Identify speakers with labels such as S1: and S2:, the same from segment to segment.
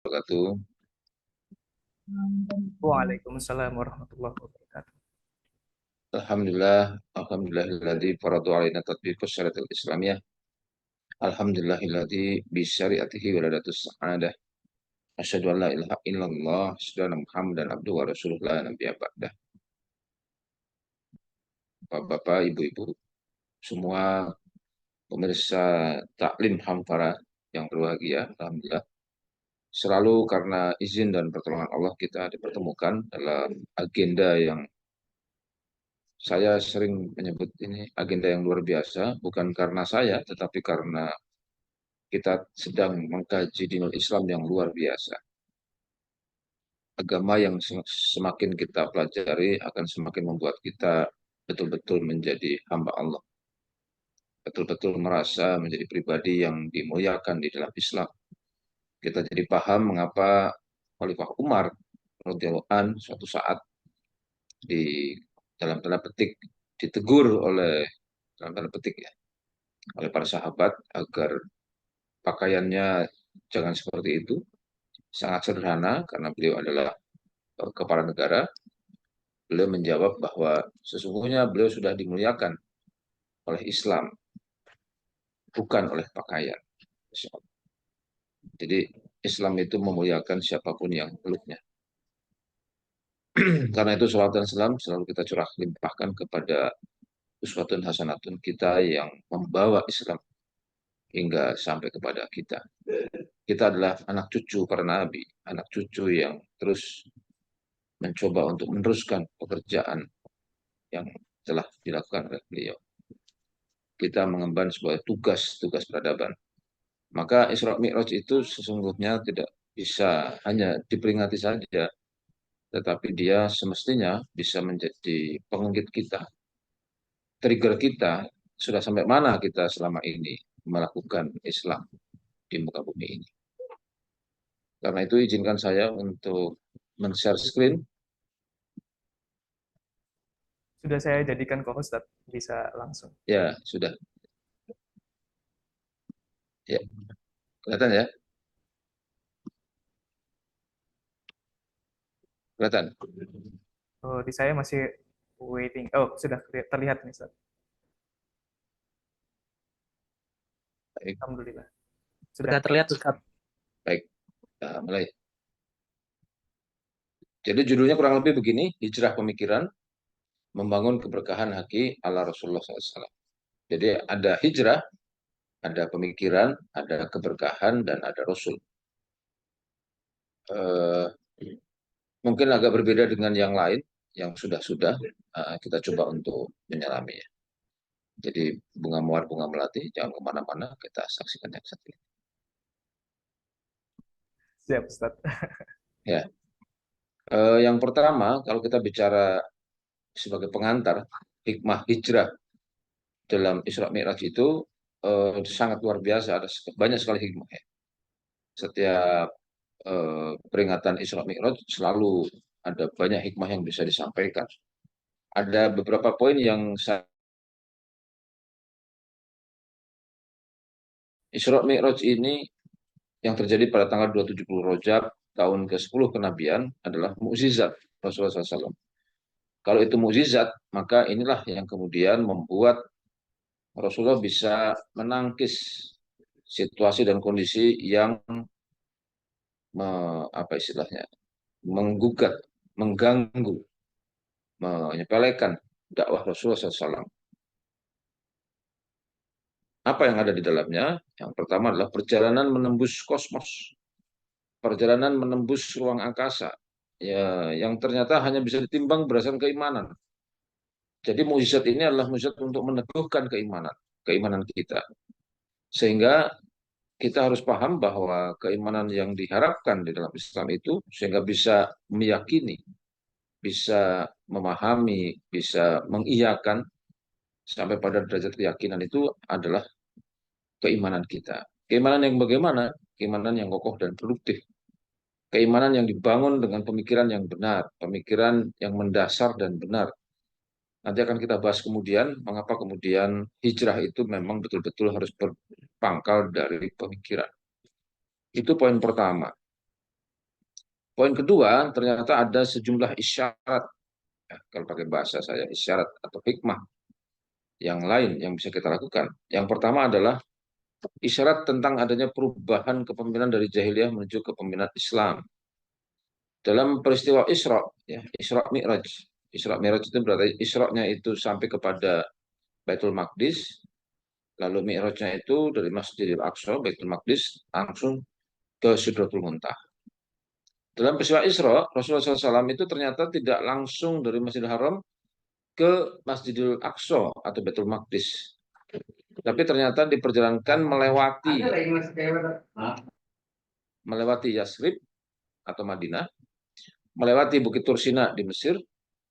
S1: Wabarakatuh.
S2: Waalaikumsalam warahmatullahi wabarakatuh.
S1: Alhamdulillah, alhamdulillahilladzi faradu alaina tatbiqus syariatul islamiyah. Alhamdulillahilladzi bi syariatihi waladatus sa'adah. Asyhadu an la ilaha illallah, asyhadu anna Muhammadan abduhu wa rasuluh la nabiyya ba'dah. Bapak-bapak, ibu-ibu, semua pemirsa Taklim Hamfara yang berbahagia, alhamdulillah. Selalu karena izin dan pertolongan Allah kita dipertemukan dalam agenda yang saya sering menyebut ini agenda yang luar biasa, bukan karena saya, tetapi karena kita sedang mengkaji dinul Islam yang luar biasa. Agama yang semakin kita pelajari akan semakin membuat kita betul-betul menjadi hamba Allah. Betul-betul merasa menjadi pribadi yang dimuliakan di dalam Islam. Kita jadi paham mengapa Khalifah Umar radhiyallahu an suatu saat di dalam tanda petik ditegur oleh dalam tanda petik ya oleh para sahabat agar pakaiannya jangan seperti itu, sangat sederhana karena beliau adalah kepala negara. Beliau menjawab bahwa sesungguhnya beliau sudah dimuliakan oleh Islam, bukan oleh pakaian. Jadi Islam itu memuliakan siapapun yang meluknya. Karena itu salawat dan salam selalu kita curah limpahkan kepada uswatun hasanatun kita yang membawa Islam hingga sampai kepada kita. Kita adalah anak cucu para nabi, anak cucu yang terus mencoba untuk meneruskan pekerjaan yang telah dilakukan oleh beliau. Kita mengemban sebuah tugas peradaban. Maka Isra Mi'raj itu sesungguhnya tidak bisa hanya diperingati saja, tetapi dia semestinya bisa menjadi pengungkit kita, trigger kita, sudah sampai mana kita selama ini melakukan Islam di muka bumi ini. Karena itu izinkan saya untuk men-share screen.
S2: Sudah saya jadikan co-host, bisa langsung.
S1: Ya, sudah. Ya, kelihatan ya? Kelihatan.
S2: Oh, di saya masih waiting. Oh, sudah terlihat nih, Ustaz.
S1: Baik,
S2: Alhamdulillah. Sudah.
S3: Sudah terlihat, Ustaz.
S1: baik. Kita mulai. Jadi judulnya kurang lebih begini, Hijrah Pemikiran, Membangun Keberkahan Haki ala Rasulullah SAW. Jadi ada hijrah, ada pemikiran, ada keberkahan, dan ada Rasul. Eh, Mungkin agak berbeda dengan yang lain, yang sudah-sudah kita coba untuk menyelami. Jadi bunga mawar, bunga melati, jangan kemana-mana, kita saksikan yang satu ini.
S2: Siap, Ustaz.
S1: Ya, yang pertama, kalau kita bicara sebagai pengantar, hikmah hijrah dalam Isra Mi'raj itu sangat luar biasa, ada banyak sekali hikmah. Ya. Setiap peringatan Isra Mi'raj selalu ada banyak hikmah yang bisa disampaikan. Ada beberapa poin yang Isra Mi'raj ini yang terjadi pada tanggal 27 Rajab tahun ke-10 kenabian adalah mukjizat Rasulullah SAW. Kalau itu mukjizat, maka inilah yang kemudian membuat Rasulullah bisa menangkis situasi dan kondisi yang apa istilahnya menggugat, mengganggu, menyepelekan dakwah Rasulullah SAW. Apa yang ada di dalamnya? Yang pertama adalah perjalanan menembus kosmos, perjalanan menembus ruang angkasa, ya, yang ternyata hanya bisa ditimbang berdasarkan keimanan. Jadi mukjizat ini adalah mukjizat untuk meneguhkan keimanan, keimanan kita. Sehingga kita harus paham bahwa keimanan yang diharapkan di dalam Islam itu sehingga bisa meyakini, bisa memahami, bisa mengiyakan sampai pada derajat keyakinan itu adalah keimanan kita. Keimanan yang bagaimana? Keimanan yang kokoh dan produktif. Keimanan yang dibangun dengan pemikiran yang benar, pemikiran yang mendasar dan benar. Nanti akan kita bahas kemudian, mengapa kemudian hijrah itu memang betul-betul harus berpangkal dari pemikiran. Itu poin pertama. Poin kedua, ternyata ada sejumlah isyarat, ya, kalau pakai bahasa saya, isyarat atau hikmah yang lain yang bisa kita lakukan. Yang pertama adalah isyarat tentang adanya perubahan kepemimpinan dari jahiliyah menuju kepemimpinan Islam. Dalam peristiwa Isra, ya, Isra Mi'raj. Isra Mi'raj itu berarti Isra-nya itu sampai kepada Baitul Maqdis, lalu Mi'rajnya itu dari Masjidil Aqsa, Baitul Maqdis, langsung ke Sidratul Muntaha. Dalam peristiwa Isra, Rasulullah SAW itu ternyata tidak langsung dari Masjidil Haram ke Masjidil Aqsa atau Baitul Maqdis. Tapi ternyata diperjalankan melewati Yasrib atau Madinah, melewati Bukit Tursina di Mesir,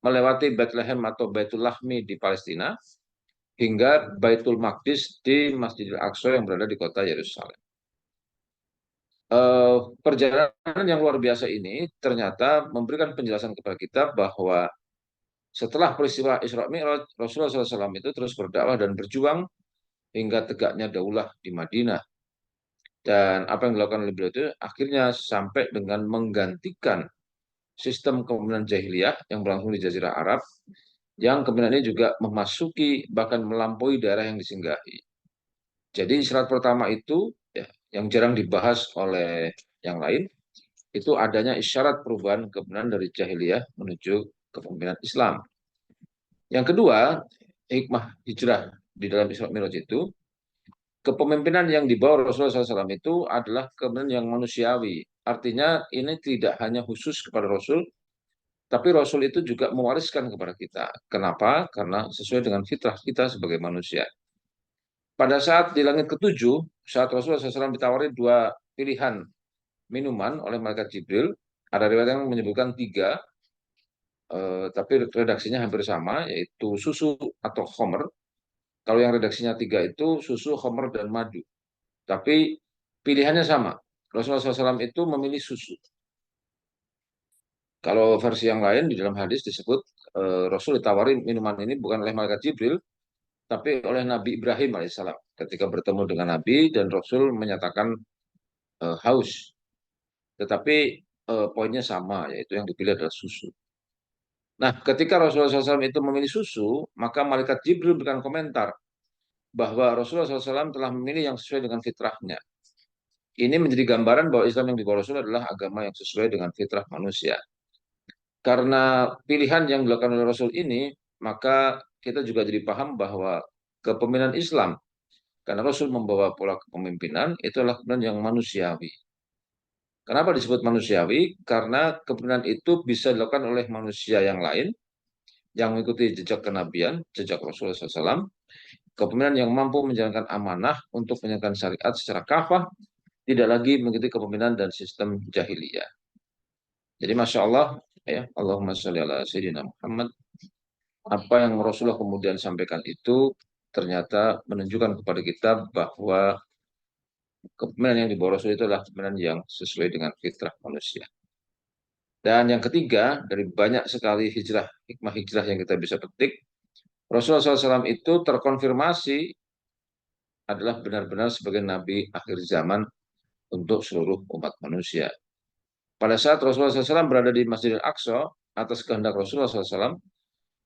S1: melewati Bethlehem atau Baitul Lahmi di Palestina, hingga Baitul Maqdis di Masjidil Aqsa yang berada di kota Yerusalem. Perjalanan yang luar biasa ini ternyata memberikan penjelasan kepada kita bahwa setelah peristiwa Isra Mi'raj, Rasulullah SAW itu terus berdakwah dan berjuang hingga tegaknya daulah di Madinah. Dan apa yang dilakukan oleh beliau itu akhirnya sampai dengan menggantikan sistem kepemimpinan jahiliyah yang berlangsung di Jazirah Arab, yang kepemimpinan ini juga memasuki bahkan melampaui daerah yang disinggahi. Jadi syarat pertama itu, ya, yang jarang dibahas oleh yang lain, itu adanya isyarat perubahan kepemimpinan dari jahiliyah menuju kepemimpinan Islam. Yang kedua, hikmah hijrah di dalam Isra Mi'raj itu, kepemimpinan yang dibawa Rasulullah SAW itu adalah kepemimpinan yang manusiawi. Artinya ini tidak hanya khusus kepada Rasul, tapi Rasul itu juga mewariskan kepada kita. Kenapa? Karena sesuai dengan fitrah kita sebagai manusia. Pada saat di langit ketujuh, saat Rasulullah SAW ditawari dua pilihan minuman oleh malaikat Jibril, ada riwayat yang menyebutkan tiga, tapi redaksinya hampir sama, yaitu susu atau khomer. Kalau yang redaksinya tiga itu susu, khomer, dan madu. Tapi pilihannya sama. Rasulullah SAW itu memilih susu. Kalau versi yang lain di dalam hadis disebut Rasul ditawari minuman ini bukan oleh malaikat Jibril, tapi oleh Nabi Ibrahim alaihissalam. Ketika bertemu dengan Nabi dan Rasul menyatakan haus. Tetapi poinnya sama, yaitu yang dipilih adalah susu. Nah, ketika Rasulullah SAW itu memilih susu, maka malaikat Jibril memberikan komentar bahwa Rasulullah SAW telah memilih yang sesuai dengan fitrahnya. Ini menjadi gambaran bahwa Islam yang dibawa Rasul adalah agama yang sesuai dengan fitrah manusia. Karena pilihan yang dilakukan oleh Rasul ini, maka kita juga jadi paham bahwa kepemimpinan Islam, karena Rasul membawa pola kepemimpinan, itu adalah kepemimpinan yang manusiawi. Kenapa disebut manusiawi? Karena kepemimpinan itu bisa dilakukan oleh manusia yang lain, yang mengikuti jejak kenabian, jejak Rasulullah SAW, kepemimpinan yang mampu menjalankan amanah untuk menjalankan syariat secara kafah, tidak lagi mengikuti kepemimpinan dan sistem jahiliyah. Jadi Masya Allah, ya, Allahumma sholli ala Sayyidina Muhammad, apa yang Rasulullah kemudian sampaikan itu ternyata menunjukkan kepada kita bahwa kepemimpinan yang dibawa Rasul itu adalah kepemimpinan yang sesuai dengan fitrah manusia. Dan yang ketiga, dari banyak sekali hikmah hijrah yang kita bisa petik, Rasulullah SAW itu terkonfirmasi adalah benar-benar sebagai Nabi akhir zaman untuk seluruh umat manusia. Pada saat Rasulullah SAW berada di Masjidil Aqsa, atas kehendak Rasulullah SAW,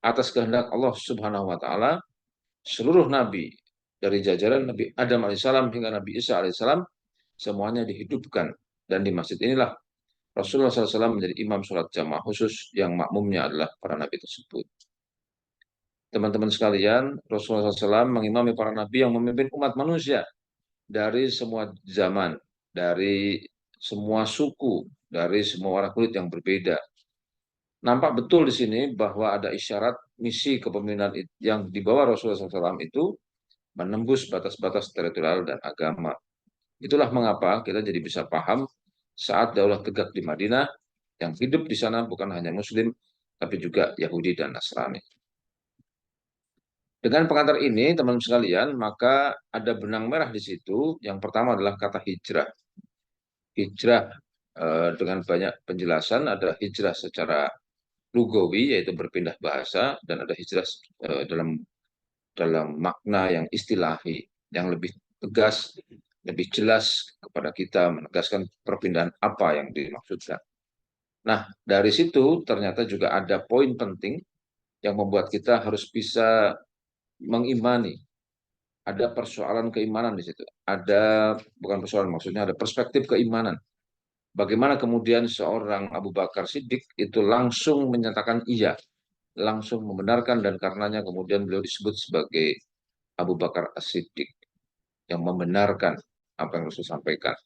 S1: atas kehendak Allah Subhanahu Wa Taala, seluruh Nabi dari jajaran Nabi Adam alaihissalam hingga Nabi Isa alaihissalam semuanya dihidupkan, dan di masjid inilah Rasulullah SAW menjadi imam sholat jamaah khusus yang makmumnya adalah para nabi tersebut. Teman-teman sekalian, Rasulullah SAW mengimami para nabi yang memimpin umat manusia dari semua zaman, dari semua suku, dari semua warna kulit yang berbeda. Nampak betul di sini bahwa ada isyarat misi kepemimpinan yang dibawa Rasulullah SAW itu menembus batas-batas teritorial dan agama. Itulah mengapa kita jadi bisa paham saat daulah tegak di Madinah, yang hidup di sana bukan hanya Muslim, tapi juga Yahudi dan Nasrani. Dengan pengantar ini, teman-teman sekalian, maka ada benang merah di situ. Yang pertama adalah kata hijrah. Hijrah dengan banyak penjelasan, ada hijrah secara lugawi, yaitu berpindah bahasa, dan ada hijrah dalam makna yang istilahi, yang lebih tegas, lebih jelas kepada kita, menegaskan perpindahan apa yang dimaksudkan. Nah, dari situ ternyata juga ada poin penting yang membuat kita harus bisa mengimani. Ada persoalan keimanan di situ. Ada, bukan persoalan, maksudnya ada perspektif keimanan. Bagaimana kemudian seorang Abu Bakar Siddiq itu langsung menyatakan iya, langsung membenarkan, dan karenanya kemudian beliau disebut sebagai Abu Bakar As-Siddiq yang membenarkan apa yang Rasul sampaikan.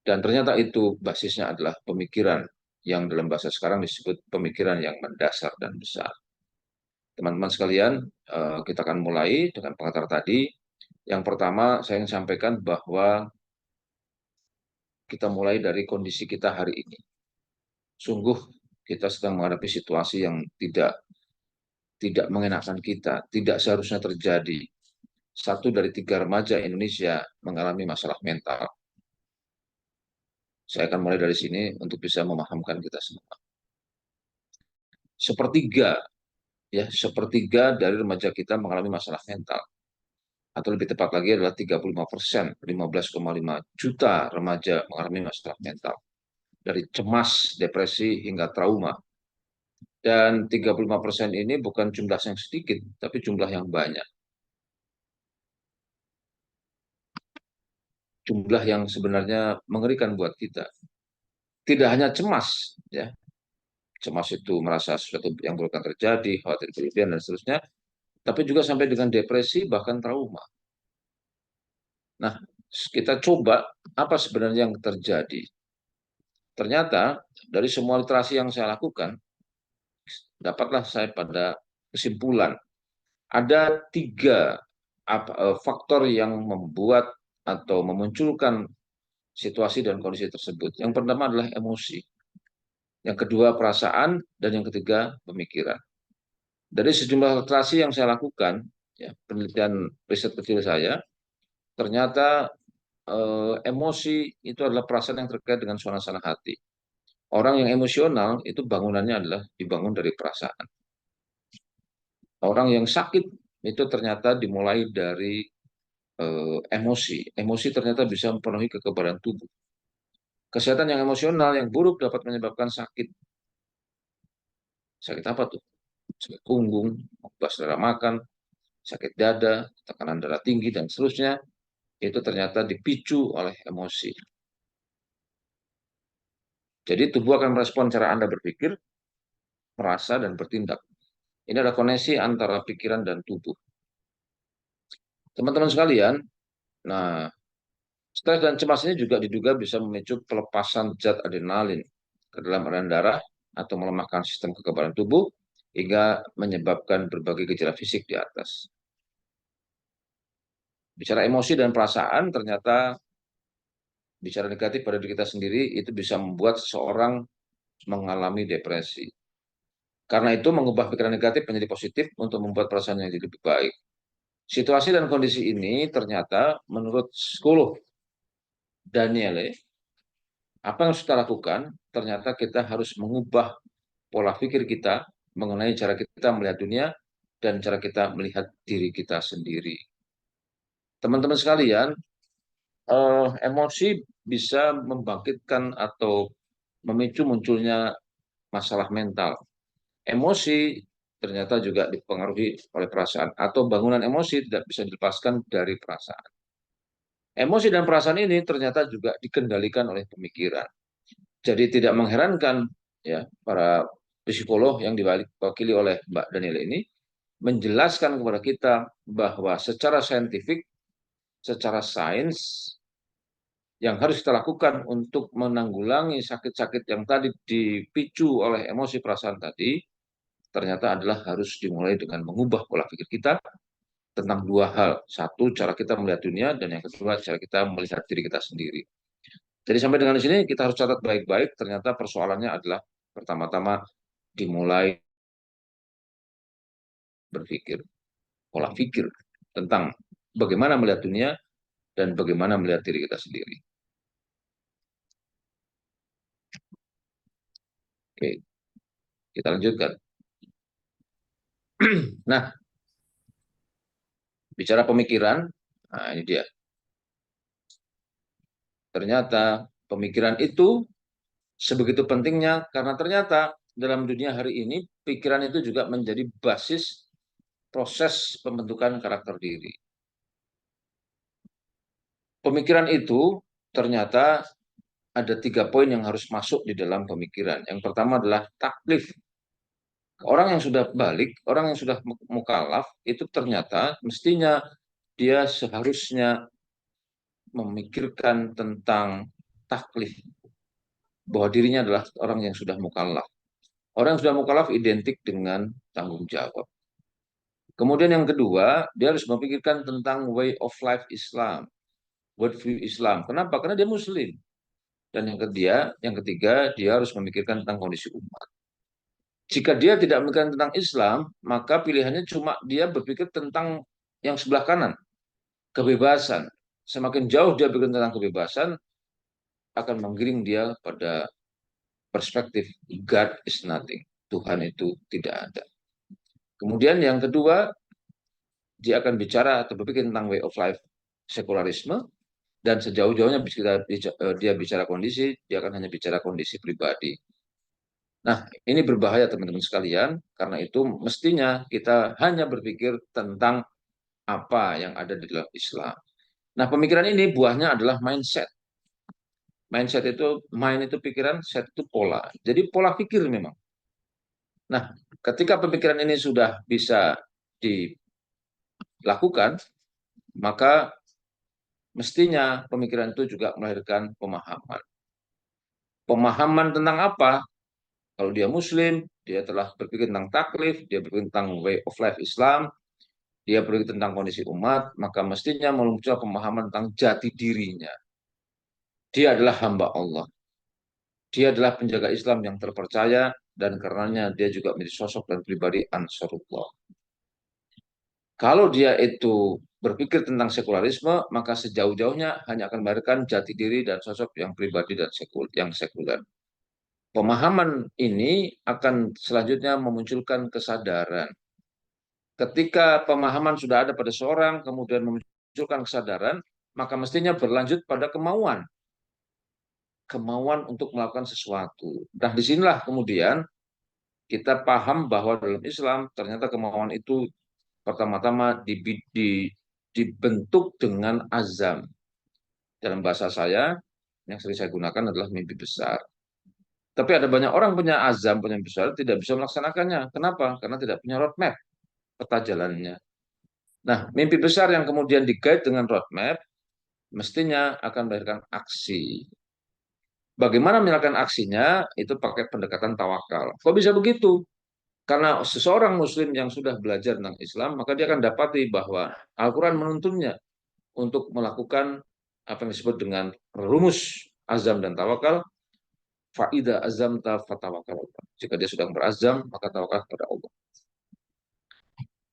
S1: Dan ternyata itu basisnya adalah pemikiran yang dalam bahasa sekarang disebut pemikiran yang mendasar dan besar. Teman-teman sekalian, kita akan mulai dengan pengantar tadi. Yang pertama, saya ingin sampaikan bahwa kita mulai dari kondisi kita hari ini. Sungguh kita sedang menghadapi situasi yang tidak mengenakan kita, tidak seharusnya terjadi. Satu dari tiga remaja Indonesia mengalami masalah mental. Saya akan mulai dari sini untuk bisa memahamkan kita semua. Sepertiga, ya, sepertiga dari remaja kita mengalami masalah mental. Atau lebih tepat lagi adalah 35%, 15,5 juta remaja mengalami masalah mental. Dari cemas, depresi, hingga trauma. Dan 35% ini bukan jumlah yang sedikit, tapi jumlah yang banyak. Jumlah yang sebenarnya mengerikan buat kita. Tidak hanya cemas, ya, cemas itu merasa sesuatu yang buruk akan terjadi, khawatir berlebihan dan seterusnya, tapi juga sampai dengan depresi bahkan trauma. Nah, kita coba apa sebenarnya yang terjadi. Ternyata dari semua literasi yang saya lakukan, dapatlah saya pada kesimpulan ada tiga faktor yang membuat atau memunculkan situasi dan kondisi tersebut. Yang pertama adalah emosi, yang kedua perasaan, dan yang ketiga pemikiran. Dari sejumlah literasi yang saya lakukan, ya, penelitian riset kecil saya, ternyata emosi itu adalah perasaan yang terkait dengan suasana hati. Orang yang emosional itu bangunannya adalah dibangun dari perasaan. Orang yang sakit itu ternyata dimulai dari emosi. Emosi ternyata bisa mempengaruhi kekebalan tubuh. Kesehatan yang emosional yang buruk dapat menyebabkan sakit. Sakit apa tuh? Sakit punggung, selera makan, sakit dada, tekanan darah tinggi, dan seterusnya. Itu ternyata dipicu oleh emosi. Jadi tubuh akan merespon cara Anda berpikir, merasa, dan bertindak. Ini adalah koneksi antara pikiran dan tubuh. Teman-teman sekalian, nah, stres dan cemas ini juga diduga bisa memicu pelepasan zat adrenalin ke dalam aliran darah atau melemahkan sistem kekebalan tubuh hingga menyebabkan berbagai gejala fisik di atas. Bicara emosi dan perasaan, ternyata bicara negatif pada diri kita sendiri itu bisa membuat seseorang mengalami depresi. Karena itu mengubah pikiran negatif menjadi positif untuk membuat perasaan yang jadi lebih baik. Situasi dan kondisi ini ternyata menurut psikolog Daniele, apa yang harus kita lakukan? Ternyata kita harus mengubah pola pikir kita mengenai cara kita melihat dunia dan cara kita melihat diri kita sendiri. Teman-teman sekalian, emosi bisa membangkitkan atau memicu munculnya masalah mental. Emosi ternyata juga dipengaruhi oleh perasaan atau bangunan emosi tidak bisa dilepaskan dari perasaan. Emosi dan perasaan ini ternyata juga dikendalikan oleh pemikiran. Jadi tidak mengherankan, ya, para psikolog yang diwakili oleh Mbak Daniela ini menjelaskan kepada kita bahwa secara saintifik, secara sains, yang harus kita lakukan untuk menanggulangi sakit-sakit yang tadi dipicu oleh emosi perasaan tadi, ternyata adalah harus dimulai dengan mengubah pola pikir kita tentang dua hal. Satu, cara kita melihat dunia, dan yang kedua, cara kita melihat diri kita sendiri. Jadi sampai dengan di sini kita harus catat baik-baik, ternyata persoalannya adalah pertama-tama dimulai berpikir, pola pikir tentang bagaimana melihat dunia dan bagaimana melihat diri kita sendiri. Oke, kita lanjutkan. Nah, bicara pemikiran, nah ini dia. Ternyata pemikiran itu Sebegitu pentingnya karena ternyata dalam dunia hari ini pikiran itu juga menjadi basis proses pembentukan karakter diri. Pemikiran itu ternyata ada 3 poin yang harus masuk di dalam pemikiran. Yang pertama adalah taklif. Orang yang sudah balik, orang yang sudah mukallaf, itu ternyata mestinya dia seharusnya memikirkan tentang taklif, bahwa dirinya adalah orang yang sudah mukallaf. Orang yang sudah mukallaf identik dengan tanggung jawab. Kemudian yang kedua, dia harus memikirkan tentang way of life Islam, worldview Islam. Kenapa? Karena dia Muslim. Dan yang ketiga, dia harus memikirkan tentang kondisi umat. Jika dia tidak memikirkan tentang Islam, maka pilihannya cuma dia berpikir tentang yang sebelah kanan, kebebasan. Semakin jauh dia berpikir tentang kebebasan, akan menggiring dia pada perspektif God is nothing. Tuhan itu tidak ada. Kemudian yang kedua, dia akan bicara atau berpikir tentang way of life sekularisme, dan sejauh-jauhnya dia bicara kondisi, dia akan hanya bicara kondisi pribadi. Nah, ini berbahaya teman-teman sekalian, karena itu mestinya kita hanya berpikir tentang apa yang ada di dalam Islam. Nah, pemikiran ini buahnya adalah mindset. Mindset itu, mind itu pikiran, set itu pola. Jadi pola pikir memang. Nah, ketika pemikiran ini sudah bisa dilakukan, maka mestinya pemikiran itu juga melahirkan pemahaman. Pemahaman tentang apa? Kalau dia Muslim, dia telah berpikir tentang taklif, dia berpikir tentang way of life Islam, dia berpikir tentang kondisi umat, maka mestinya muncul pemahaman tentang jati dirinya. Dia adalah hamba Allah. Dia adalah penjaga Islam yang terpercaya, dan karenanya dia juga menjadi sosok dan pribadi Ansarullah. Kalau dia itu berpikir tentang sekularisme, maka sejauh-jauhnya hanya akan melahirkan jati diri dan sosok yang pribadi dan yang sekuler. Pemahaman ini akan selanjutnya memunculkan kesadaran. Ketika pemahaman sudah ada pada seorang, kemudian memunculkan kesadaran, maka mestinya berlanjut pada kemauan. Kemauan untuk melakukan sesuatu. Nah, disinilah kemudian kita paham bahwa dalam Islam ternyata kemauan itu pertama-tama dibentuk dengan azam. Dalam bahasa saya, yang sering saya gunakan adalah mimpi besar. Tapi ada banyak orang punya azam, punya mimpi besar, tidak bisa melaksanakannya. Kenapa? Karena tidak punya roadmap, peta jalannya. Nah, mimpi besar yang kemudian digait dengan roadmap, mestinya akan melahirkan aksi. Bagaimana menyalakan aksinya? Itu pakai pendekatan tawakal. Kok bisa begitu? Karena seseorang Muslim yang sudah belajar tentang Islam, maka dia akan dapati bahwa Al-Quran menuntunnya untuk melakukan apa yang disebut dengan rumus azam dan tawakal. Faida azamta fatawakal. Jika dia sudah berazam, maka tawakal kepada Allah.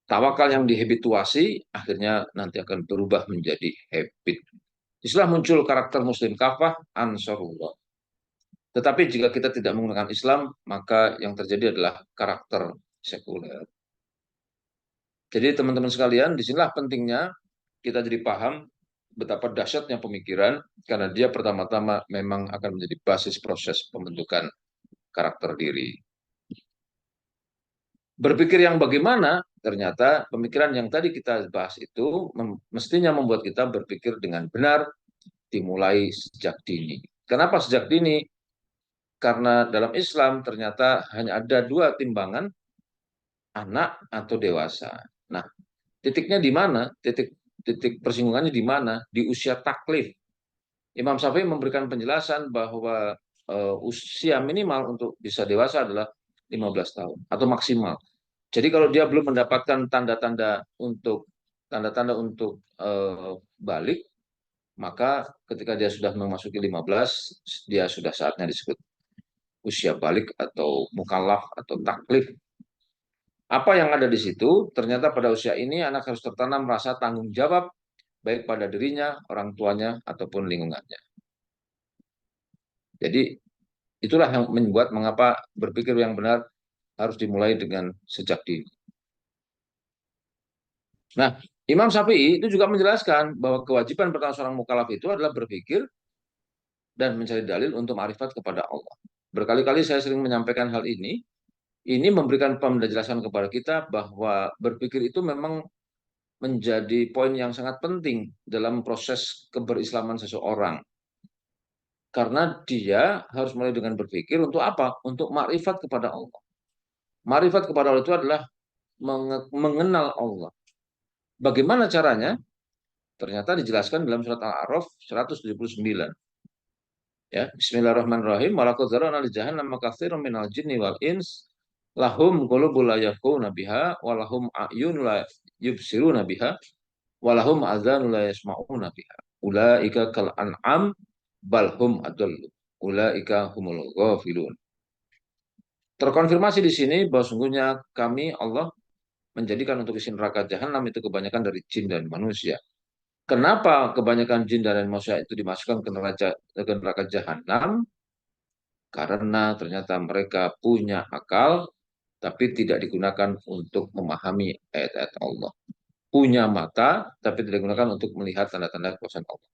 S1: Tawakal yang dihabituasi akhirnya nanti akan berubah menjadi habit. Islam muncul karakter Muslim kafah, Ansarullah. Tetapi jika kita tidak menggunakan Islam, maka yang terjadi adalah karakter sekuler. Jadi teman-teman sekalian, disinilah pentingnya kita jadi paham betapa dahsyatnya pemikiran, karena dia pertama-tama memang akan menjadi basis proses pembentukan karakter diri. Berpikir yang bagaimana, ternyata pemikiran yang tadi kita bahas itu mestinya membuat kita berpikir dengan benar, dimulai sejak dini. Kenapa sejak dini? Karena dalam Islam ternyata hanya ada 2 timbangan, anak atau dewasa. Nah, titiknya di mana? Titik persinggungannya di mana? Di usia taklif. Imam Syafi'i memberikan penjelasan bahwa usia minimal untuk bisa dewasa adalah 15 tahun atau maksimal. Jadi kalau dia belum mendapatkan tanda-tanda untuk balik, maka ketika dia sudah memasuki 15, dia sudah saatnya disebut usia balik atau mukallaf atau taklif. Apa yang ada di situ? Ternyata pada usia ini anak harus tertanam rasa tanggung jawab baik pada dirinya, orang tuanya, ataupun lingkungannya. Jadi itulah yang membuat mengapa berpikir yang benar harus dimulai dengan sejak dini. Nah, Imam Syafi'i itu juga menjelaskan bahwa kewajiban pertama seorang mukallaf itu adalah berpikir dan mencari dalil untuk ma'rifat kepada Allah. Berkali-kali saya sering menyampaikan hal ini. Ini memberikan penjelasan kepada kita bahwa berpikir itu memang menjadi poin yang sangat penting dalam proses keberislaman seseorang. Karena dia harus mulai dengan berpikir untuk apa? Untuk makrifat kepada Allah. Makrifat kepada Allah itu adalah mengenal Allah. Bagaimana caranya? Ternyata dijelaskan dalam surat Al-A'raf 179. Ya, Bismillahirrahmanirrahim. Walaqad zara'na li jahannama katsiran minal jinni wal ins lahum qulubun la yafqahuna biha wa lahum a'yunun la yubsiruna biha wa lahum adhanun la yasma'una biha. Ulaika kal an'am bal hum adallu. Ulaika humul ghafilun. Terkonfirmasi di sini bahwa sungguhnya kami Allah menjadikan untuk isi neraka jahanam itu kebanyakan dari jin dan manusia. Kenapa kebanyakan jin dan manusia itu dimasukkan ke neraka jahanam? Karena ternyata mereka punya akal, tapi tidak digunakan untuk memahami ayat-ayat Allah. Punya mata, tapi tidak digunakan untuk melihat tanda-tanda kekuasaan Allah.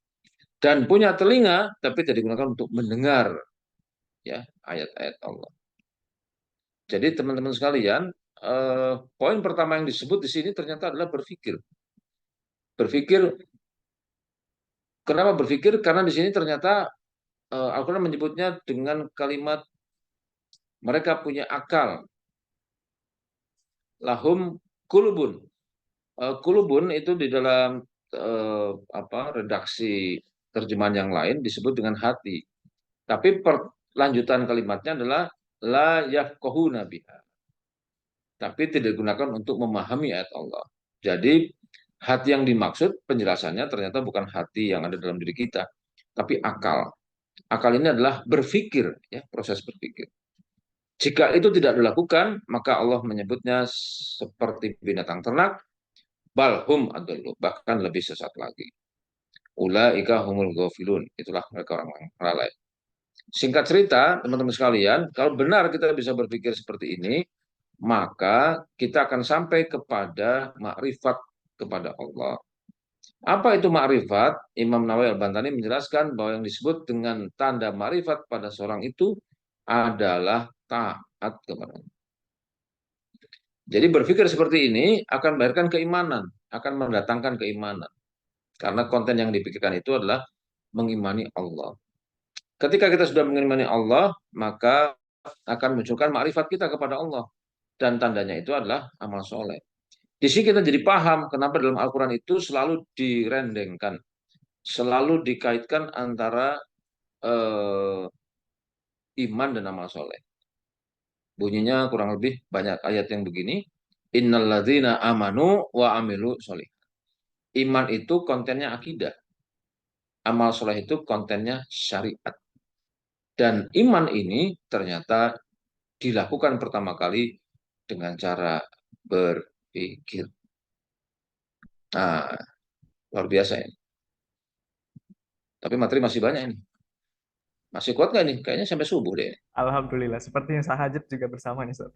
S1: Dan punya telinga, tapi tidak digunakan untuk mendengar ya ayat-ayat Allah. Jadi teman-teman sekalian, poin pertama yang disebut di sini ternyata adalah berpikir. Berpikir, kenapa berpikir? Karena di sini ternyata Al-Quran menyebutnya dengan kalimat mereka punya akal. Lahum kulubun. Kulubun itu di dalam redaksi terjemahan yang lain disebut dengan hati. Tapi lanjutan kalimatnya adalah la yafqahuna biha. Tapi tidak digunakan untuk memahami ayat Allah. Jadi hati yang dimaksud penjelasannya ternyata bukan hati yang ada dalam diri kita, tapi akal. Akal ini adalah berpikir, ya, proses berpikir. Jika itu tidak dilakukan, maka Allah menyebutnya seperti binatang ternak, balhum adallu, bahkan lebih sesat lagi. Ulaika humul ghafilun, itulah mereka orang lalai. Singkat cerita, teman-teman sekalian, kalau benar kita bisa berpikir seperti ini, maka kita akan sampai kepada makrifat kepada Allah. Apa itu makrifat? Imam Nawawi Al-Bantani menjelaskan bahwa yang disebut dengan tanda makrifat pada seorang itu adalah taat kepada Allah. Jadi berpikir seperti ini akan melahirkan keimanan, akan mendatangkan keimanan. Karena konten yang dipikirkan itu adalah mengimani Allah. Ketika kita sudah mengimani Allah, maka akan munculkan makrifat kita kepada Allah. Dan tandanya itu adalah amal soleh. Di sini kita jadi paham kenapa dalam Al-Quran itu selalu direndengkan, selalu dikaitkan antara iman dan amal soleh. Bunyinya kurang lebih banyak ayat yang begini. Innalladzina amanu wa amilu solih. Iman itu kontennya akidah. Amal soleh itu kontennya syariat. Dan iman ini ternyata dilakukan pertama kali dengan cara berpikir. Nah, luar biasa ya. Tapi materi masih banyak ini. Masih kuat nggak nih? Kayaknya sampai subuh deh.
S2: Alhamdulillah, sepertinya sahajat juga bersama nih, Ustaz.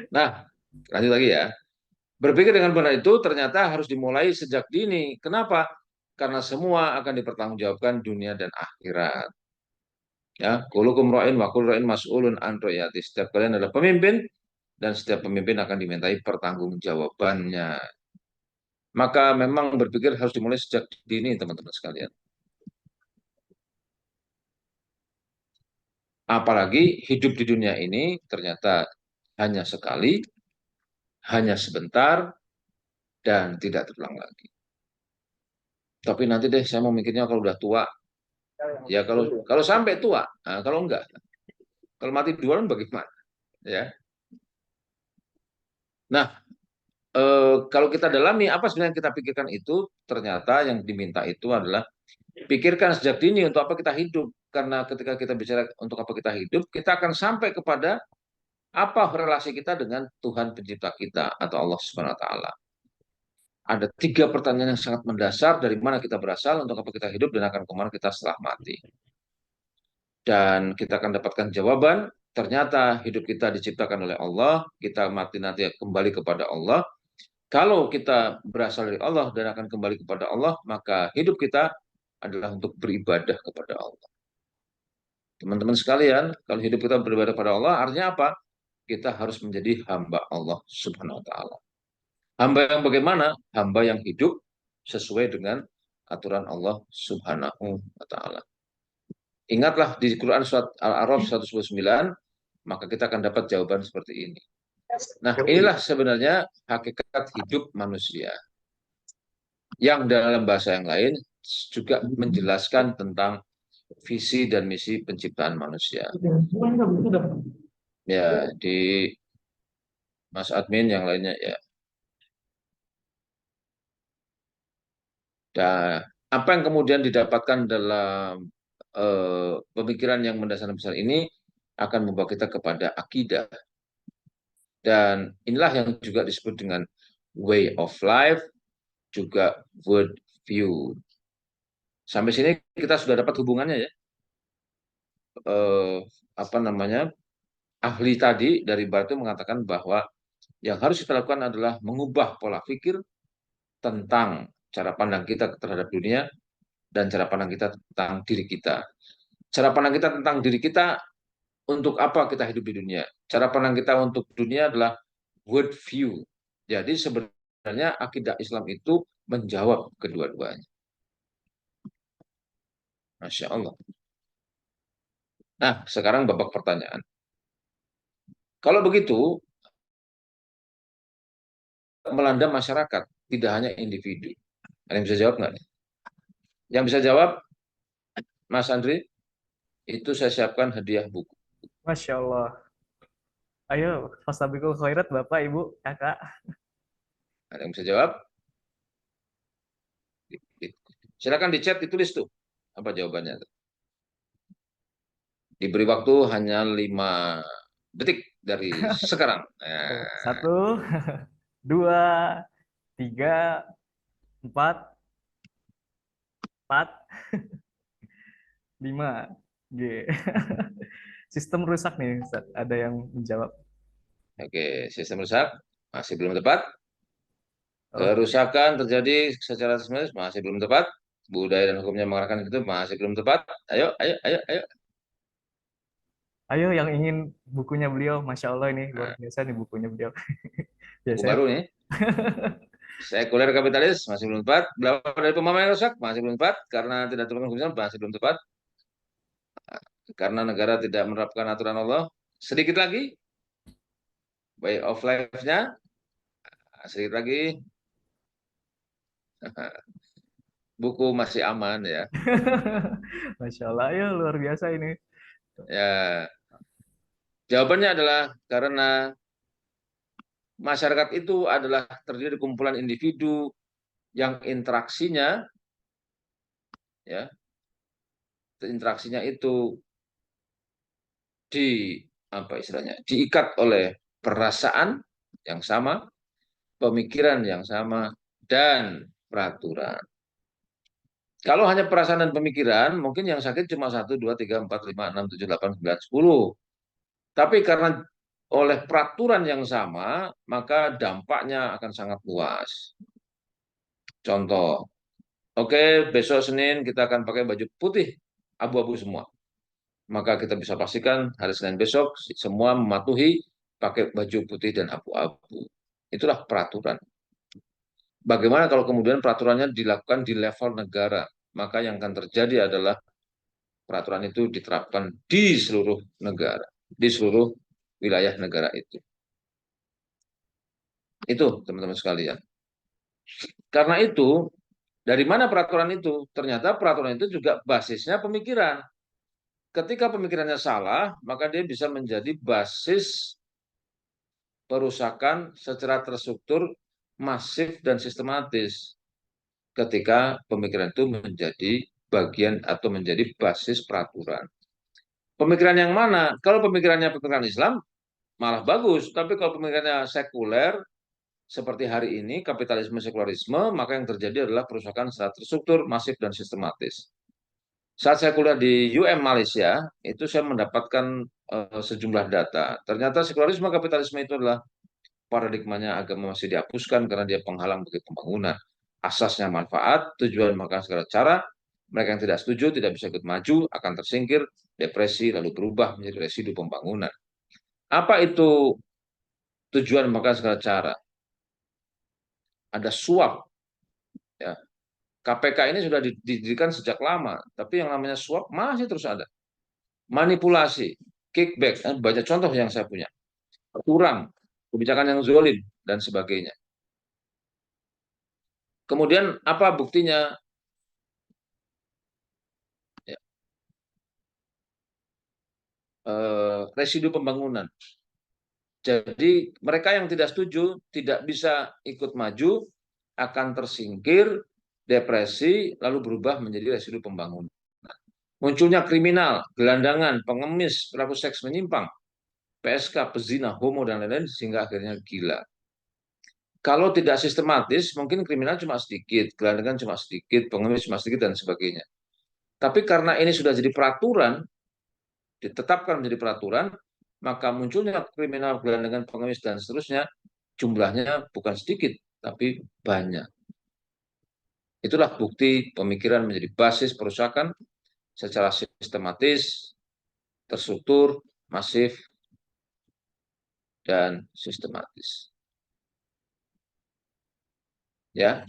S1: Nah, lanjut lagi ya. Berpikir dengan benar itu ternyata harus dimulai sejak dini. Kenapa? Karena semua akan dipertanggungjawabkan dunia dan akhirat. Ya, kulukum ra'in wa kullu ra'in mas'ulun an ra'iyati. Setiap kalian adalah pemimpin dan setiap pemimpin akan dimintai pertanggungjawabannya. Maka memang berpikir harus dimulai sejak dini, teman-teman sekalian. Apalagi hidup di dunia ini ternyata hanya sekali, hanya sebentar, dan tidak terulang lagi. Tapi nanti deh saya mau mikirnya kalau udah tua, ya kalau sampai tua, nah, kalau enggak, kalau mati duluan bagaimana? Ya. Nah, kalau kita dalami apa sebenarnya yang kita pikirkan itu, ternyata yang diminta itu adalah pikirkan sejak dini untuk apa kita hidup. Karena ketika kita bicara untuk apa kita hidup, kita akan sampai kepada apa relasi kita dengan Tuhan pencipta kita atau Allah Subhanahu wa taala. Ada tiga pertanyaan yang sangat mendasar dari mana kita berasal, untuk apa kita hidup, dan akan kemana kita setelah mati. Dan kita akan dapatkan jawaban, ternyata hidup kita diciptakan oleh Allah, kita mati nanti kembali kepada Allah. Kalau kita berasal dari Allah dan akan kembali kepada Allah, maka hidup kita adalah untuk beribadah kepada Allah. Teman-teman sekalian, kalau hidup kita beribadah pada Allah, artinya apa? Kita harus menjadi hamba Allah Subhanahu wa taala. Hamba yang bagaimana? Hamba yang hidup sesuai dengan aturan Allah Subhanahu wa taala. Ingatlah di Quran surat Al-A'raf 129, maka kita akan dapat jawaban seperti ini. Nah, inilah sebenarnya hakikat hidup manusia. Yang dalam bahasa yang lain juga menjelaskan tentang visi dan misi penciptaan manusia. Ya, di Mas Admin yang lainnya ya. Dan apa yang kemudian didapatkan dalam pemikiran yang mendasar besar ini akan membawa kita kepada akidah. Dan inilah yang juga disebut dengan way of life, juga world view. Sampai sini kita sudah dapat hubungannya ya. Apa namanya? Ahli tadi dari Batu mengatakan bahwa yang harus kita lakukan adalah mengubah pola pikir tentang cara pandang kita terhadap dunia dan cara pandang kita tentang diri kita. Cara pandang kita tentang diri kita, untuk apa kita hidup di dunia. Cara pandang kita untuk dunia adalah world view. Jadi sebenarnya akidah Islam itu menjawab kedua-duanya. Masya Allah. Nah, sekarang babak pertanyaan. Kalau begitu, melanda masyarakat, tidak hanya individu. Ada yang bisa jawab nggak? Yang bisa jawab, Mas Andri, itu saya siapkan hadiah buku.
S2: Masya Allah. Ayo, fastabiqul khairat Bapak, Ibu, Kakak.
S1: Ada yang bisa jawab? Silakan di chat, ditulis tuh. Apa jawabannya? Diberi waktu hanya 5 detik dari sekarang. Nah,
S2: Satu, dua, tiga, empat, empat, lima. G. Sistem rusak nih, Ustaz. Ada yang menjawab.
S1: oke, sistem rusak masih belum tepat.
S2: Oh,
S1: Kerusakan terjadi secara sistematis masih belum tepat. Budaya dan hukumnya mengarahkan itu masih belum tepat. Ayo, ayo, ayo, ayo.
S2: ayo yang ingin bukunya beliau, Masya Allah ini luar
S1: Nah,
S2: biasa nih bukunya beliau.
S1: buku
S2: Biasanya
S1: baru nih. Sekuler kapitalis masih belum tepat. Berapa dari pemahaman yang rusak masih belum tepat. Karena tidak turun hukum masih belum tepat. Karena negara tidak menerapkan aturan Allah. Sedikit lagi, way of life-nya. Sedikit lagi, buku masih aman ya.
S2: Masya Allah, ya luar biasa ini.
S1: Ya, jawabannya adalah karena masyarakat itu adalah terdiri dari kumpulan individu yang ya, interaksinya itu di apa istilahnya, diikat oleh perasaan yang sama, pemikiran yang sama, dan peraturan. Kalau hanya perasaan dan pemikiran, mungkin yang sakit cuma 1, 2, 3, 4, 5, 6, 7, 8, 9, 10. Tapi karena oleh peraturan yang sama, maka dampaknya akan sangat luas. Contoh, oke, besok Senin kita akan pakai baju putih, abu-abu semua. Maka kita bisa pastikan hari Senin besok semua mematuhi pakai baju putih dan abu-abu. Itulah peraturan. Bagaimana kalau kemudian peraturannya dilakukan di level negara? Maka yang akan terjadi adalah peraturan itu diterapkan di seluruh negara, di seluruh wilayah negara itu. Itu teman-teman sekalian. Karena itu, dari mana peraturan itu? Ternyata peraturan itu juga basisnya pemikiran. Ketika pemikirannya salah, maka dia bisa menjadi basis perusakan secara terstruktur, masif, dan sistematis. Ketika pemikiran itu menjadi bagian atau menjadi basis peraturan. Pemikiran yang mana? Kalau pemikirannya pemikiran Islam, malah bagus. Tapi kalau pemikirannya sekuler, seperti hari ini, kapitalisme sekularisme, maka yang terjadi adalah perusakan secara terstruktur, masif, dan sistematis. Saat saya kuliah di UM Malaysia, itu saya mendapatkan sejumlah data. Ternyata sekularisme kapitalisme itu adalah paradigmanya agama masih dihapuskan karena dia penghalang bagi pembangunan. Asasnya manfaat, tujuan makan segala cara. Mereka yang tidak setuju tidak bisa ikut maju, akan tersingkir. depresi, lalu berubah menjadi residu pembangunan. Apa itu tujuan maka segala cara? Ada suap, ya. KPK ini sudah didirikan sejak lama, tapi yang namanya suap masih terus ada. Manipulasi, kickback, banyak contoh yang saya punya. Kurang, kebijakan yang zolim, dan sebagainya. Kemudian apa buktinya? Ya, residu pembangunan. Jadi mereka yang tidak setuju tidak bisa ikut maju, akan tersingkir, depresi, lalu berubah menjadi residu pembangunan. Munculnya kriminal, gelandangan, pengemis, pelaku seks menyimpang, PSK, pezina, homo, dan lain-lain, sehingga akhirnya gila. Kalau tidak sistematis, mungkin kriminal cuma sedikit, gelandangan cuma sedikit, pengemis cuma sedikit, dan sebagainya. Tapi karena ini sudah jadi peraturan, ditetapkan menjadi peraturan, maka munculnya kriminal, gelandangan, pengemis, dan seterusnya, jumlahnya bukan sedikit, tapi banyak. Itulah bukti pemikiran menjadi basis perusakan secara sistematis, terstruktur, masif, dan sistematis. Ya,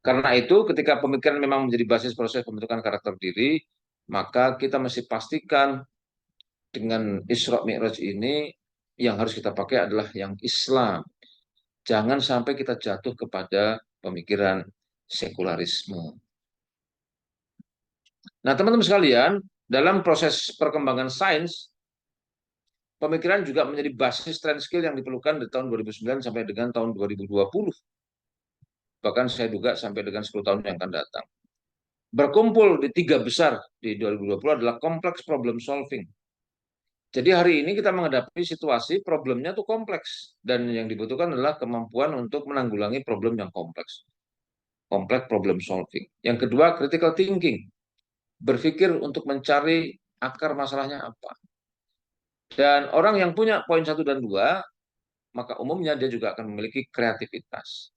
S1: karena itu ketika pemikiran memang menjadi basis proses pembentukan karakter diri, maka kita mesti pastikan dengan Isra Mi'raj ini yang harus kita pakai adalah yang Islam. Jangan sampai kita jatuh kepada pemikiran sekularisme. Nah, teman-teman sekalian, dalam proses perkembangan sains, pemikiran juga menjadi basis trend skill yang diperlukan dari tahun 2009 sampai dengan tahun 2020. Bahkan saya duga sampai dengan 10 tahun yang akan datang. Berkumpul di tiga besar di 2020 adalah kompleks problem solving. Jadi hari ini kita menghadapi situasi problemnya itu kompleks. Dan yang dibutuhkan adalah kemampuan untuk menanggulangi problem yang kompleks. Kompleks problem solving. Yang kedua, critical thinking. Berpikir untuk mencari akar masalahnya apa. Dan orang yang punya poin 1 dan 2, maka umumnya dia juga akan memiliki kreativitas.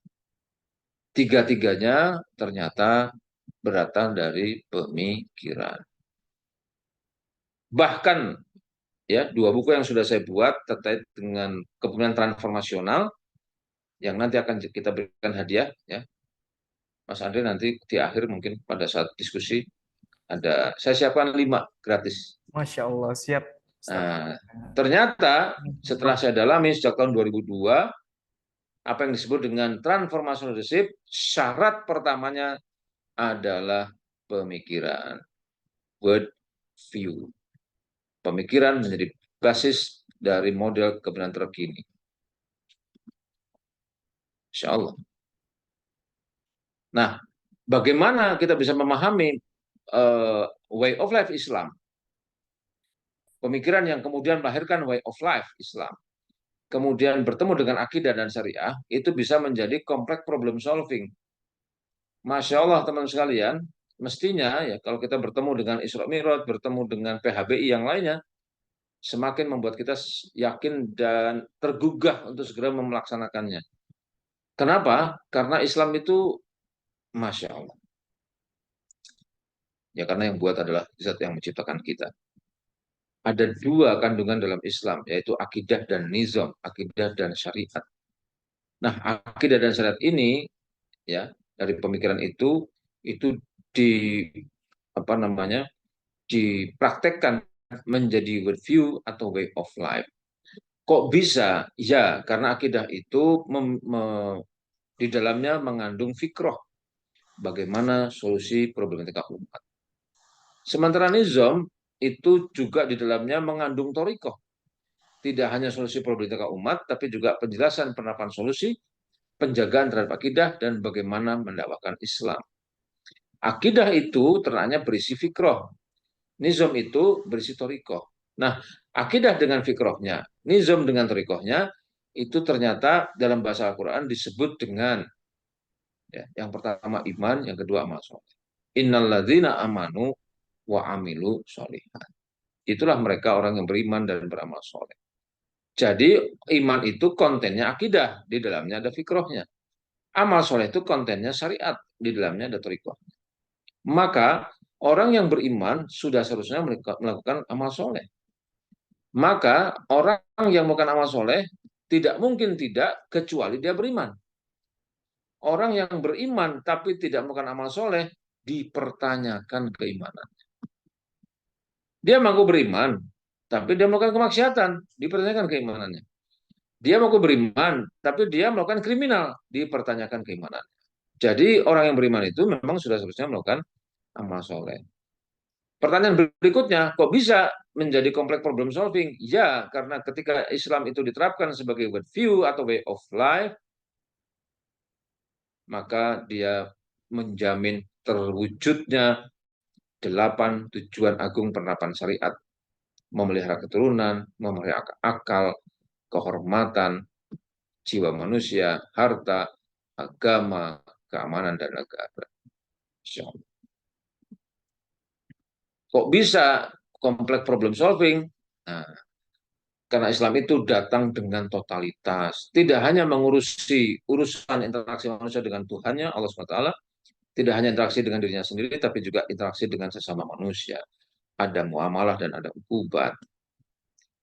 S1: Tiga-tiganya ternyata berasal dari pemikiran. Bahkan ya, 2 buku yang sudah saya buat terkait dengan kepemimpinan transformasional yang nanti akan kita berikan hadiah ya. Mas Andre nanti di akhir mungkin pada saat diskusi ada saya siapkan 5 gratis.
S2: Masya Allah, siap. Ustaz.
S1: Nah, ternyata setelah saya dalami sejak tahun 2002 apa yang disebut dengan transformational leadership, syarat pertamanya adalah pemikiran, word view. Pemikiran menjadi basis dari model kebenaran terkini. Insya Allah. Nah, bagaimana kita bisa memahami way of life Islam? Pemikiran yang kemudian melahirkan way of life Islam. Kemudian bertemu dengan akidah dan syariah, itu bisa menjadi kompleks problem solving. Masya Allah teman sekalian, mestinya ya kalau kita bertemu dengan Isra Mi'raj, bertemu dengan PHBI yang lainnya, semakin membuat kita yakin dan tergugah untuk segera melaksanakannya. Kenapa? Karena Islam itu Masya Allah. Ya karena yang buat adalah zat yang menciptakan kita. Ada 2 kandungan dalam Islam, yaitu akidah dan nizam, akidah dan syariat. Nah, akidah dan syariat ini ya dari pemikiran itu di apa namanya dipraktekkan menjadi worldview atau way of life. Kok bisa? Ya, karena akidah itu di dalamnya mengandung fikroh, bagaimana solusi problematika umat. Sementara nizam itu juga di dalamnya mengandung torikoh. Tidak hanya solusi problematika umat, tapi juga penjelasan penerapan solusi, penjagaan terhadap akidah, dan bagaimana mendakwakan Islam. Akidah itu ternyata berisi fikroh. Nizam itu berisi torikoh. Nah, akidah dengan fikrohnya, nizam dengan torikohnya, itu ternyata dalam bahasa Al-Quran disebut dengan ya, yang pertama iman, yang kedua amal soleh. Innalladzina amanu wa amilu sholihat. Itulah mereka orang yang beriman dan beramal soleh. Jadi iman itu kontennya akidah, di dalamnya ada fikrohnya. Amal soleh itu kontennya syariat, di dalamnya ada torikoh. Maka Orang yang beriman sudah seharusnya melakukan amal soleh. Maka orang yang melakukan amal soleh tidak mungkin tidak kecuali dia beriman. Orang yang beriman tapi tidak melakukan amal soleh dipertanyakan keimanan. Dia mengaku beriman, tapi dia melakukan kemaksiatan, dipertanyakan keimanannya. Dia mengaku beriman, tapi dia melakukan kriminal, dipertanyakan keimanan. Jadi orang yang beriman itu memang sudah seharusnya melakukan amal soleh. Pertanyaan berikutnya, kok bisa menjadi kompleks problem solving? Ya, karena ketika Islam itu diterapkan sebagai worldview atau way of life, maka dia menjamin terwujudnya 8 tujuan agung penerapan syariat. Memelihara keturunan, memelihara akal, kehormatan, jiwa manusia, harta, agama, keamanan, dan negara. Kok bisa kompleks problem solving? Nah, karena Islam itu datang dengan totalitas. Tidak hanya mengurusi urusan interaksi manusia dengan Tuhannya, Allah SWT, tidak hanya interaksi dengan dirinya sendiri, tapi juga interaksi dengan sesama manusia. Ada muamalah dan ada uqubat.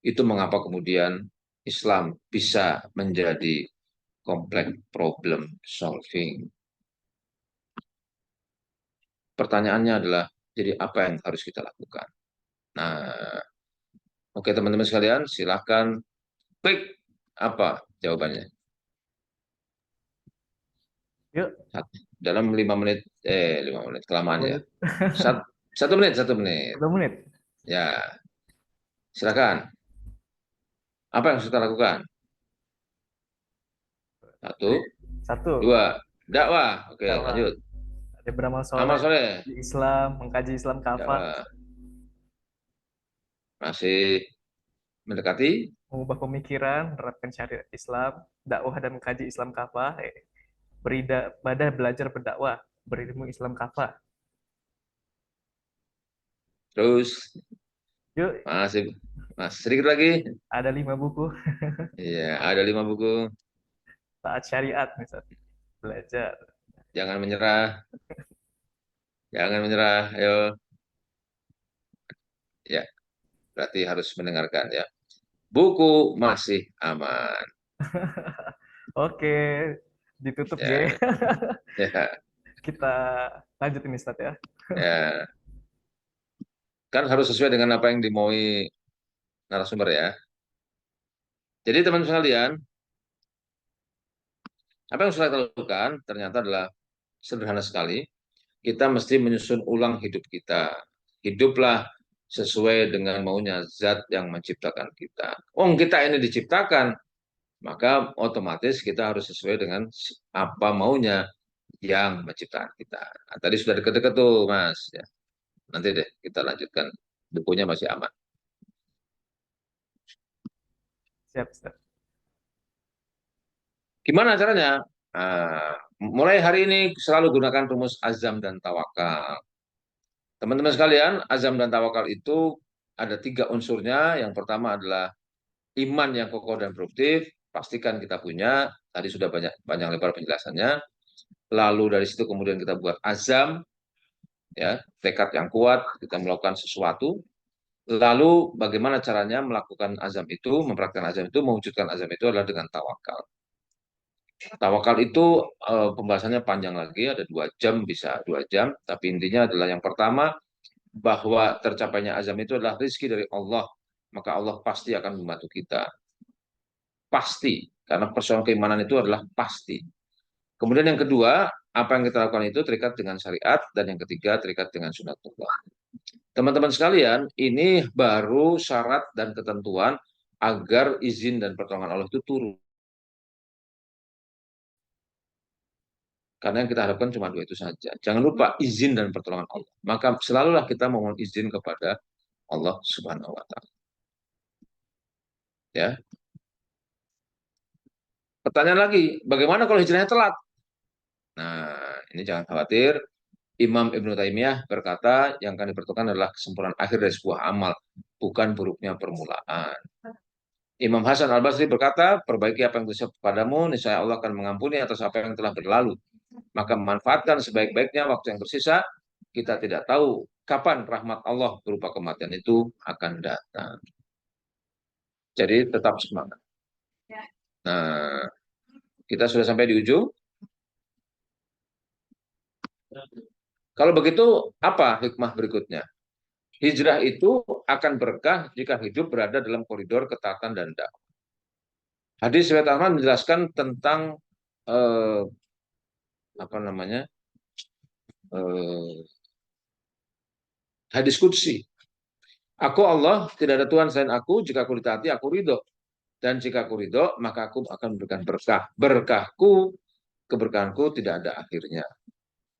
S1: Itu mengapa kemudian Islam bisa menjadi kompleks problem solving. Pertanyaannya adalah, jadi apa yang harus kita lakukan? Nah, oke teman-teman sekalian, silahkan klik apa jawabannya.
S2: Yuk,
S1: Dalam 5 menit, 5 menit kelamaan ya.
S2: lanjut.
S1: 1 menit, 1 menit.
S2: 1 menit.
S1: Ya, silakan. Apa yang harus kita lakukan? Satu,
S2: Satu,
S1: dua, dakwah. Oke,
S2: dakwah.
S1: lanjut.
S2: Ada beramal
S1: Amal
S2: soleh
S1: soleh,
S2: di Islam, mengkaji Islam kafah,
S1: dakwah. Masih mendekati.
S2: mengubah pemikiran, menerapkan syariat Islam, dakwah dan mengkaji Islam kafah, beribadah, belajar berdakwah, berilmu Islam kafah.
S1: Terus
S2: Yuk,
S1: masih sedikit lagi.
S2: ada 5 buku,
S1: Iya, ada 5 buku.
S2: taat syariat misalnya, belajar.
S1: Jangan menyerah, jangan menyerah. Ayo, ya, berarti harus mendengarkan ya. Buku masih aman.
S2: Oke, ditutup G.
S1: Ya, ya,
S2: Kita lanjutin nih, Ustaz ya.
S1: ya. Kan harus sesuai dengan apa yang dimaui narasumber ya. Jadi teman-teman sekalian, apa yang sudah kita lakukan ternyata adalah sederhana sekali. Kita mesti menyusun ulang hidup kita. Hiduplah sesuai dengan maunya zat yang menciptakan kita. Oh, kita ini diciptakan, maka otomatis kita harus sesuai dengan apa maunya yang menciptakan kita. Nah, tadi sudah deket-deket tuh, Mas. Ya, nanti deh kita lanjutkan. Bukunya masih aman.
S2: Siap, Ustaz.
S1: Gimana caranya? Nah, mulai hari ini selalu gunakan rumus azam dan tawakal. Teman-teman sekalian, azam dan tawakal itu ada 3 unsurnya. Yang pertama adalah iman yang kokoh dan produktif. Pastikan kita punya. Tadi sudah banyak panjang lebar penjelasannya. Lalu dari situ kemudian kita buat azam, ya, tekad yang kuat, kita melakukan sesuatu. Lalu bagaimana caranya melakukan azam itu, mempraktikkan azam itu, mewujudkan azam itu adalah dengan tawakal. Tawakal itu pembahasannya panjang lagi, ada 2 jam, bisa 2 jam. Tapi intinya adalah yang pertama, bahwa tercapainya azam itu adalah rezeki dari Allah. Maka Allah pasti akan membantu kita. Pasti. Karena persoalan keimanan itu adalah pasti. Kemudian yang kedua, apa yang kita lakukan itu terikat dengan syariat. Dan yang ketiga, terikat dengan sunatullah. Teman-teman sekalian, ini baru syarat dan ketentuan agar izin dan pertolongan Allah itu turun. Karena yang kita harapkan cuma 2 itu saja. Jangan lupa izin dan pertolongan Allah. Maka selalulah kita mohon izin kepada Allah Subhanahu wa taala. Ya. Pertanyaan lagi, bagaimana kalau hijrahnya telat? Nah, ini jangan khawatir. Imam Ibnu Taimiyah berkata, yang akan diperlukan adalah kesempurnaan akhir dari sebuah amal, bukan buruknya permulaan. Imam Hasan Al-Basri berkata, perbaiki apa yang tersisa padamu, niscaya Allah akan mengampuni atas apa yang telah berlalu. Maka manfaatkan sebaik-baiknya waktu yang tersisa, kita tidak tahu kapan rahmat Allah berupa kematian itu akan datang. Jadi tetap semangat. Nah, kita sudah sampai di ujung. Kalau begitu, apa hikmah berikutnya? Hijrah itu akan berkah jika hidup berada dalam koridor ketaatan dan dakwah. Hadis riwayat Ahmad menjelaskan tentang eh, apa namanya eh, hadis qudsi. Aku Allah, tidak ada Tuhan selain aku. Jika aku ditaati, aku ridho. Dan jika aku ridho, maka aku akan memberikan berkah. Berkahku, keberkahanku tidak ada akhirnya.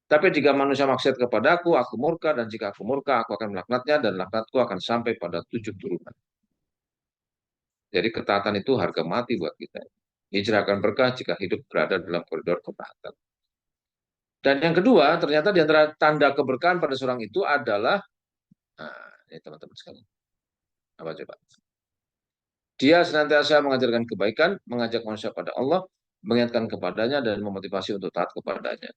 S1: Tapi jika manusia maksiat kepadaku, aku murka. Dan jika aku murka, aku akan melaknatnya. Dan laknatku akan sampai pada 7 turunan. Jadi ketaatan itu harga mati buat kita. Hijrah akan berkah jika hidup berada dalam koridor ketaatan. Dan yang kedua, ternyata di antara tanda keberkahan pada seorang itu adalah, nah, ini teman-teman sekalian, apa coba? Dia senantiasa mengajarkan kebaikan, mengajak manusia pada Allah, mengingatkan kepadanya, dan memotivasi untuk taat kepadanya.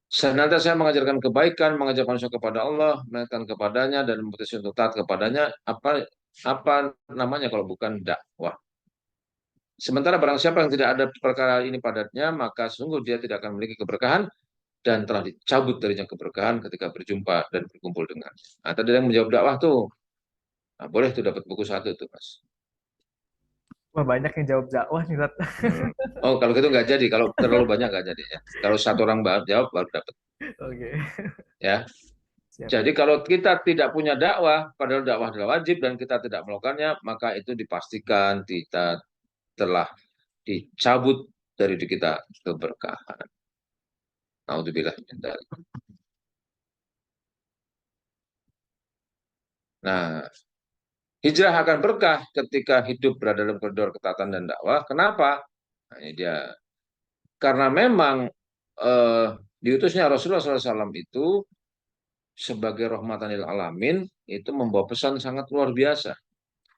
S1: Senantiasa mengajarkan kebaikan, mengajak manusia kepada Allah, mengingatkan kepadanya, dan memotivasi untuk taat kepadanya. Apa namanya kalau bukan dakwah? Sementara barang siapa yang tidak ada perkara ini padatnya, maka sungguh dia tidak akan memiliki keberkahan dan telah dicabut darinya keberkahan ketika berjumpa dan berkumpul dengan. Nah, tadi yang menjawab dakwah tuh, nah, boleh tuh dapat buku satu tuh, Mas.
S2: Wah, banyak yang jawab dakwah nih, Tat.
S1: Hmm. Oh, kalau gitu nggak jadi. Kalau terlalu banyak nggak jadi ya. Kalau satu orang jawab baru dapat
S2: Oke,
S1: ya.
S2: siap.
S1: Jadi kalau kita tidak punya dakwah, padahal dakwah adalah wajib dan kita tidak melakukannya, maka itu dipastikan kita telah dicabut dari diri kita keberkahan. Naudzubillah min dzalik. Nah, hijrah akan berkah ketika hidup berada dalam koridor ketaatan dan dakwah. Kenapa? Nah, ini dia. Karena memang eh, diutusnya Rasulullah SAW itu sebagai rahmatan lil alamin itu membawa pesan sangat luar biasa.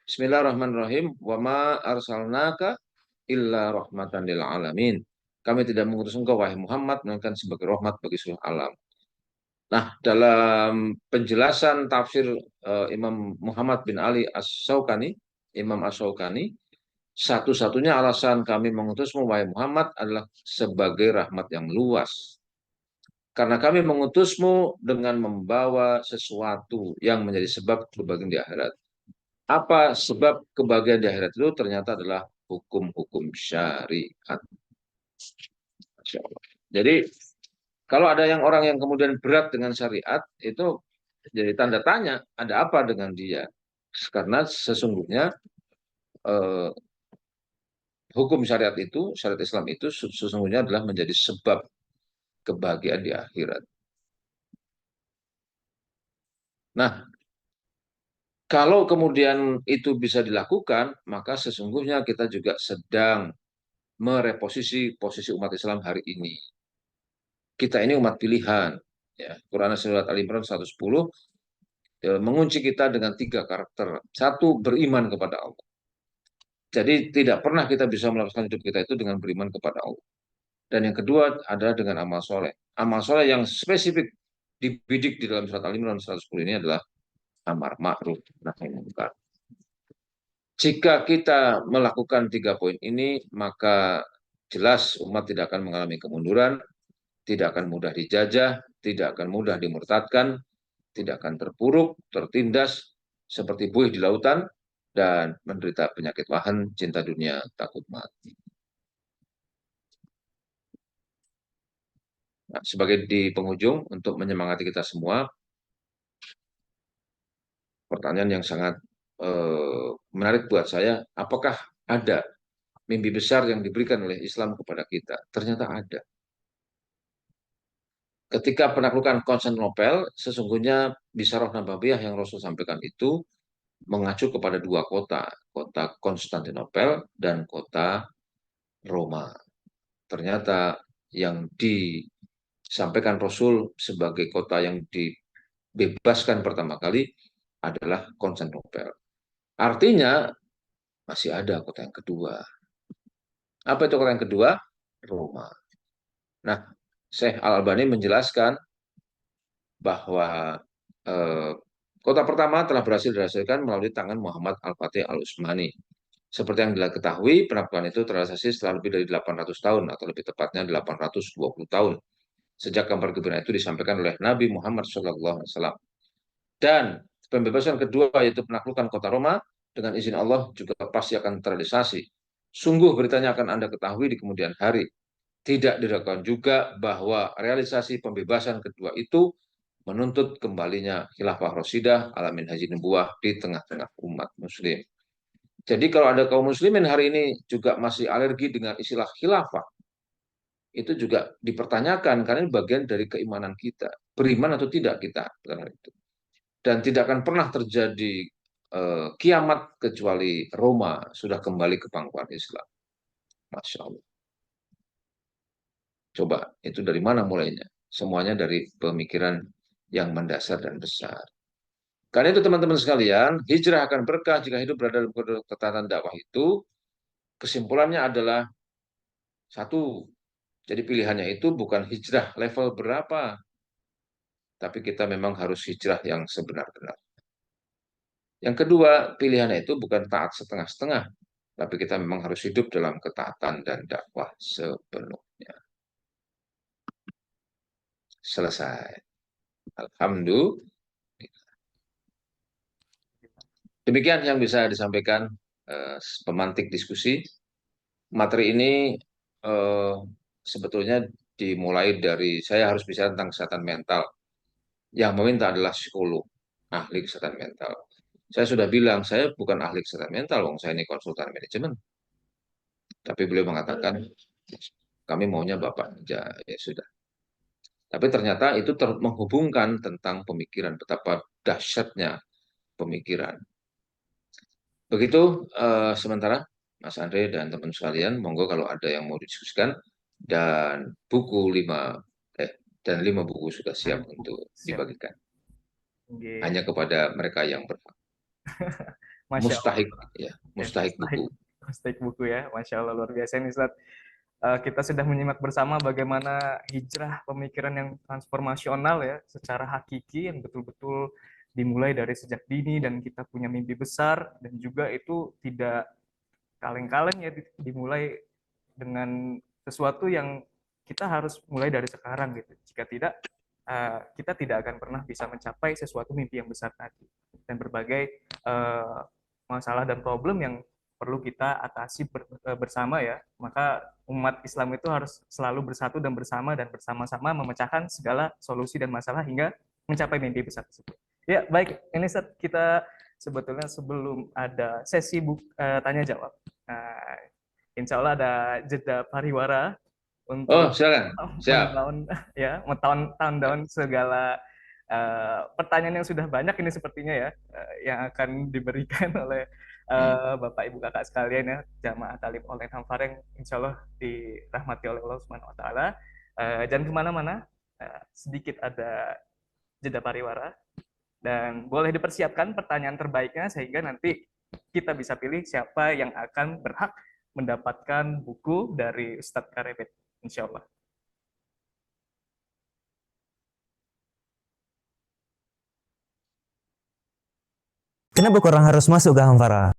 S1: Bismillahirrahmanirrahim. Wa ma arsalnaka illa rahmatan lil alamin. Kami tidak mengutus engkau wahai Muhammad melainkan sebagai rahmat bagi seluruh alam. Nah, dalam penjelasan tafsir Imam Muhammad bin Ali As-Syaukani, Imam As-Syaukani, satu-satunya alasan kami mengutusmu wahai Muhammad adalah sebagai rahmat yang luas. Karena kami mengutusmu dengan membawa sesuatu yang menjadi sebab kebahagiaan di akhirat. Apa sebab kebahagiaan di akhirat itu? Ternyata adalah hukum-hukum syariat. Masya Allah. Jadi kalau ada yang orang yang kemudian berat dengan syariat, itu jadi tanda tanya, ada apa dengan dia? Karena sesungguhnya eh, hukum syariat itu, syariat Islam itu sesungguhnya adalah menjadi sebab kebahagiaan di akhirat. Nah, kalau kemudian itu bisa dilakukan, maka sesungguhnya kita juga sedang mereposisi posisi umat Islam hari ini. Kita ini umat pilihan. Ya, Quran Surat Al-Imran 110 mengunci kita dengan 3 karakter. Satu, beriman kepada Allah. Jadi tidak pernah kita bisa melakukan hidup kita itu dengan beriman kepada Allah. Dan yang kedua adalah dengan amal soleh. Amal soleh yang spesifik dibidik di dalam surat Al-Imran 110 ini adalah amar ma'ruf nahi munkar. Jika kita melakukan 3 poin ini, maka jelas umat tidak akan mengalami kemunduran, tidak akan mudah dijajah, tidak akan mudah dimurtadkan, tidak akan terpuruk, tertindas seperti buih di lautan, dan menderita penyakit wahan, cinta dunia, takut mati. Nah, sebagai di penghujung, untuk menyemangati kita semua, pertanyaan yang sangat menarik buat saya, apakah ada mimpi besar yang diberikan oleh Islam kepada kita? Ternyata ada. Ketika penaklukan Konstantinopel, sesungguhnya Bisyarah Nabawiyah yang Rasul sampaikan itu mengacu kepada 2 kota, kota Konstantinopel dan kota Roma. Ternyata yang disampaikan Rasul sebagai kota yang dibebaskan pertama kali adalah Konstantinopel. Artinya masih ada kota yang kedua. Apa itu kota yang kedua? Roma. Nah, Syekh Al-Albani menjelaskan bahwa eh, kota pertama telah berhasil dihasilkan melalui tangan Muhammad Al-Fatih Al-Utsmani. Seperti yang diketahui, penaklukan itu terrealisasi setelah lebih dari 800 tahun, atau lebih tepatnya 820 tahun, sejak kabar gembira itu disampaikan oleh Nabi Muhammad SAW. Dan pembebasan kedua, yaitu penaklukan kota Roma, dengan izin Allah juga pasti akan terrealisasi. Sungguh beritanya akan Anda ketahui di kemudian hari. Tidak diragukan juga bahwa realisasi pembebasan kedua itu menuntut kembalinya khilafah Rasidah ala minhajin nubuwah di tengah-tengah umat muslim. Jadi kalau ada kaum muslimin hari ini juga masih alergi dengan istilah khilafah, itu juga dipertanyakan karena ini bagian dari keimanan kita. Beriman atau tidak kita terhadap itu. Dan tidak akan pernah terjadi kiamat kecuali Roma sudah kembali ke pangkuan Islam. Masya Allah. Coba, itu dari mana mulainya? Semuanya dari pemikiran yang mendasar dan besar. Karena itu teman-teman sekalian, hijrah akan berkah jika hidup berada dalam ketatan dakwah itu. Kesimpulannya adalah satu, jadi pilihannya itu bukan hijrah level berapa, tapi kita memang harus hijrah yang sebenar-benar. Yang kedua, pilihannya itu bukan taat setengah-setengah, tapi kita memang harus hidup dalam ketaatan dan dakwah sepenuhnya. Selesai. Alhamdulillah. Demikian yang bisa disampaikan pemantik diskusi. Materi ini sebetulnya dimulai dari saya harus bicara tentang kesehatan mental. Yang meminta adalah psikolog, ahli kesehatan mental. Saya sudah bilang, saya bukan ahli kesehatan mental, wong saya ini konsultan manajemen. Tapi beliau mengatakan, kami maunya Bapak aja, ya sudah. Tapi ternyata itu menghubungkan tentang pemikiran, betapa dahsyatnya pemikiran. Begitu sementara, Mas Andre dan teman sekalian, monggo kalau ada yang mau didiskusikan, dan buku 5 buku sudah siap untuk dibagikan. Hanya kepada mereka yang berhak.
S2: Masya
S1: Mustahik,
S2: Allah.
S1: ya, mustahik buku.
S2: Mustahik buku ya, Masya Allah, luar biasa ini Ustaz. Kita sudah menyimak bersama bagaimana hijrah pemikiran yang transformasional ya, secara hakiki yang betul-betul dimulai dari sejak dini dan kita punya mimpi besar dan juga itu tidak kaleng-kaleng ya dimulai dengan sesuatu yang kita harus mulai dari sekarang gitu. Jika tidak, kita tidak akan pernah bisa mencapai sesuatu mimpi yang besar tadi dan berbagai masalah dan problem yang perlu kita atasi bersama ya. Maka umat Islam itu harus selalu bersatu dan bersama-sama memecahkan segala solusi dan masalah hingga mencapai mimpi besar tersebut. Ya, baik. Ini kita sebetulnya sebelum ada sesi tanya jawab. Insya Allah ada jeda pariwara untuk
S1: silakan. Siap.
S2: tahun segala pertanyaan yang sudah banyak ini sepertinya ya yang akan diberikan oleh Bapak Ibu Kakak sekalian ya, jamaah Talim Online Hamfara yang insya Allah dirahmati oleh Allah Subhanahu Wa Taala. Jangan kemana-mana, sedikit ada jeda pariwara dan boleh dipersiapkan pertanyaan terbaiknya sehingga nanti kita bisa pilih siapa yang akan berhak mendapatkan buku dari Ustadz Karebet, insya Allah.
S3: Kenapa korang harus masuk ke Hamfara?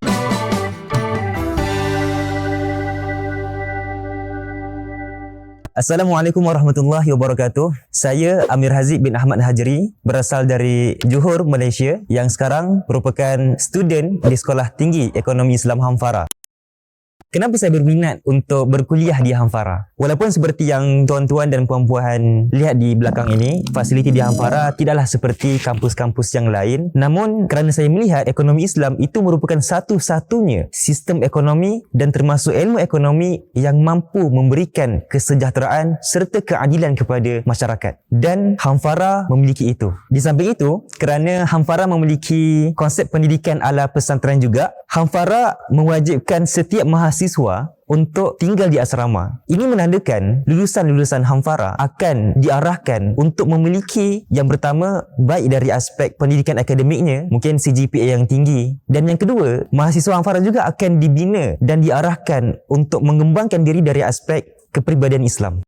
S3: Assalamualaikum warahmatullahi wabarakatuh. Saya Amir Haziq bin Ahmad Hajri, berasal dari Johor, Malaysia, yang sekarang merupakan student di Sekolah Tinggi Ekonomi Islam Hamfara. Kenapa saya berminat untuk berkuliah di Hamfara? Walaupun seperti yang tuan-tuan dan puan-puan lihat di belakang ini, fasiliti di Hamfara tidaklah seperti kampus-kampus yang lain. Namun, kerana saya melihat ekonomi Islam itu merupakan satu-satunya sistem ekonomi dan termasuk ilmu ekonomi yang mampu memberikan kesejahteraan serta keadilan kepada masyarakat. Dan Hamfara memiliki itu. Di samping itu, kerana Hamfara memiliki konsep pendidikan ala pesantren juga, Hamfara mewajibkan setiap mahasiswa untuk tinggal di asrama. Ini menandakan lulusan-lulusan Hamfara akan diarahkan untuk memiliki yang pertama, baik dari aspek pendidikan akademiknya, mungkin CGPA yang tinggi. Dan yang kedua, mahasiswa Hamfara juga akan dibina dan diarahkan untuk mengembangkan diri dari aspek kepribadian Islam.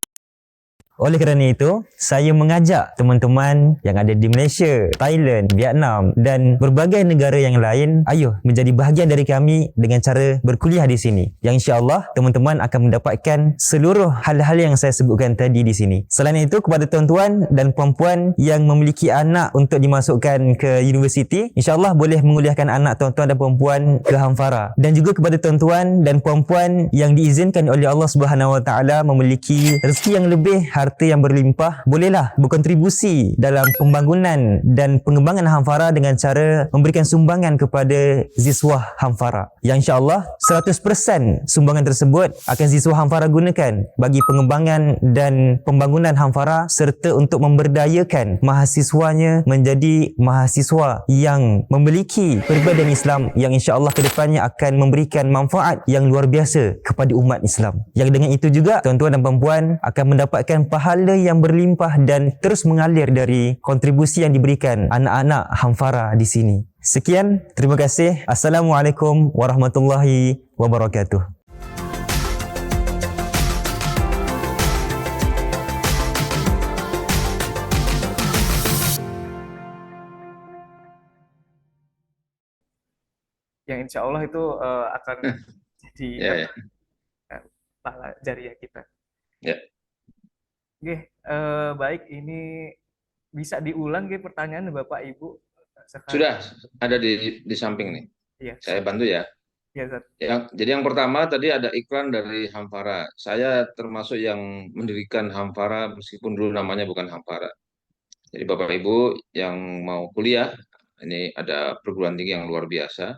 S3: Oleh kerana itu, saya mengajak teman-teman yang ada di Malaysia, Thailand, Vietnam dan berbagai negara yang lain, ayo menjadi bahagian dari kami dengan cara berkuliah di sini. Yang insya-Allah teman-teman akan mendapatkan seluruh hal-hal yang saya sebutkan tadi di sini. Selain itu, kepada tuan-tuan dan puan-puan yang memiliki anak untuk dimasukkan ke universiti, insya-Allah boleh menguliahkan anak tuan-tuan dan puan-puan ke Hamfara. Dan juga kepada tuan-tuan dan puan-puan yang diizinkan oleh Allah Subhanahu Wa Taala memiliki rezeki yang lebih, harta yang berlimpah, bolehlah berkontribusi dalam pembangunan dan pengembangan Hamfara dengan cara memberikan sumbangan kepada Ziswah Hamfara. Yang insya-Allah 100% sumbangan tersebut akan Ziswah Hamfara gunakan bagi pengembangan dan pembangunan Hamfara serta untuk memberdayakan mahasiswanya menjadi mahasiswa yang memiliki peribadian Islam yang insya-Allah kedepannya akan memberikan manfaat yang luar biasa kepada umat Islam. Yang dengan itu juga tuan-tuan dan puan-puan akan mendapatkan pahala yang berlimpah dan terus mengalir dari kontribusi yang diberikan anak-anak Hamfara di sini. Sekian, terima kasih. Assalamualaikum warahmatullahi wabarakatuh.
S2: Yang insya Allah itu akan jadi
S1: Ya, ya.
S2: pahala jariah kita.
S1: Ya.
S2: Oke, baik, ini bisa diulang pertanyaan Bapak Ibu sekarang.
S1: Sudah ada di samping nih.
S2: Iya,
S1: Saya bantu ya.
S2: iya, Zat.
S1: Jadi yang pertama tadi ada iklan dari Hamfara. Saya termasuk yang mendirikan Hamfara meskipun dulu namanya bukan Hamfara. Jadi Bapak Ibu yang mau kuliah, ini ada perguruan tinggi yang luar biasa,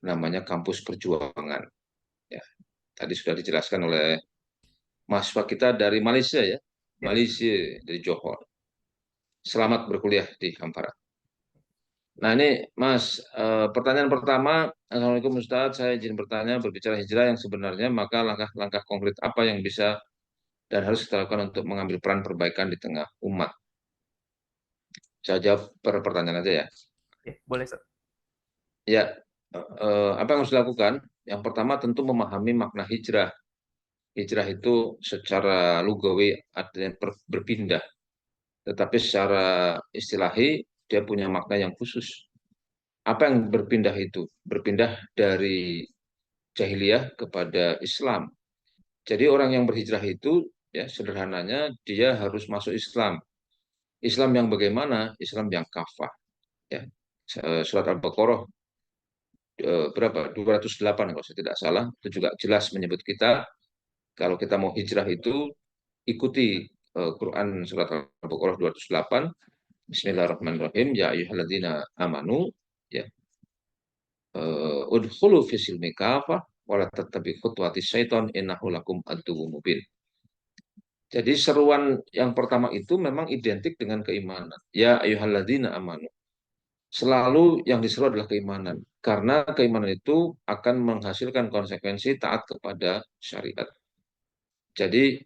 S1: namanya Kampus Perjuangan. Ya, tadi sudah dijelaskan oleh mahasiswa kita dari Malaysia ya, Malaysia dari Johor. Selamat berkuliah di Hamfara. Nah ini Mas, pertanyaan pertama, Assalamualaikum Ustadz, saya izin bertanya, berbicara hijrah yang sebenarnya, maka langkah-langkah konkret apa yang bisa dan harus kita lakukan untuk mengambil peran perbaikan di tengah umat? Saya jawab per pertanyaan aja ya.
S2: Oke, boleh, Zat.
S1: Ya, apa yang harus dilakukan? Yang pertama tentu memahami makna hijrah. Hijrah itu secara lugawi artinya berpindah, tetapi secara istilahi dia punya makna yang khusus. Apa yang berpindah itu? Berpindah dari jahiliyah kepada Islam. Jadi orang yang berhijrah itu ya sederhananya dia harus masuk Islam. Islam yang bagaimana? Islam yang kafah. Ya. Surat Al-Baqarah berapa? 208 kalau saya tidak salah. Itu juga jelas menyebut kita kalau kita mau hijrah itu ikuti Quran surat Al-Baqarah 208. Bismillahirrahmanirrahim. Ya ayyuhalladzina amanu ya udkhulu fi silmi kafah wa la tattabi khutuwati syaiton innahu lakum aduwwum mubin. Jadi seruan yang pertama itu memang identik dengan keimanan. Ya ayyuhalladzina amanu. Selalu yang diseru adalah keimanan. Karena keimanan itu akan menghasilkan konsekuensi taat kepada syariat. Jadi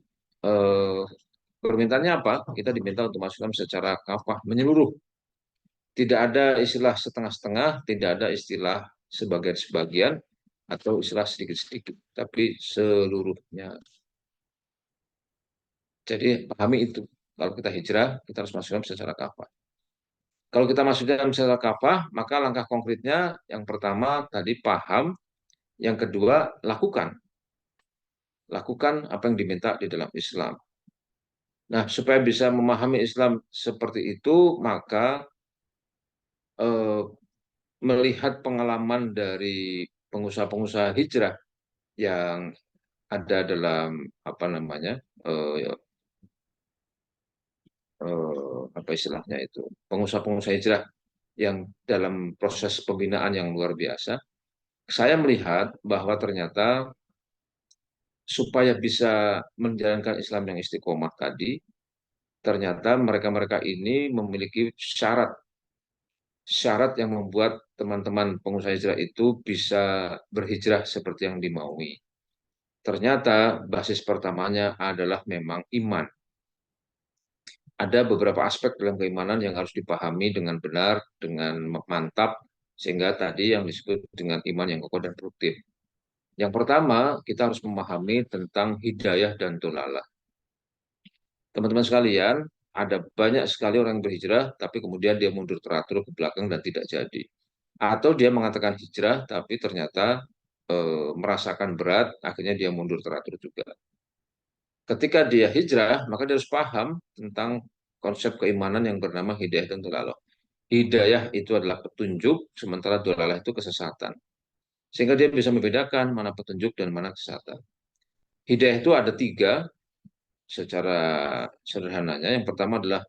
S1: permintaannya apa? Kita diminta untuk masukkan secara kafah menyeluruh. Tidak ada istilah setengah-setengah, tidak ada istilah sebagian-sebagian, atau istilah sedikit-sedikit, tapi seluruhnya. Jadi pahami itu. Kalau kita hijrah, kita harus masukkan secara kafah. Kalau kita masuk dalam secara kafah, maka langkah konkretnya yang pertama tadi paham, yang kedua lakukan. Lakukan apa yang diminta di dalam Islam. Nah, supaya bisa memahami Islam seperti itu, maka melihat pengalaman dari pengusaha-pengusaha hijrah yang ada dalam apa namanya apa istilahnya itu pengusaha-pengusaha hijrah yang dalam proses pembinaan yang luar biasa, saya melihat bahwa ternyata supaya bisa menjalankan Islam yang istiqomah tadi, ternyata mereka-mereka ini memiliki syarat yang membuat teman-teman pengusaha hijrah itu bisa berhijrah seperti yang dimaui. Ternyata basis pertamanya adalah memang iman. Ada beberapa aspek dalam keimanan yang harus dipahami dengan benar, dengan mantap, sehingga tadi yang disebut dengan iman yang kokoh dan produktif. Yang pertama, kita harus memahami tentang hidayah dan dolalah. Teman-teman sekalian, ada banyak sekali orang yang berhijrah, tapi kemudian dia mundur teratur ke belakang dan tidak jadi. Atau dia mengatakan hijrah, tapi ternyata merasakan berat, akhirnya dia mundur teratur juga. Ketika dia hijrah, maka dia harus paham tentang konsep keimanan yang bernama hidayah dan dalalah. Hidayah itu adalah petunjuk, sementara dalalah itu kesesatan. Sehingga dia bisa membedakan mana petunjuk dan mana kesesatan. Hidayah itu ada tiga secara sederhananya. Yang pertama adalah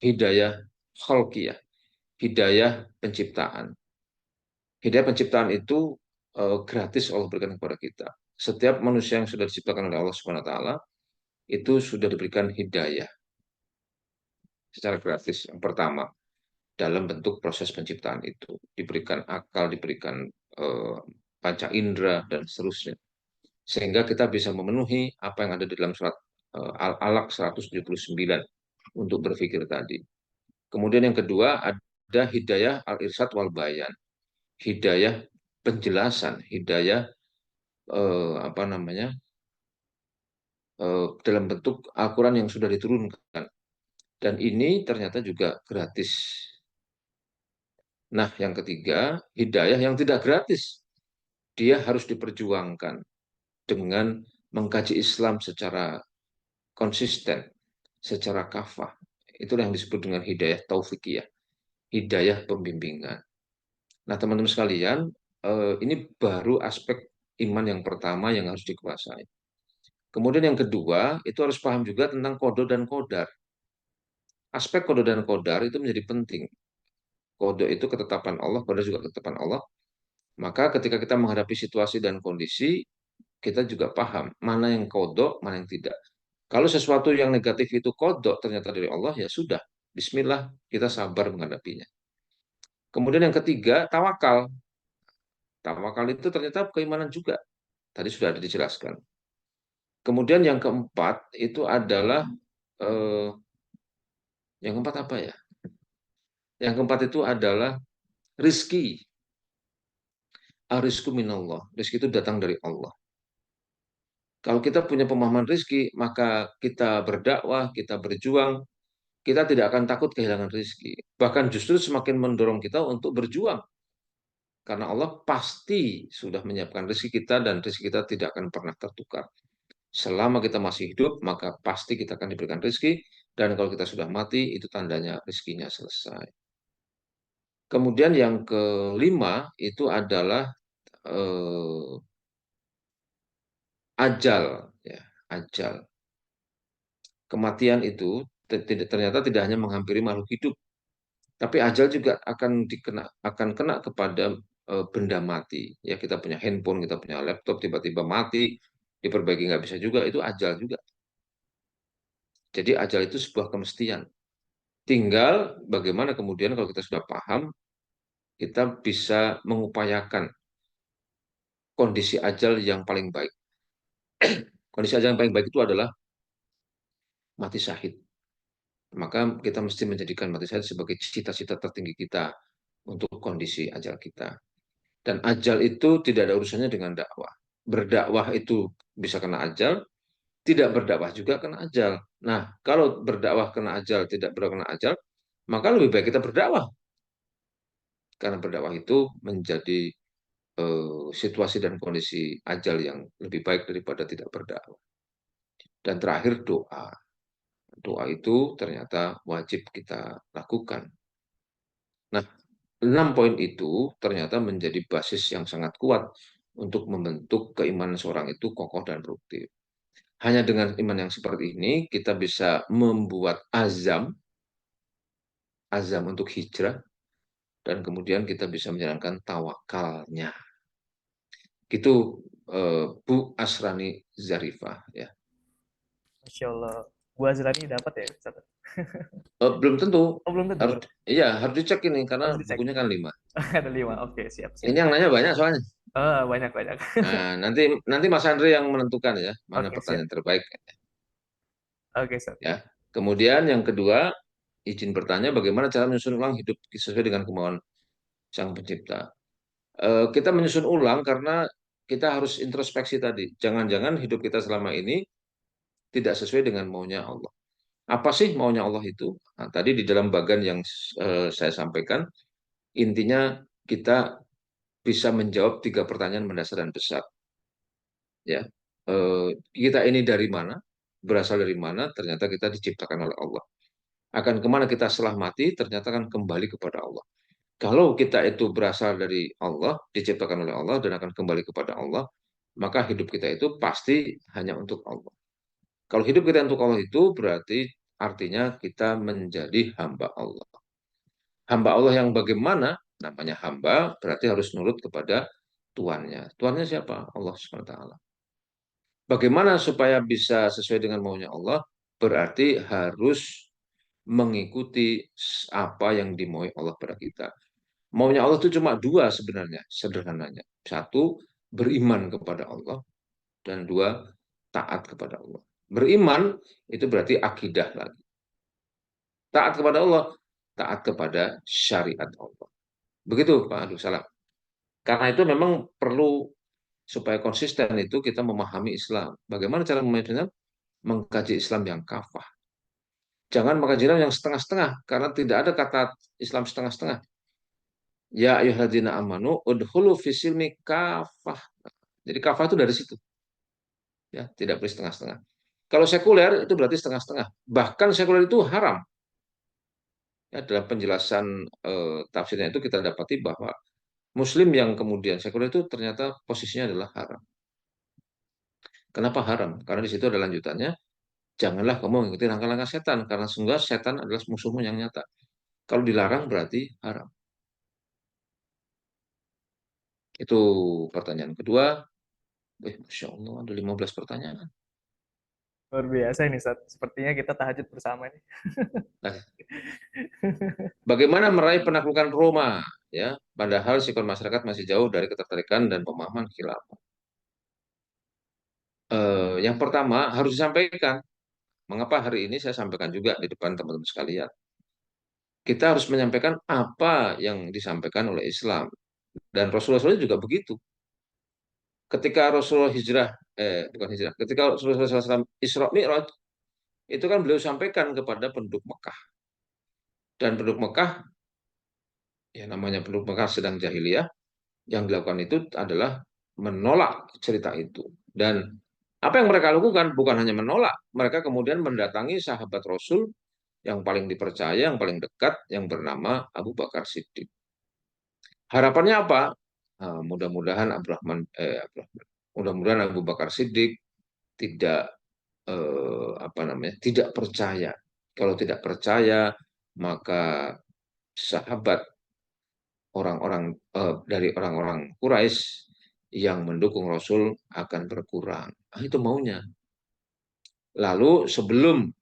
S1: hidayah khalqiyah, hidayah penciptaan. Hidayah penciptaan itu gratis Allah berikan kepada kita. Setiap manusia yang sudah diciptakan oleh Allah Subhanahu wa taala itu sudah diberikan hidayah secara gratis. Yang pertama, dalam bentuk proses penciptaan itu diberikan akal, diberikan panca indera dan seterusnya. Sehingga kita bisa memenuhi apa yang ada di dalam surat Al-Alaq 179 untuk berpikir tadi. Kemudian yang kedua ada hidayah al-irsyad wal bayan. Hidayah penjelasan, hidayah apa namanya? Dalam bentuk Al-Qur'an yang sudah diturunkan. Dan ini ternyata juga gratis. Nah, yang ketiga, hidayah yang tidak gratis. Dia harus diperjuangkan dengan mengkaji Islam secara konsisten, secara kafah. Itulah yang disebut dengan hidayah taufikiyah, hidayah pembimbingan. Nah, teman-teman sekalian, ini baru aspek iman yang pertama yang harus dikuasai. Kemudian yang kedua, itu harus paham juga tentang kodo dan kodar. Aspek kodo dan kodar itu menjadi penting. Kodo itu ketetapan Allah, kodar juga ketetapan Allah. Maka ketika kita menghadapi situasi dan kondisi, kita juga paham mana yang kodok, mana yang tidak. Kalau sesuatu yang negatif itu kodok ternyata dari Allah, ya sudah. Bismillah, kita sabar menghadapinya. Kemudian yang ketiga, tawakal. Tawakal itu ternyata keimanan juga. Tadi sudah ada dijelaskan. Kemudian yang keempat itu adalah yang keempat apa ya? Yang keempat itu adalah rizki. Arizku minallah. Rizki itu datang dari Allah. Kalau kita punya pemahaman rizki, maka kita berdakwah, kita berjuang, kita tidak akan takut kehilangan rizki. Bahkan justru semakin mendorong kita untuk berjuang. Karena Allah pasti sudah menyiapkan rezeki kita dan rezeki kita tidak akan pernah tertukar. Selama kita masih hidup, maka pasti kita akan diberikan rezeki. Dan kalau kita sudah mati, itu tandanya rezekinya selesai. Kemudian yang kelima itu adalah ajal. Ya, ajal. Kematian itu ternyata tidak hanya menghampiri makhluk hidup, tapi ajal juga akan kena kepada benda mati. Ya, kita punya handphone, kita punya laptop, tiba-tiba mati, diperbaiki nggak bisa juga, itu ajal juga. Jadi ajal itu sebuah kemestian. Tinggal bagaimana kemudian kalau kita sudah paham, kita bisa mengupayakan kondisi ajal yang paling baik. Kondisi ajal yang paling baik itu adalah mati syahid. Maka kita mesti menjadikan mati syahid sebagai cita-cita tertinggi kita untuk kondisi ajal kita. Dan ajal itu tidak ada urusannya dengan dakwah. Berdakwah itu bisa kena ajal, tidak berdakwah juga kena ajal. Nah, kalau berdakwah kena ajal, tidak berdakwah kena ajal, maka lebih baik kita berdakwah. Karena berdakwah itu menjadi situasi dan kondisi ajal yang lebih baik daripada tidak berdakwah. Dan terakhir doa. Doa itu ternyata wajib kita lakukan. Nah, 6 poin itu ternyata menjadi basis yang sangat kuat untuk membentuk keimanan seorang itu kokoh dan produktif. Hanya dengan iman yang seperti ini, kita bisa membuat azam untuk hijrah, dan kemudian kita bisa menjalankan tawakalnya. Itu Bu Asrani Zarifah. Ya.
S2: Masya Allah. Bu Azrani dapat ya, Ustaz?
S1: Belum tentu.
S2: Oh, belum tentu.
S1: Harus, iya, harus dicek ini, karena
S2: Harus dicek.
S1: bukunya kan 5.
S2: Ada 5. Oke, siap, siap.
S1: Ini yang nanya banyak soalnya.
S2: Oh, banyak, banyak.
S1: Nah, nanti Mas Andre yang menentukan ya, mana
S2: Oke, siap.
S1: pertanyaan terbaik.
S2: Oke, Ustaz.
S1: Ya. Kemudian yang kedua, izin bertanya bagaimana cara menyusun ulang hidup sesuai dengan kemauan Sang Pencipta. Kita menyusun ulang karena kita harus introspeksi tadi. Jangan-jangan hidup kita selama ini tidak sesuai dengan maunya Allah. Apa sih maunya Allah itu? Nah, tadi di dalam bagian yang saya sampaikan, intinya kita bisa menjawab 3 pertanyaan mendasar dan besar. Ya, kita ini dari mana? Berasal dari mana? Ternyata kita diciptakan oleh Allah. Akan kemana kita setelah mati? Ternyata akan kembali kepada Allah. Kalau kita itu berasal dari Allah, diciptakan oleh Allah dan akan kembali kepada Allah, maka hidup kita itu pasti hanya untuk Allah. Kalau hidup kita untuk Allah itu berarti artinya kita menjadi hamba Allah. Hamba Allah yang bagaimana? Namanya hamba berarti harus nurut kepada tuannya. Tuannya siapa? Allah SWT. Bagaimana supaya bisa sesuai dengan maunya Allah? Berarti harus mengikuti apa yang dimaui Allah pada kita. Maunya Allah itu cuma 2 sebenarnya, sederhananya. 1, beriman kepada Allah. Dan 2, taat kepada Allah. Beriman itu berarti akidah lagi. Taat kepada Allah, taat kepada syariat Allah. Begitu Pak Abdul Salam. Karena itu memang perlu supaya konsisten itu kita memahami Islam. Bagaimana cara memahami Islam? Mengkaji Islam yang kafah. Jangan mengkaji Islam yang setengah-setengah, karena tidak ada kata Islam setengah-setengah. Ya ayyuhalladzina amanu udhulu fisilmi kafah. Jadi kafah itu dari situ. Ya, tidak boleh setengah-setengah. Kalau sekuler itu berarti setengah-setengah. Bahkan sekuler itu haram. Ya, dalam penjelasan tafsirnya itu kita dapati bahwa Muslim yang kemudian sekuler itu ternyata posisinya adalah haram. Kenapa haram? Karena di situ ada lanjutannya. Janganlah kamu mengikuti langkah-langkah setan, karena sungguh setan adalah musuhmu yang nyata. Kalau dilarang berarti haram. Itu pertanyaan kedua. Masya Allah, ada 15 pertanyaan.
S2: Luar biasa ini, Ustaz. Sepertinya kita tahajud bersama nih.
S1: Nah, bagaimana meraih penaklukan Roma? Ya, padahal sikon masyarakat masih jauh dari ketertarikan dan pemahaman khilafah. Yang pertama harus disampaikan. Mengapa hari ini saya sampaikan juga di depan teman-teman sekalian? Kita harus menyampaikan apa yang disampaikan oleh Islam. Dan Rasulullah SAW juga begitu. Ketika Rasulullah hijrah, bukan hijrah, ketika Rasulullah SAW Isra Mi'raj, itu kan beliau sampaikan kepada penduduk Mekah. Dan penduduk Mekah, ya namanya penduduk Mekah sedang jahiliyah, yang dilakukan itu adalah menolak cerita itu. Dan apa yang mereka lakukan bukan hanya menolak, mereka kemudian mendatangi sahabat Rasul yang paling dipercaya, yang paling dekat, yang bernama Abu Bakar Siddiq. Harapannya apa? Mudah-mudahan mudah-mudahan Abu Bakar Siddiq tidak tidak percaya. Kalau tidak percaya, maka sahabat dari orang-orang Quraisy yang mendukung Rasul akan berkurang. Itu maunya. Lalu sebelum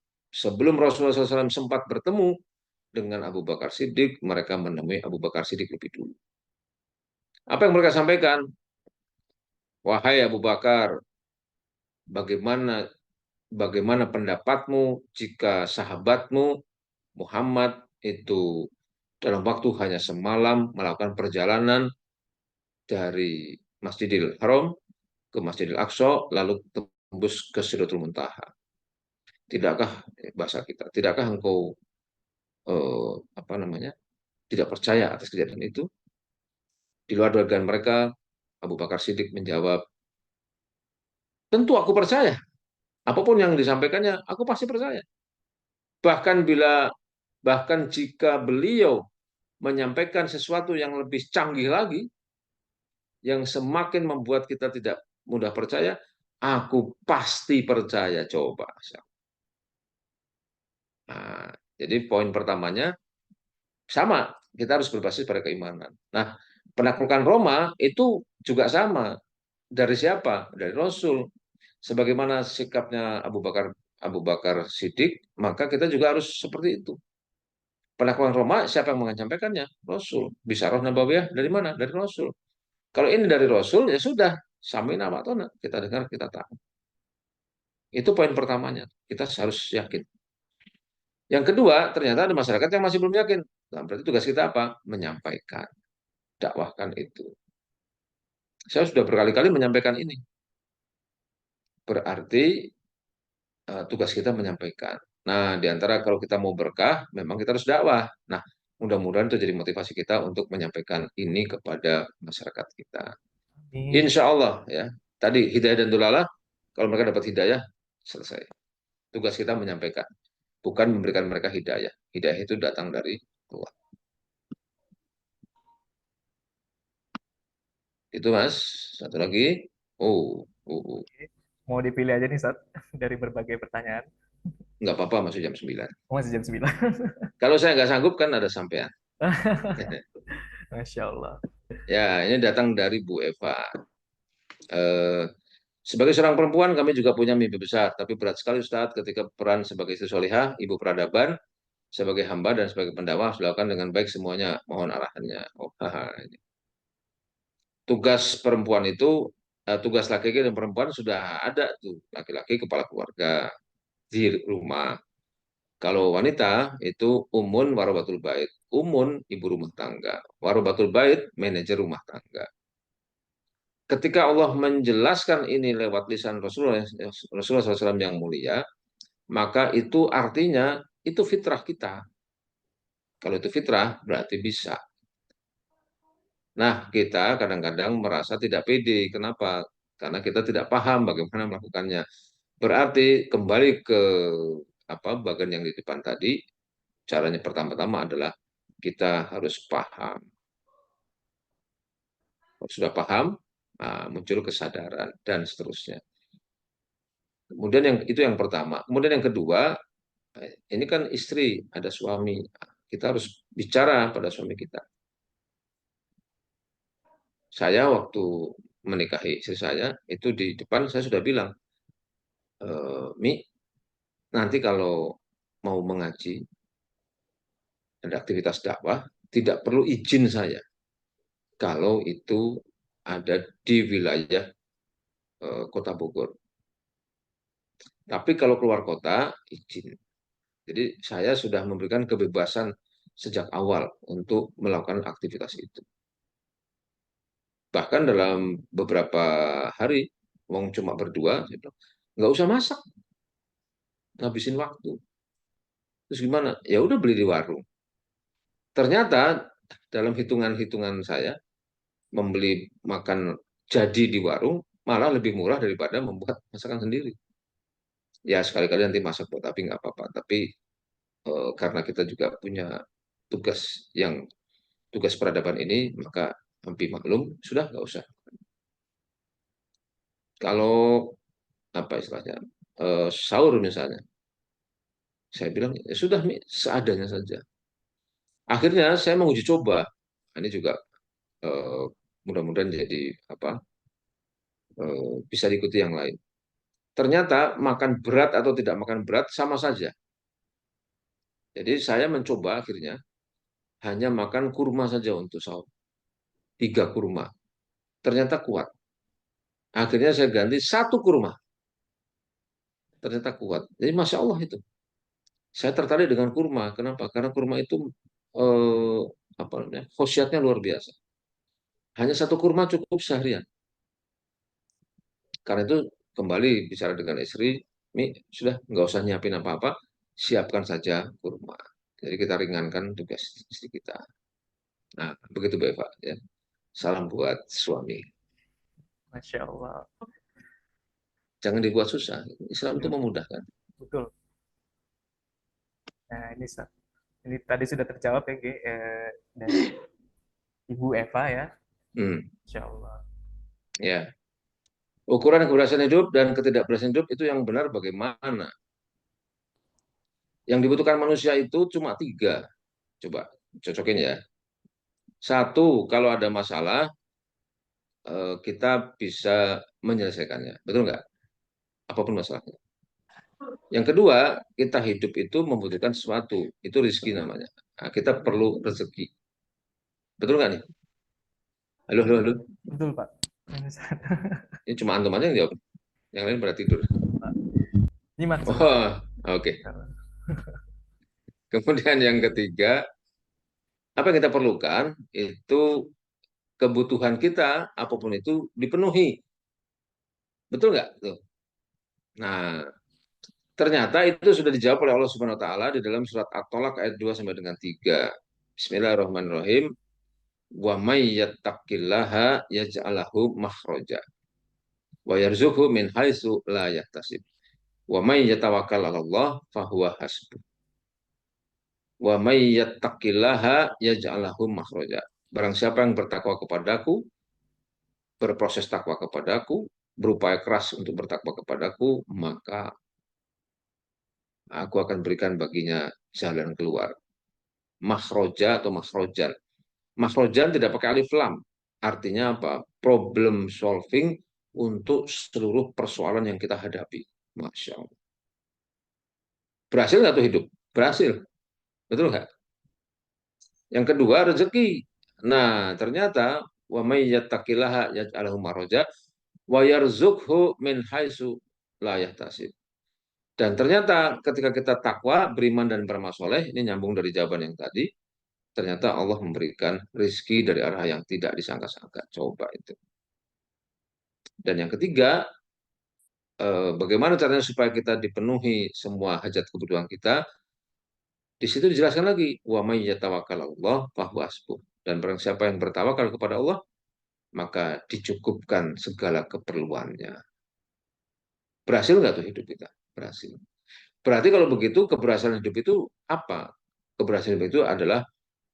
S1: Rasulullah SAW sempat bertemu dengan Abu Bakar Siddiq, mereka menemui Abu Bakar Siddiq lebih dulu. Apa yang mereka sampaikan? Wahai Abu Bakar, bagaimana pendapatmu jika sahabatmu Muhammad itu dalam waktu hanya semalam melakukan perjalanan dari Masjidil Haram ke Masjidil Aqsa lalu tembus ke Sidratul Muntaha. Tidakkah bahasa kita, tidakkah engkau tidak percaya atas kejadian itu? Di luar dugaan mereka, Abu Bakar Siddiq menjawab, tentu aku percaya. Apapun yang disampaikannya, aku pasti percaya. Bahkan jika beliau menyampaikan sesuatu yang lebih canggih lagi, yang semakin membuat kita tidak mudah percaya, aku pasti percaya. Coba. Nah, jadi poin pertamanya sama, kita harus berbasis pada keimanan. Nah, penaklukan Roma itu juga sama. Dari siapa? Dari Rasul. Sebagaimana sikapnya Abu Bakar Siddiq, maka kita juga harus seperti itu. Penaklukan Roma, siapa yang menyampaikannya? Rasul. Bisyarah Nabawiyah dari mana? Dari Rasul. Kalau ini dari Rasul, ya sudah. Samina wa ta'na. Kita dengar, kita tahu. Itu poin pertamanya. Kita harus yakin. Yang kedua, ternyata ada masyarakat yang masih belum yakin. Nah, berarti tugas kita apa? Menyampaikan. Dakwahkan itu. Saya sudah berkali-kali menyampaikan ini. Berarti tugas kita menyampaikan. Nah, di antara kalau kita mau berkah, memang kita harus dakwah. Nah, mudah-mudahan itu jadi motivasi kita untuk menyampaikan ini kepada masyarakat kita.
S2: Amin.
S1: Insya Allah ya. Tadi hidayah dan dolalah, kalau mereka dapat hidayah, selesai. Tugas kita menyampaikan, bukan memberikan mereka hidayah. Hidayah itu datang dari Tuhan. Itu Mas. Satu lagi. Oh.
S2: Mau dipilih aja nih, Ustaz, dari berbagai pertanyaan.
S1: Nggak apa-apa masuk jam 9.
S2: Oh, masih jam 9.
S1: Kalau saya nggak sanggup kan ada sampean.
S2: Masya Allah.
S1: Ya, ini datang dari Bu Eva. Eh, Sebagai seorang perempuan, kami juga punya mimpi besar. Tapi berat sekali Ustadz ketika peran sebagai istri solihah, ibu peradaban, sebagai hamba dan sebagai pendakwah harus dilakukan dengan baik semuanya. Mohon arahannya. Oh, haha. Tugas perempuan itu, tugas laki-laki dan perempuan sudah ada tuh. Laki-laki kepala keluarga di rumah. Kalau wanita itu umun warobatul bait. Umun ibu rumah tangga. Warobatul bait manajer rumah tangga. Ketika Allah menjelaskan ini lewat lisan Rasulullah SAW yang mulia, maka itu artinya itu fitrah kita. Kalau itu fitrah berarti bisa. Nah, kita kadang-kadang merasa tidak pede. Kenapa? Karena kita tidak paham bagaimana melakukannya. Berarti kembali ke bagian yang di depan tadi, caranya pertama-tama adalah kita harus paham. Kalau sudah paham, muncul kesadaran dan seterusnya. Kemudian itu yang pertama. Kemudian yang kedua, ini kan istri, ada suami. Kita harus bicara pada suami kita. Saya waktu menikahi istri saya, itu di depan saya sudah bilang, Mi, nanti kalau mau mengaji, ada aktivitas dakwah, tidak perlu izin saya. Kalau itu ada di wilayah Kota Bogor. Tapi kalau keluar kota, izin. Jadi saya sudah memberikan kebebasan sejak awal untuk melakukan aktivitas itu. Bahkan dalam beberapa hari, wong cuma berdua, saya bilang, nggak usah masak, ngabisin waktu. Terus gimana? Ya udah beli di warung. Ternyata dalam hitungan-hitungan saya, membeli makan jadi di warung malah lebih murah daripada membuat masakan sendiri. Ya sekali-kali nanti masak buat tapi nggak apa-apa. Tapi karena kita juga punya tugas tugas peradaban ini, maka hampir maklum sudah nggak usah. Kalau apa istilahnya sahur misalnya, saya bilang ya sudah seadanya saja. Akhirnya saya menguji coba. Ini juga eh, mudah-mudahan jadi bisa diikuti yang lain. Ternyata makan berat atau tidak makan berat sama saja. Jadi saya mencoba akhirnya hanya makan kurma saja untuk sahur. 3 kurma. Ternyata kuat. Akhirnya saya ganti 1 kurma. Ternyata kuat. Jadi Masya Allah itu. Saya tertarik dengan kurma. Kenapa? Karena kurma itu eh, khasiatnya luar biasa. Hanya 1 kurma cukup seharian. Karena itu kembali bicara dengan istri, Mi, sudah nggak usah nyiapin apa-apa, siapkan saja kurma. Jadi kita ringankan tugas istri kita. Nah, begitu Mbak Eva. Ya. Salam buat suami.
S2: Masya Allah.
S1: Jangan dibuat susah. Islam itu
S2: Betul.
S1: memudahkan.
S2: Betul. Nah, ini tadi sudah terjawab ya, dari Ibu Eva ya.
S1: Hmm,
S2: Insya Allah.
S1: ya. Ukuran keberhasilan hidup dan ketidakberhasilan hidup itu yang benar bagaimana? Yang dibutuhkan manusia itu cuma 3. Coba cocokin ya. 1, kalau ada masalah, kita bisa menyelesaikannya. Betul nggak? Apapun masalahnya. Yang kedua, kita hidup itu membutuhkan sesuatu. Itu rezeki namanya. Nah, kita perlu rezeki. Betul nggak nih? Halo, halo, halo.
S2: Betul, Pak.
S1: Ini cuma antum aja yang jawab. Yang lain pada tidur.
S2: Nyimak
S1: Oh,
S2: sebentar.
S1: oke. Kemudian yang ketiga, apa yang kita perlukan itu kebutuhan kita, apapun itu dipenuhi. Betul nggak? Tuh. Nah, Ternyata itu sudah dijawab oleh Allah Subhanahu wa taala di dalam surat At-Tolak ayat 2 sampai dengan 3. Bismillahirrahmanirrahim. Wa may yattaqillaha yaj'alahu makhraja wa yarzuqhu min haitsu la yahtasib. Wa may yatawakkal 'ala Allah fahuwa hasbuh. Wa may yattaqillaha yaj'alahu makhraja. Barang siapa yang bertakwa kepadaku, berproses takwa kepadaku, berupaya keras untuk bertakwa kepadaku, maka aku akan berikan baginya jalan keluar. Makhroja atau makhrojan. Makhrojan tidak pakai alif lam. Artinya apa? Problem solving untuk seluruh persoalan yang kita hadapi. Masya Allah. Berhasil nggak tuh hidup? Berhasil. Betul nggak? Yang kedua, rezeki. Nah, ternyata wa may yattaqillaha yaj'alhu makhraja wa yarzuqhu min haitsu la yahtasib. Dan ternyata ketika kita takwa, beriman dan beramal soleh, ini nyambung dari jawaban yang tadi, ternyata Allah memberikan rizki dari arah yang tidak disangka-sangka. Coba itu. Dan yang ketiga, bagaimana caranya supaya kita dipenuhi semua hajat kebutuhan kita? Di situ dijelaskan lagi, wa may yatawakkalallah fahuwa hasbuh. Dan barang siapa yang bertawakal kepada Allah, maka dicukupkan segala keperluannya. Berhasil nggak tuh hidup kita? Berhasil. Berarti kalau begitu, keberhasilan hidup itu apa? Keberhasilan hidup itu adalah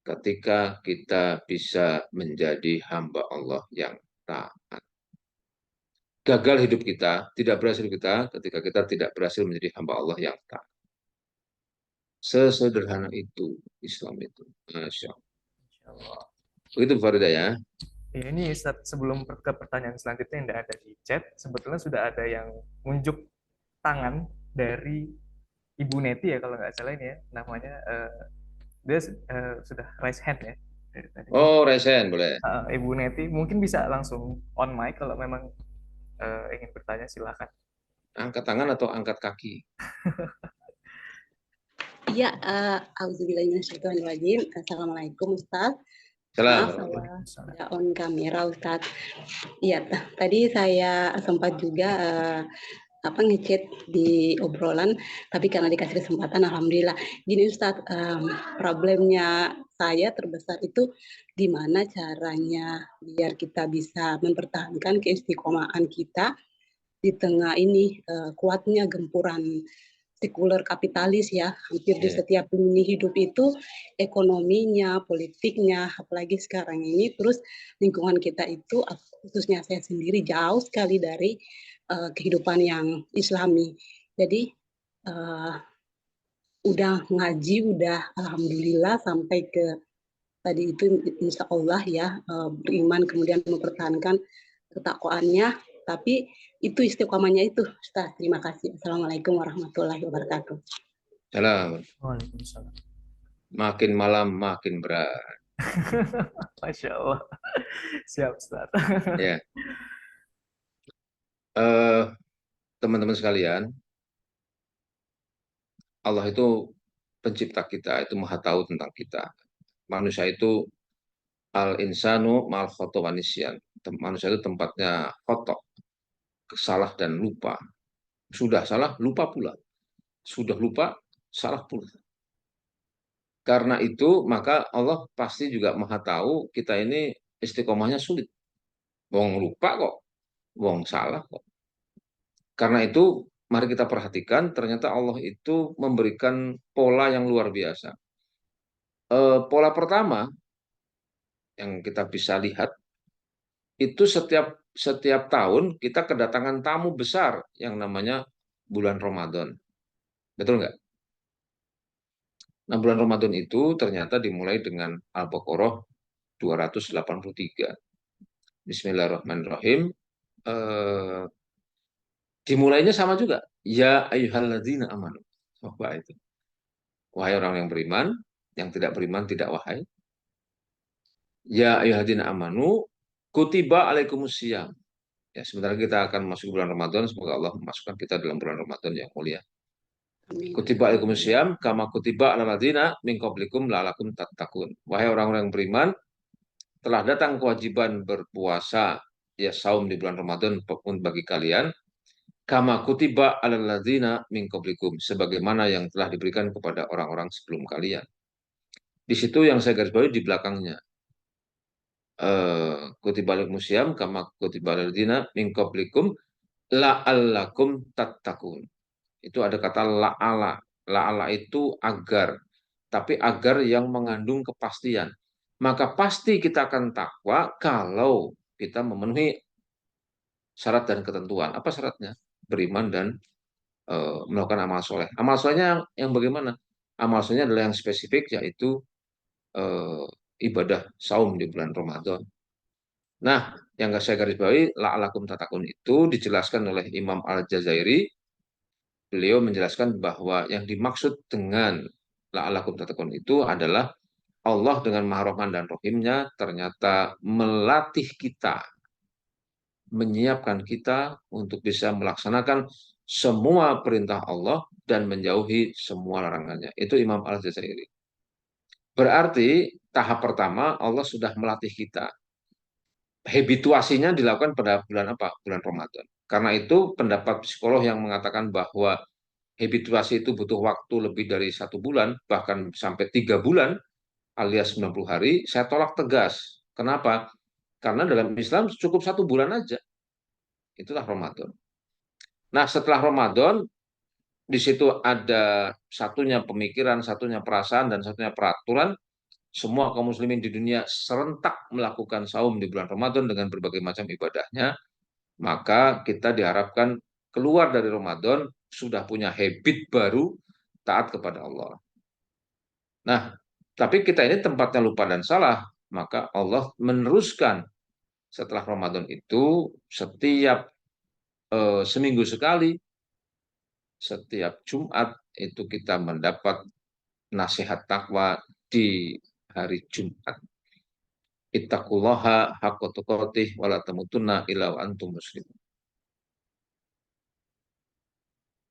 S1: ketika kita bisa menjadi hamba Allah yang taat. Gagal hidup kita, tidak berhasil kita ketika kita tidak berhasil menjadi hamba Allah yang taat. Sesederhana itu Islam itu. Masya Allah.
S2: Insyaallah.
S1: Begitu Farida ya.
S2: Ya, ini Ustadz, sebelum ke pertanyaan selanjutnya yang ada di chat, sebetulnya sudah ada yang nunjuk tangan dari Ibu Neti ya kalau nggak salah ini ya namanya, dia sudah raise hand ya dari tadi.
S1: Oh, Resen boleh.
S2: Ibu Neti mungkin bisa langsung on mic kalau memang ingin bertanya, silakan.
S1: Angkat tangan atau angkat kaki?
S4: Iya, auzubillahiminasyaitonirrajim. Assalamualaikum Ustaz.
S1: Salam.
S4: Maaf saya on kamera Ustaz. Iya, tadi saya sempat juga ngechat di obrolan, tapi karena dikasih kesempatan, alhamdulillah. Gini Ustaz, problemnya saya terbesar itu gimana caranya biar kita bisa mempertahankan keistiqomahan kita di tengah ini kuatnya gempuran sekuler kapitalis ya, hampir di setiap lini hidup itu ekonominya, politiknya, apalagi sekarang ini, terus lingkungan kita itu khususnya saya sendiri jauh sekali dari kehidupan yang Islami. Jadi udah ngaji, udah alhamdulillah sampai ke tadi itu insya Allah ya, beriman kemudian mempertahankan ketakwaannya, tapi itu istiqomahnya itu Ustaz. Terima kasih. Assalamualaikum warahmatullahi wabarakatuh.
S1: Salam.
S2: Waalaikumsalam.
S1: Makin malam makin berat.
S2: Masya Allah. Siap Ustaz.
S1: Ya. Teman-teman sekalian, Allah itu pencipta kita, itu maha tahu tentang kita. Manusia itu al-insanu ma'al khoto wa nisyan. Manusia itu tempatnya khoto, salah dan lupa. Sudah salah, lupa pula. Sudah lupa, salah pula. Karena itu, maka Allah pasti juga maha tahu kita ini istiqomahnya sulit. Wong lupa kok, wong salah kok. Karena itu, mari kita perhatikan, ternyata Allah itu memberikan pola yang luar biasa. Pola pertama yang kita bisa lihat, itu setiap tahun kita kedatangan tamu besar yang namanya bulan Ramadan. Betul nggak? Nah, bulan Ramadan itu ternyata dimulai dengan Al-Baqarah 283. Bismillahirrahmanirrahim. Dimulainya sama juga. Ya ayyuhalladzina amanu. Coba itu. Wahai orang yang beriman, yang tidak beriman tidak wahai. Ya ayyuhalladzina amanu, kutiba alaikumusiyam. Ya, sebentar kita akan masuk bulan Ramadan, semoga Allah memasukkan kita dalam bulan Ramadan yang mulia. Kutiba alaikumusiyam, kama kutiba ala ladzina min qablikum la'alakum tattaqun. Wahai orang-orang yang beriman, telah datang kewajiban berpuasa, ya saum di bulan Ramadan pun bagi kalian, Kama kutiba alal ladzina min qablikum, sebagaimana yang telah diberikan kepada orang-orang sebelum kalian. Di situ yang saya garis bawahi di belakangnya. Kutiba alaikumusiyam kama kutiba alal ladzina min qablikum la'allakum tattaqun. Itu ada kata la'ala. La'ala itu agar, tapi agar yang mengandung kepastian. Maka pasti kita akan takwa kalau kita memenuhi syarat dan ketentuan. Apa syaratnya? Beriman dan melakukan amal soleh. Amal solehnya yang bagaimana? Amal solehnya adalah yang spesifik, yaitu eh, ibadah saum di bulan Ramadan. Nah, yang saya garis bawahi, la'alakum tatakun itu dijelaskan oleh Imam Al-Jazairi. Beliau menjelaskan bahwa yang dimaksud dengan la'alakum tatakun itu adalah Allah dengan Maha Rahman dan Rahimnya ternyata melatih kita, menyiapkan kita untuk bisa melaksanakan semua perintah Allah dan menjauhi semua larangannya. Itu Imam Al-Jazairi. Berarti tahap pertama Allah sudah melatih kita. Habituasinya dilakukan pada bulan apa? Bulan Ramadan. Karena itu pendapat psikolog yang mengatakan bahwa habituasi itu butuh waktu lebih dari 1 bulan, bahkan sampai 3 bulan, alias 90 hari, saya tolak tegas. Kenapa? Karena dalam Islam cukup 1 bulan aja. Itulah Ramadan. Nah, setelah Ramadan, di situ ada satunya pemikiran, satunya perasaan, dan satunya peraturan. Semua kaum muslimin di dunia serentak melakukan saum di bulan Ramadan dengan berbagai macam ibadahnya. Maka kita diharapkan keluar dari Ramadan sudah punya habit baru, taat kepada Allah. Nah, tapi kita ini tempatnya lupa dan salah. Maka Allah meneruskan setelah Ramadan itu setiap seminggu sekali, setiap Jumat itu kita mendapat nasihat takwa di hari Jumat. Ittaqullaha haqqa tuqatih wa la tamutunna illa wa antum muslimun.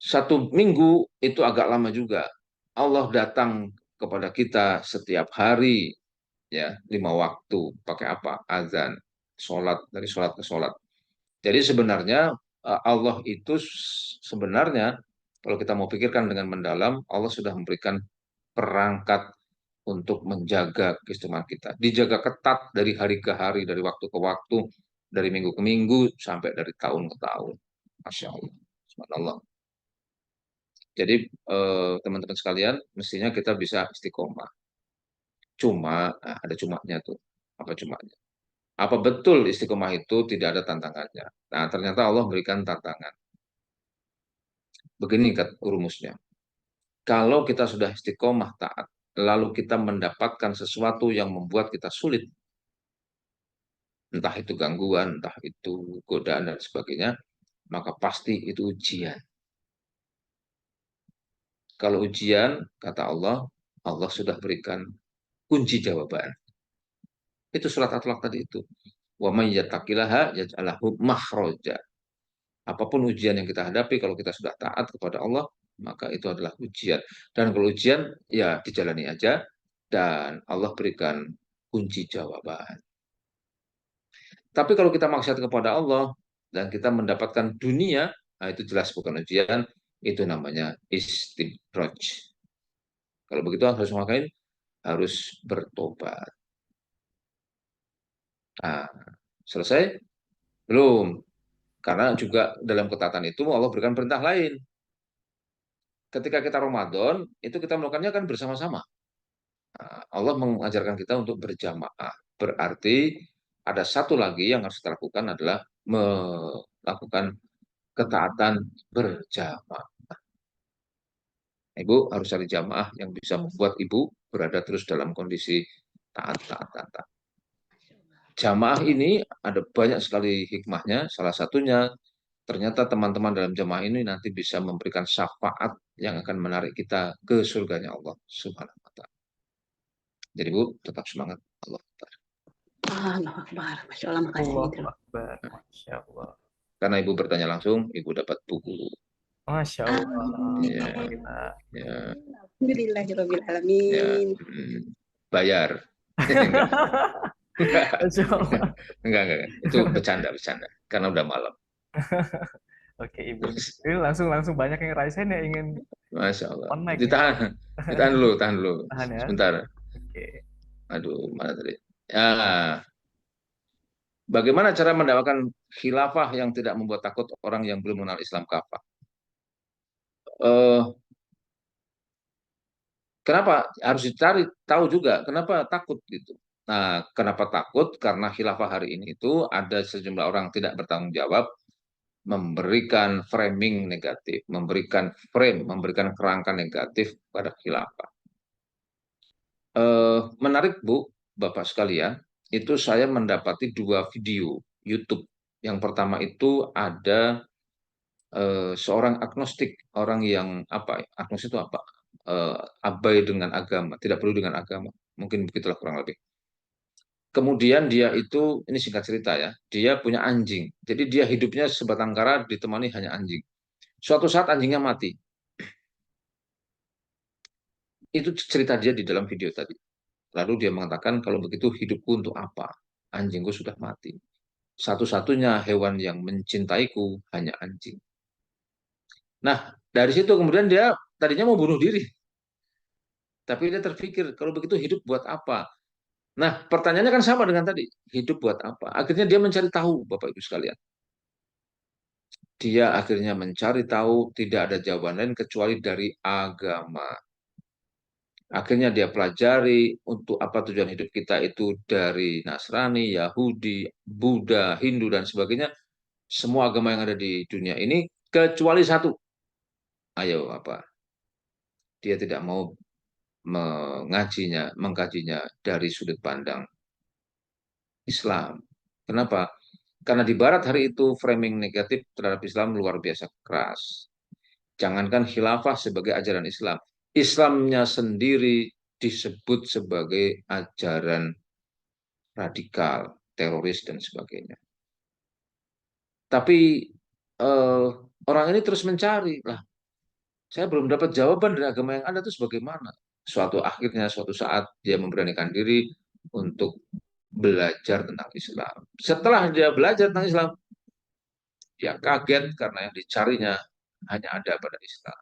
S1: 1 minggu itu agak lama juga. Allah datang kepada kita setiap hari, ya, 5 waktu. Pakai apa? Azan, sholat, dari sholat ke sholat. Jadi sebenarnya Allah itu sebenarnya kalau kita mau pikirkan dengan mendalam, Allah sudah memberikan perangkat untuk menjaga keistimewaan kita. Dijaga ketat dari hari ke hari, dari waktu ke waktu, dari minggu ke minggu, sampai dari tahun ke tahun. Masya Allah. Subhanallah. Jadi teman-teman sekalian, mestinya kita bisa istiqomah. Cuma, ada cumanya tuh. Apa cumanya? Apa betul istiqomah itu tidak ada tantangannya? Nah, ternyata Allah berikan tantangan. Begini rumusnya. Kalau kita sudah istiqomah taat, lalu kita mendapatkan sesuatu yang membuat kita sulit, entah itu gangguan, entah itu godaan dan sebagainya, maka pasti itu ujian. Kalau ujian, kata Allah, Allah sudah berikan kunci jawaban. Itu surat At-Talaq tadi itu. Wa may yattaqillaha yaj'al lahu makhraja. Apapun ujian yang kita hadapi, kalau kita sudah taat kepada Allah, maka itu adalah ujian. Dan kalau ujian, ya dijalani aja, dan Allah berikan kunci jawaban. Tapi kalau kita maksiat kepada Allah, dan kita mendapatkan dunia, nah itu jelas bukan ujian, itu namanya istidraj. Kalau begitu harus ngapain? Harus bertobat. Nah, selesai? Belum. Karena juga dalam ketaatan itu Allah berikan perintah lain. Ketika kita Ramadan, itu kita melakukannya kan bersama-sama. Nah, Allah mengajarkan kita untuk berjamaah. Berarti ada satu lagi yang harus kita lakukan adalah melakukan ketaatan berjamaah. Ibu harus cari jamaah yang bisa membuat ibu berada terus dalam kondisi taat. Jamaah ini ada banyak sekali hikmahnya. Salah satunya ternyata teman-teman dalam jamaah ini nanti bisa memberikan syafaat yang akan menarik kita ke surganya Allah Subhanahu wa taala. Jadi Bu, tetap semangat. Allah Akbar.
S4: Allah Akbar. Masya Allah, makasih.
S2: Allahu Akbar. Masya Allah.
S1: Karena Ibu bertanya langsung, Ibu dapat buku.
S2: Masya Allah.
S1: Ya.
S2: Alhamdulillah.
S1: Ya,
S4: Alhamdulillahirrahmanirrahim.
S1: bayar.
S2: Masya Allah.
S1: Enggak. Itu bercanda. Karena udah malam.
S2: Oke, Ibu. Ini langsung banyak yang raise hand ya ingin
S1: Masya Allah.
S2: on mic nih.
S1: Ditahan, tahan dulu,
S2: Tahan ya.
S1: sebentar.
S2: Oke.
S1: Aduh, mana tadi? Ya, bagaimana cara mendapatkan khilafah yang tidak membuat takut orang yang belum mengenal Islam kafah? Eh, Kenapa harus dicari tahu juga kenapa takut gitu. Nah, kenapa takut? Karena khilafah hari ini itu ada sejumlah orang tidak bertanggung jawab memberikan framing negatif, memberikan kerangka negatif pada khilafah. Menarik Bu, Bapak sekalian, itu saya mendapati dua video YouTube. Yang pertama itu ada seorang agnostik, orang yang apa? Agnostik itu apa? Abai dengan agama, tidak perlu dengan agama. Mungkin begitulah kurang lebih. Kemudian dia itu, ini singkat cerita ya, dia punya anjing. Jadi dia hidupnya sebatang kara ditemani hanya anjing. Suatu saat anjingnya mati. Itu cerita dia di dalam video tadi. Lalu dia mengatakan, kalau begitu hidupku untuk apa? Anjingku sudah mati. Satu-satunya hewan yang mencintaiku hanya anjing. Nah, dari situ kemudian dia tadinya mau bunuh diri. Tapi dia terpikir, kalau begitu hidup buat apa? Nah, pertanyaannya kan sama dengan tadi. Hidup buat apa? Akhirnya dia mencari tahu, Bapak Ibu sekalian. Dia akhirnya mencari tahu, tidak ada jawaban lain kecuali dari agama. Akhirnya dia pelajari untuk apa tujuan hidup kita itu dari Nasrani, Yahudi, Buddha, Hindu, dan sebagainya. Semua agama yang ada di dunia ini, kecuali satu. Ayo, apa? Dia tidak mau mengkajinya dari sudut pandang Islam. Kenapa? Karena di Barat hari itu framing negatif terhadap Islam luar biasa keras. Jangankan khilafah sebagai ajaran Islam, Islamnya sendiri disebut sebagai ajaran radikal, teroris dan sebagainya. Tapi orang ini terus mencari, lah saya belum dapat jawaban dari agama yang ada itu sebagaimana. Suatu saat dia memberanikan diri untuk belajar tentang Islam. Setelah dia belajar tentang Islam, dia kaget karena yang dicarinya hanya ada pada Islam.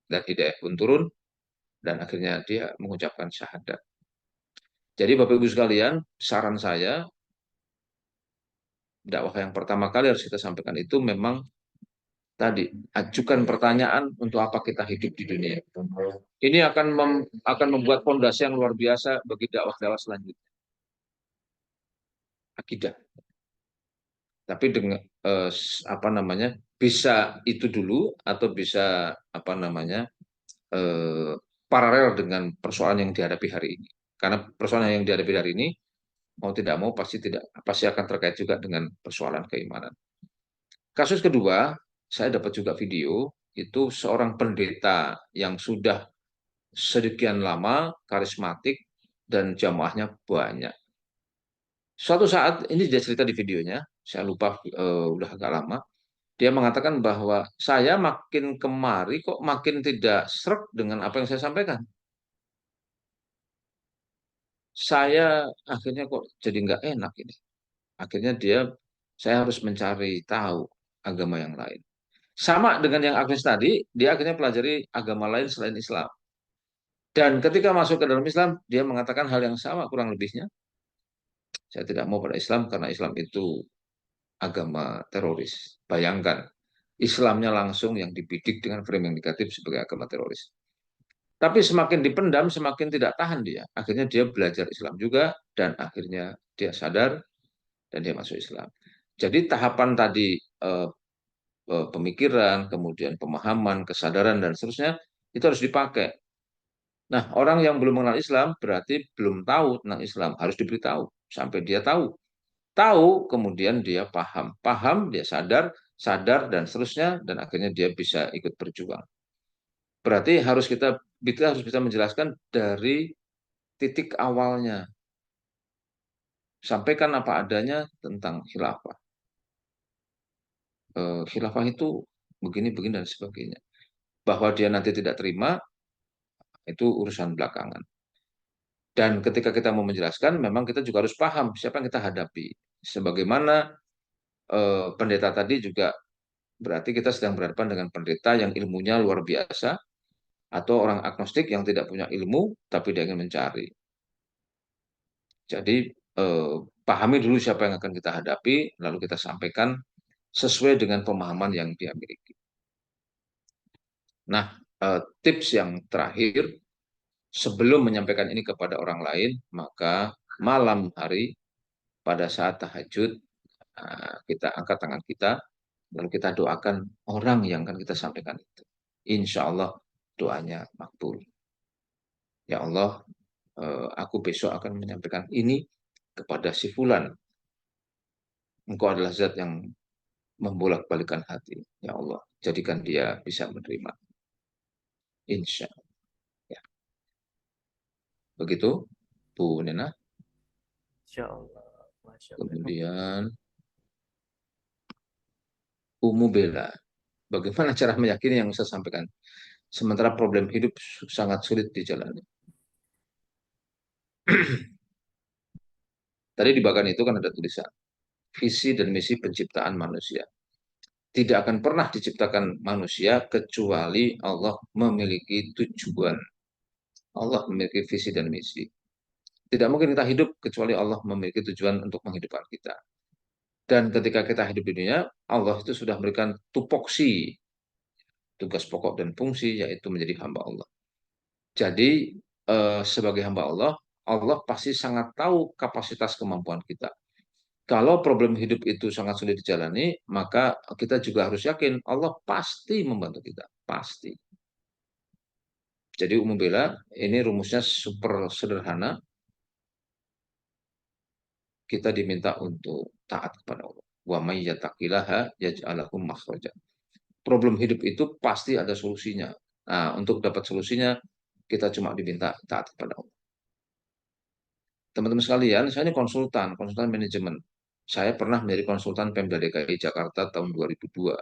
S1: Dan hidayah pun turun, dan akhirnya dia mengucapkan syahadat. Jadi Bapak Ibu sekalian, saran saya, dakwah yang pertama kali harus kita sampaikan itu memang tadi, ajukan pertanyaan untuk apa kita hidup di dunia. Ini akan membuat fondasi yang luar biasa bagi dakwah-dakwah selanjutnya. Akidah. Tapi dengan apa namanya, bisa itu dulu atau bisa apa namanya paralel dengan persoalan yang dihadapi hari ini. Karena persoalan yang dihadapi hari ini mau tidak mau pasti akan terkait juga dengan persoalan keimanan. Kasus kedua, saya dapat juga video itu seorang pendeta yang sudah sekian lama karismatik dan jamaahnya banyak. Suatu saat ini dia cerita di videonya, saya lupa udah agak lama. Dia mengatakan bahwa saya makin kemari kok makin tidak sreg dengan apa yang saya sampaikan. Saya akhirnya kok jadi nggak enak ini. Akhirnya saya harus mencari tahu agama yang lain. Sama dengan yang Agnes tadi, dia akhirnya pelajari agama lain selain Islam. Dan ketika masuk ke dalam Islam, dia mengatakan hal yang sama kurang lebihnya. Saya tidak mau pada Islam karena Islam itu agama teroris. Bayangkan, Islamnya langsung yang dibidik dengan frame yang negatif sebagai agama teroris. Tapi semakin dipendam, semakin tidak tahan dia. Akhirnya dia belajar Islam juga, dan akhirnya dia sadar, dan dia masuk Islam. Jadi tahapan tadi pemikiran, kemudian pemahaman, kesadaran, dan seterusnya, itu harus dipakai. Nah, orang yang belum mengenal Islam berarti belum tahu tentang Islam. Harus diberitahu sampai dia tahu. Tahu, kemudian dia paham. Paham, dia sadar, dan seterusnya, dan akhirnya dia bisa ikut berjuang. Berarti kita harus bisa menjelaskan dari titik awalnya. Sampaikan apa adanya tentang khilafah. Khilafah itu begini-begini dan sebagainya. Bahwa dia nanti tidak terima, itu urusan belakangan. Dan ketika kita mau menjelaskan, memang kita juga harus paham siapa yang kita hadapi. Sebagaimana pendeta tadi juga berarti kita sedang berhadapan dengan pendeta yang ilmunya luar biasa, atau orang agnostik yang tidak punya ilmu, tapi dia ingin mencari. Jadi, pahami dulu siapa yang akan kita hadapi, lalu kita sampaikan sesuai dengan pemahaman yang dia miliki. Nah, tips yang terakhir, sebelum menyampaikan ini kepada orang lain, maka malam hari pada saat tahajud, kita angkat tangan kita, lalu kita doakan orang yang akan kita sampaikan itu. Insya Allah doanya makbul. Ya Allah, aku besok akan menyampaikan ini kepada si Fulan. Engkau adalah zat yang membolak-balikan hati. Ya Allah, jadikan dia bisa menerima. Insya Allah. Ya. Begitu, Bu Nena.
S2: Insya Allah. Masya Allah.
S1: Kemudian, Umu Bella. Bagaimana cara meyakini yang saya sampaikan? Sementara problem hidup sangat sulit dijalani. Tadi di bagian itu kan ada tulisan, visi dan misi penciptaan manusia. Tidak akan pernah diciptakan manusia kecuali Allah memiliki tujuan. Allah memiliki visi dan misi. Tidak mungkin kita hidup kecuali Allah memiliki tujuan untuk menghidupkan kita. Dan ketika kita hidup di dunia, Allah itu sudah memberikan tupoksi, tugas pokok dan fungsi, yaitu menjadi hamba Allah. Jadi, sebagai hamba Allah, Allah pasti sangat tahu kapasitas kemampuan kita. Kalau problem hidup itu sangat sulit dijalani, maka kita juga harus yakin Allah pasti membantu kita. Pasti. Jadi umum bela, ini rumusnya super sederhana. Kita diminta untuk taat kepada Allah. Wa may yattaqillaha yaj'al lahu makhraja. Problem hidup itu pasti ada solusinya. Nah, untuk dapat solusinya, kita cuma diminta taat kepada Allah. Teman-teman sekalian, saya ini konsultan manajemen. Saya pernah menjadi konsultan Pemda DKI Jakarta tahun 2002.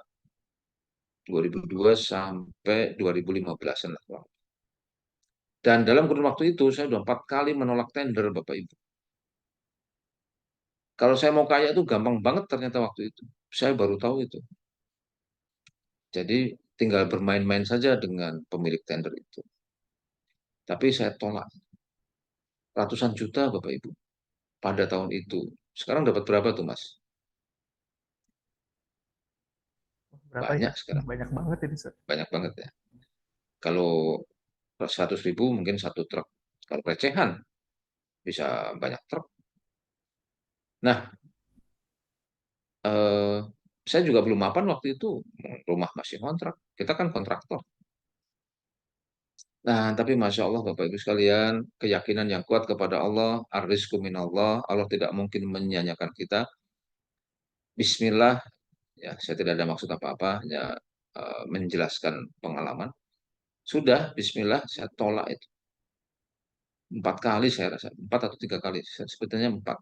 S1: 2002 sampai 2015-an lah. Dan dalam kurun waktu itu, saya sudah 4 kali menolak tender, Bapak Ibu. Kalau saya mau kaya itu gampang banget ternyata waktu itu. Saya baru tahu itu. Jadi tinggal bermain-main saja dengan pemilik tender itu. Tapi saya tolak. Ratusan juta Bapak Ibu pada tahun itu. Sekarang dapat berapa tuh Mas?
S2: Berapa ya?
S1: Banyak sekarang.
S2: Banyak banget ini, Sir.
S1: Banyak banget ya. Kalau 100.000 mungkin satu truk. Kalau recehan bisa banyak truk. Nah, eh, saya juga belum mapan waktu itu. Rumah masih kontrak. Kita kan kontraktor. Nah, tapi Masya Allah Bapak Ibu sekalian, keyakinan yang kuat kepada Allah, ar-rizqu minallah, Allah tidak mungkin menyanyiakan kita. Bismillah, ya saya tidak ada maksud apa-apa, hanya menjelaskan pengalaman. Sudah, Bismillah, saya tolak itu. 4 kali saya rasa, 4 atau 3 kali, sebetulnya 4.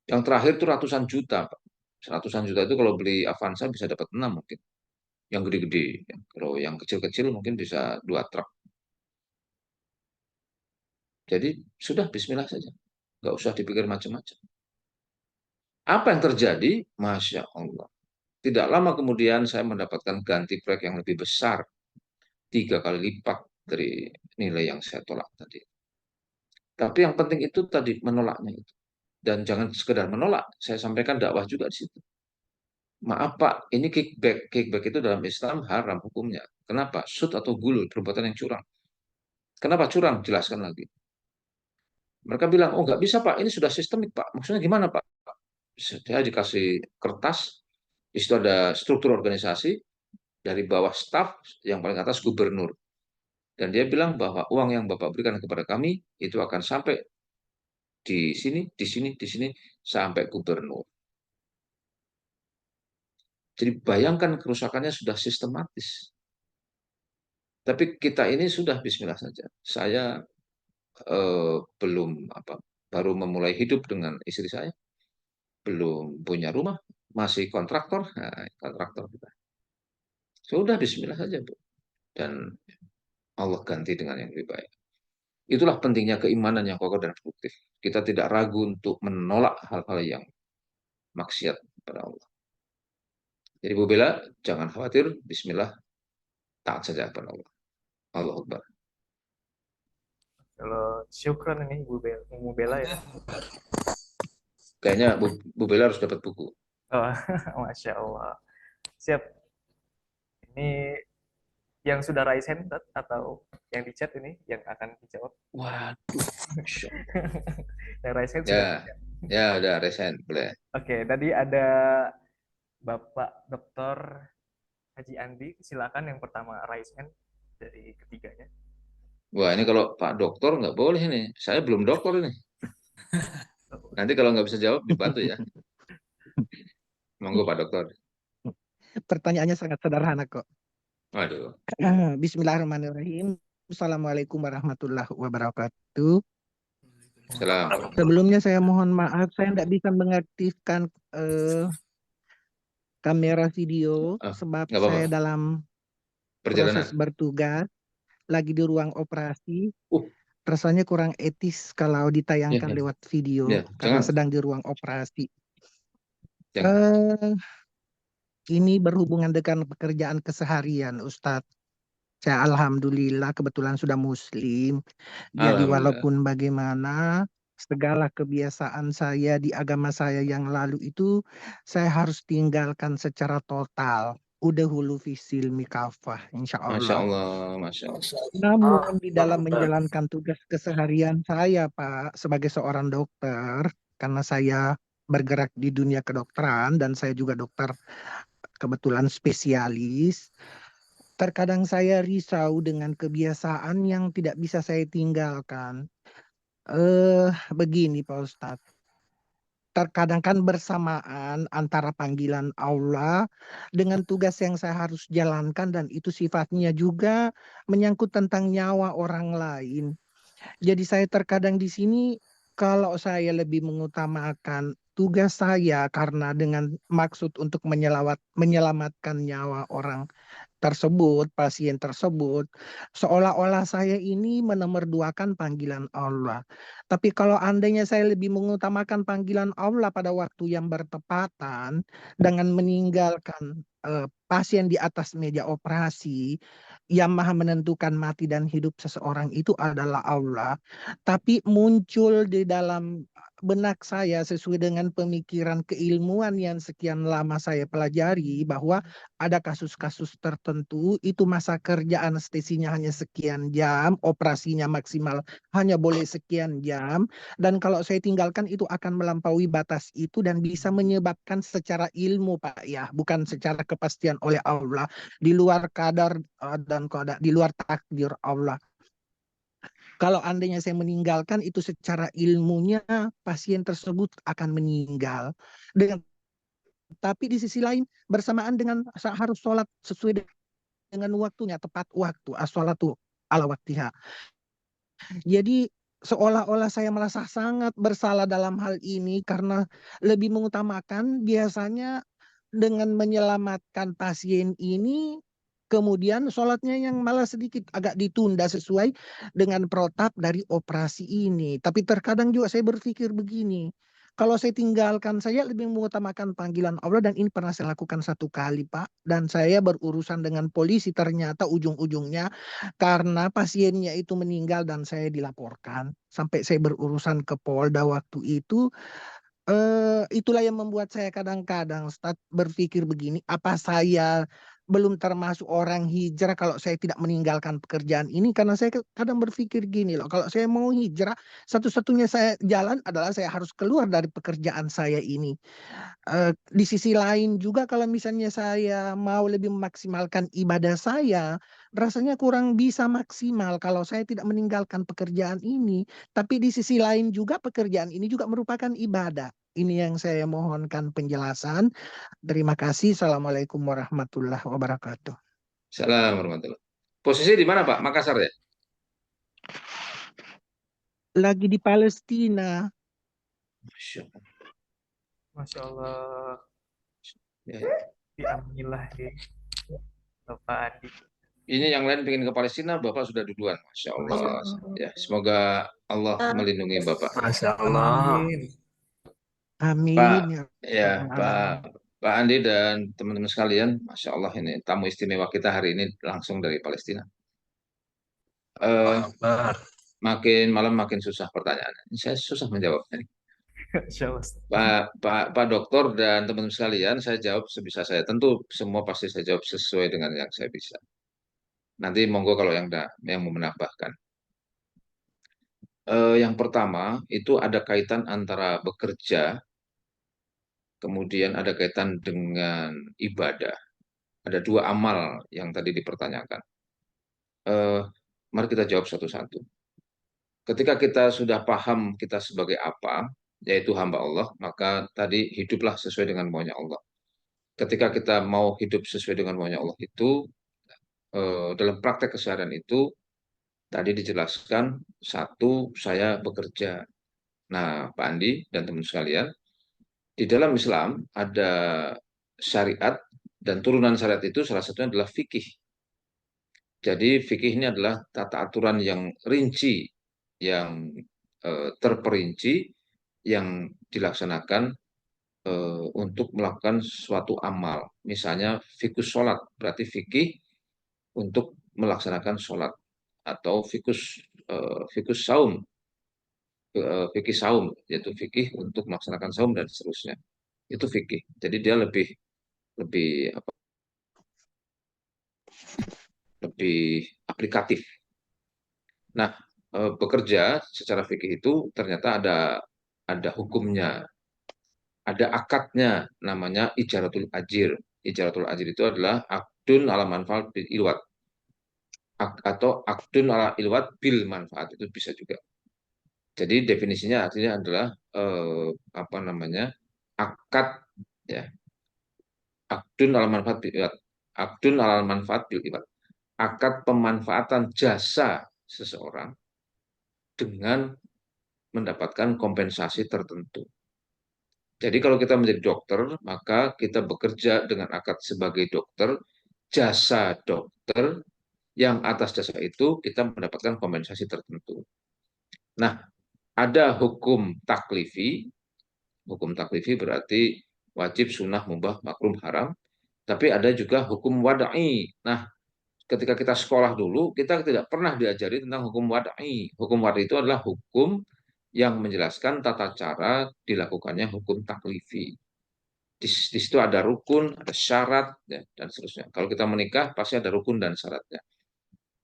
S1: Yang terakhir itu ratusan juta, Pak. Ratusan juta itu kalau beli Avanza bisa dapat 6 mungkin. Yang gede-gede. Kalau yang kecil-kecil mungkin bisa 2 truk. Jadi sudah Bismillah saja. Nggak usah dipikir macam-macam. Apa yang terjadi? Masya Allah. Tidak lama kemudian saya mendapatkan ganti proyek yang lebih besar. 3 kali lipat dari nilai yang saya tolak tadi. Tapi yang penting itu tadi menolaknya itu. Dan jangan sekedar menolak, saya sampaikan dakwah juga di situ. Maaf Pak, ini kickback. Kickback itu dalam Islam haram hukumnya. Kenapa? Sud atau gul, perbuatan yang curang. Kenapa curang? Jelaskan lagi. Mereka bilang, oh nggak bisa Pak, ini sudah sistemik Pak. Maksudnya gimana Pak? Saya dikasih kertas, di situ ada struktur organisasi, dari bawah staf, yang paling atas gubernur. Dan dia bilang bahwa uang yang Bapak berikan kepada kami, itu akan sampai di sini, di sini, di sini, sampai gubernur. Jadi bayangkan kerusakannya sudah sistematis. Tapi kita ini sudah Bismillah saja. Saya belum baru memulai hidup dengan istri saya, belum punya rumah, masih kontraktor, nah, kontraktor kita. Sudah Bismillah saja, Bu. Dan Allah ganti dengan yang lebih baik. Itulah pentingnya keimanan yang kokoh dan produktif. Kita tidak ragu untuk menolak hal-hal yang maksiat kepada Allah. Jadi Bu Bella, jangan khawatir, bismillah, taat saja kepada Allah. Allahu Akbar.
S2: Kalau syukron ini Bu Bella ya.
S1: Kayaknya Bu Bella harus dapat buku.
S2: Oh, Masya Allah. Siap. Ini yang sudah raise hand atau yang di chat ini yang akan dijawab.
S1: Waduh, Masya Allah.
S2: Yang raise hand sudah.
S1: Ya, udah resen, boleh.
S2: Oke, tadi ada Bapak Dr. Haji Andi, silakan yang pertama raise hand dari ketiganya.
S1: Wah, ini kalau Pak Dokter nggak boleh nih. Saya belum dokter ini. Nanti kalau nggak bisa jawab, dibantu ya. Monggo Pak Dokter.
S5: Pertanyaannya sangat sederhana kok.
S1: Waduh.
S5: Bismillahirrahmanirrahim. Assalamualaikum warahmatullahi wabarakatuh.
S1: Salam.
S5: Sebelumnya saya mohon maaf, saya tidak bisa mengaktifkan kamera video sebab
S1: nggak apa-apa.
S5: saya dalam
S1: Perjalanan.
S5: proses bertugas, lagi di ruang operasi.
S1: Uh.
S5: Rasanya kurang etis kalau ditayangkan lewat video karena
S1: jangan.
S5: sedang di ruang operasi.
S1: Jangan.
S5: Ini berhubungan dengan pekerjaan keseharian, Ustadz. Saya alhamdulillah kebetulan sudah muslim. Jadi walaupun bagaimana segala kebiasaan saya di agama saya yang lalu itu saya harus tinggalkan secara total. Udah hulu fisil mikafah, insya Allah.
S1: Masya Allah, Masya Allah.
S5: Namun di dalam menjalankan tugas keseharian saya, Pak, sebagai seorang dokter, karena saya bergerak di dunia kedokteran dan saya juga dokter kebetulan spesialis, terkadang saya risau dengan kebiasaan yang tidak bisa saya tinggalkan. Begini Pak Ustadz, terkadang kan bersamaan antara panggilan Allah dengan tugas yang saya harus jalankan dan itu sifatnya juga menyangkut tentang nyawa orang lain. Jadi saya terkadang di sini kalau saya lebih mengutamakan tugas saya karena dengan maksud untuk menyelamatkan nyawa orang tersebut, pasien tersebut, seolah-olah saya ini menomorduakan panggilan Allah. Tapi kalau andainya saya lebih mengutamakan panggilan Allah pada waktu yang bertepatan dengan meninggalkan pasien di atas meja operasi, yang maha menentukan mati dan hidup seseorang itu adalah Allah. Tapi muncul di dalam benak saya sesuai dengan pemikiran keilmuan yang sekian lama saya pelajari bahwa ada kasus-kasus tertentu itu masa kerja anestesinya hanya sekian jam, operasinya maksimal hanya boleh sekian jam, dan kalau saya tinggalkan itu akan melampaui batas itu dan bisa menyebabkan secara ilmu Pak ya, bukan secara kepastian oleh Allah, di luar kadar dan qada, di luar takdir Allah. Kalau andainya saya meninggalkan itu secara ilmunya pasien tersebut akan meninggal. Tapi di sisi lain bersamaan dengan harus sholat sesuai dengan waktunya, tepat waktu, as-sholatu ala waktiha. Jadi seolah-olah saya merasa sangat bersalah dalam hal ini karena lebih mengutamakan biasanya dengan menyelamatkan pasien ini, kemudian sholatnya yang malah sedikit agak ditunda sesuai dengan protap dari operasi ini. Tapi terkadang juga saya berpikir begini, kalau saya tinggalkan, saya lebih mengutamakan panggilan Allah dan ini pernah saya lakukan satu kali Pak. Dan saya berurusan dengan polisi ternyata ujung-ujungnya karena pasiennya itu meninggal dan saya dilaporkan. Sampai saya berurusan ke Polda waktu itu. Itulah yang membuat saya kadang-kadang berpikir begini, apa saya belum termasuk orang hijrah kalau saya tidak meninggalkan pekerjaan ini? Karena saya kadang berpikir gini loh, kalau saya mau hijrah, satu-satunya saya jalan adalah saya harus keluar dari pekerjaan saya ini. Di sisi lain juga kalau misalnya saya mau lebih memaksimalkan ibadah saya, rasanya kurang bisa maksimal kalau saya tidak meninggalkan pekerjaan ini. Tapi di sisi lain juga pekerjaan ini juga merupakan ibadah. Ini yang saya mohonkan penjelasan. Terima kasih. Assalamualaikum warahmatullahi wabarakatuh.
S1: Salam warahmatullahi. Posisi di mana Pak? Makassar ya?
S5: Lagi di Palestina.
S1: Masya Allah.
S2: Masya Allah.
S1: Ya.
S2: Alhamdulillah ya. Bapak Adi.
S1: Ini yang lain pengen ke Palestina, Bapak sudah duluan. Masya Allah. Ya, semoga Allah melindungi Bapak.
S6: Masya Allah.
S2: Amin.
S5: Amin.
S1: Pak, ya Pak Pak Andi dan teman-teman sekalian, Masya Allah ini tamu istimewa kita hari ini langsung dari Palestina. Eh, makin malam makin susah pertanyaannya. Saya susah menjawabnya.
S2: Insya Allah.
S1: Pak Doktor dan teman-teman sekalian, saya jawab sebisa saya. Tentu semua pasti saya jawab sesuai dengan yang saya bisa. Nanti monggo kalau yang mau menambahkan. Yang pertama itu ada kaitan antara bekerja, kemudian ada kaitan dengan ibadah. Ada dua amal yang tadi dipertanyakan. Eh, Mari kita jawab satu-satu. Ketika kita sudah paham kita sebagai apa, yaitu hamba Allah, maka tadi hiduplah sesuai dengan maunya Allah. Ketika kita mau hidup sesuai dengan maunya Allah itu, dalam praktek keseharian itu, tadi dijelaskan, satu, saya bekerja. Nah, Pak Andi dan teman sekalian, di dalam Islam ada syariat, dan turunan syariat itu salah satunya adalah fikih. Jadi fikih ini adalah tata aturan yang rinci, yang terperinci, yang dilaksanakan untuk melakukan suatu amal. Misalnya fikus sholat, berarti fikih untuk melaksanakan sholat. Atau fikus saum, fikih saum, yaitu fikih untuk melaksanakan saum dan seterusnya. Itu fikih. Jadi dia lebih lebih apa, lebih aplikatif. Nah, bekerja secara fikih itu ternyata ada hukumnya, ada akadnya, namanya ijaratul ajir. Ijaratul ajir itu adalah akdun ala manfaat bil ilwat, atau akdun ala ilwat bil manfaat, itu bisa juga. Jadi definisinya artinya adalah apa namanya, akad, ya, akdun ala manfaat bil ilwat, akdun ala manfaat bil ilwat, akad pemanfaatan jasa seseorang dengan mendapatkan kompensasi tertentu. Jadi kalau kita menjadi dokter, maka kita bekerja dengan akad sebagai dokter, jasa dokter, yang atas jasa itu kita mendapatkan kompensasi tertentu. Nah, ada hukum taklifi. Hukum taklifi berarti wajib, sunnah, mubah, makruh, haram. Tapi ada juga hukum wada'i. Nah, ketika kita sekolah dulu, kita tidak pernah diajari tentang hukum wada'i. Hukum wada'i itu adalah hukum yang menjelaskan tata cara dilakukannya hukum taklifi. Di situ ada rukun, ada syarat, ya, dan seterusnya. Kalau kita menikah, pasti ada rukun dan syaratnya.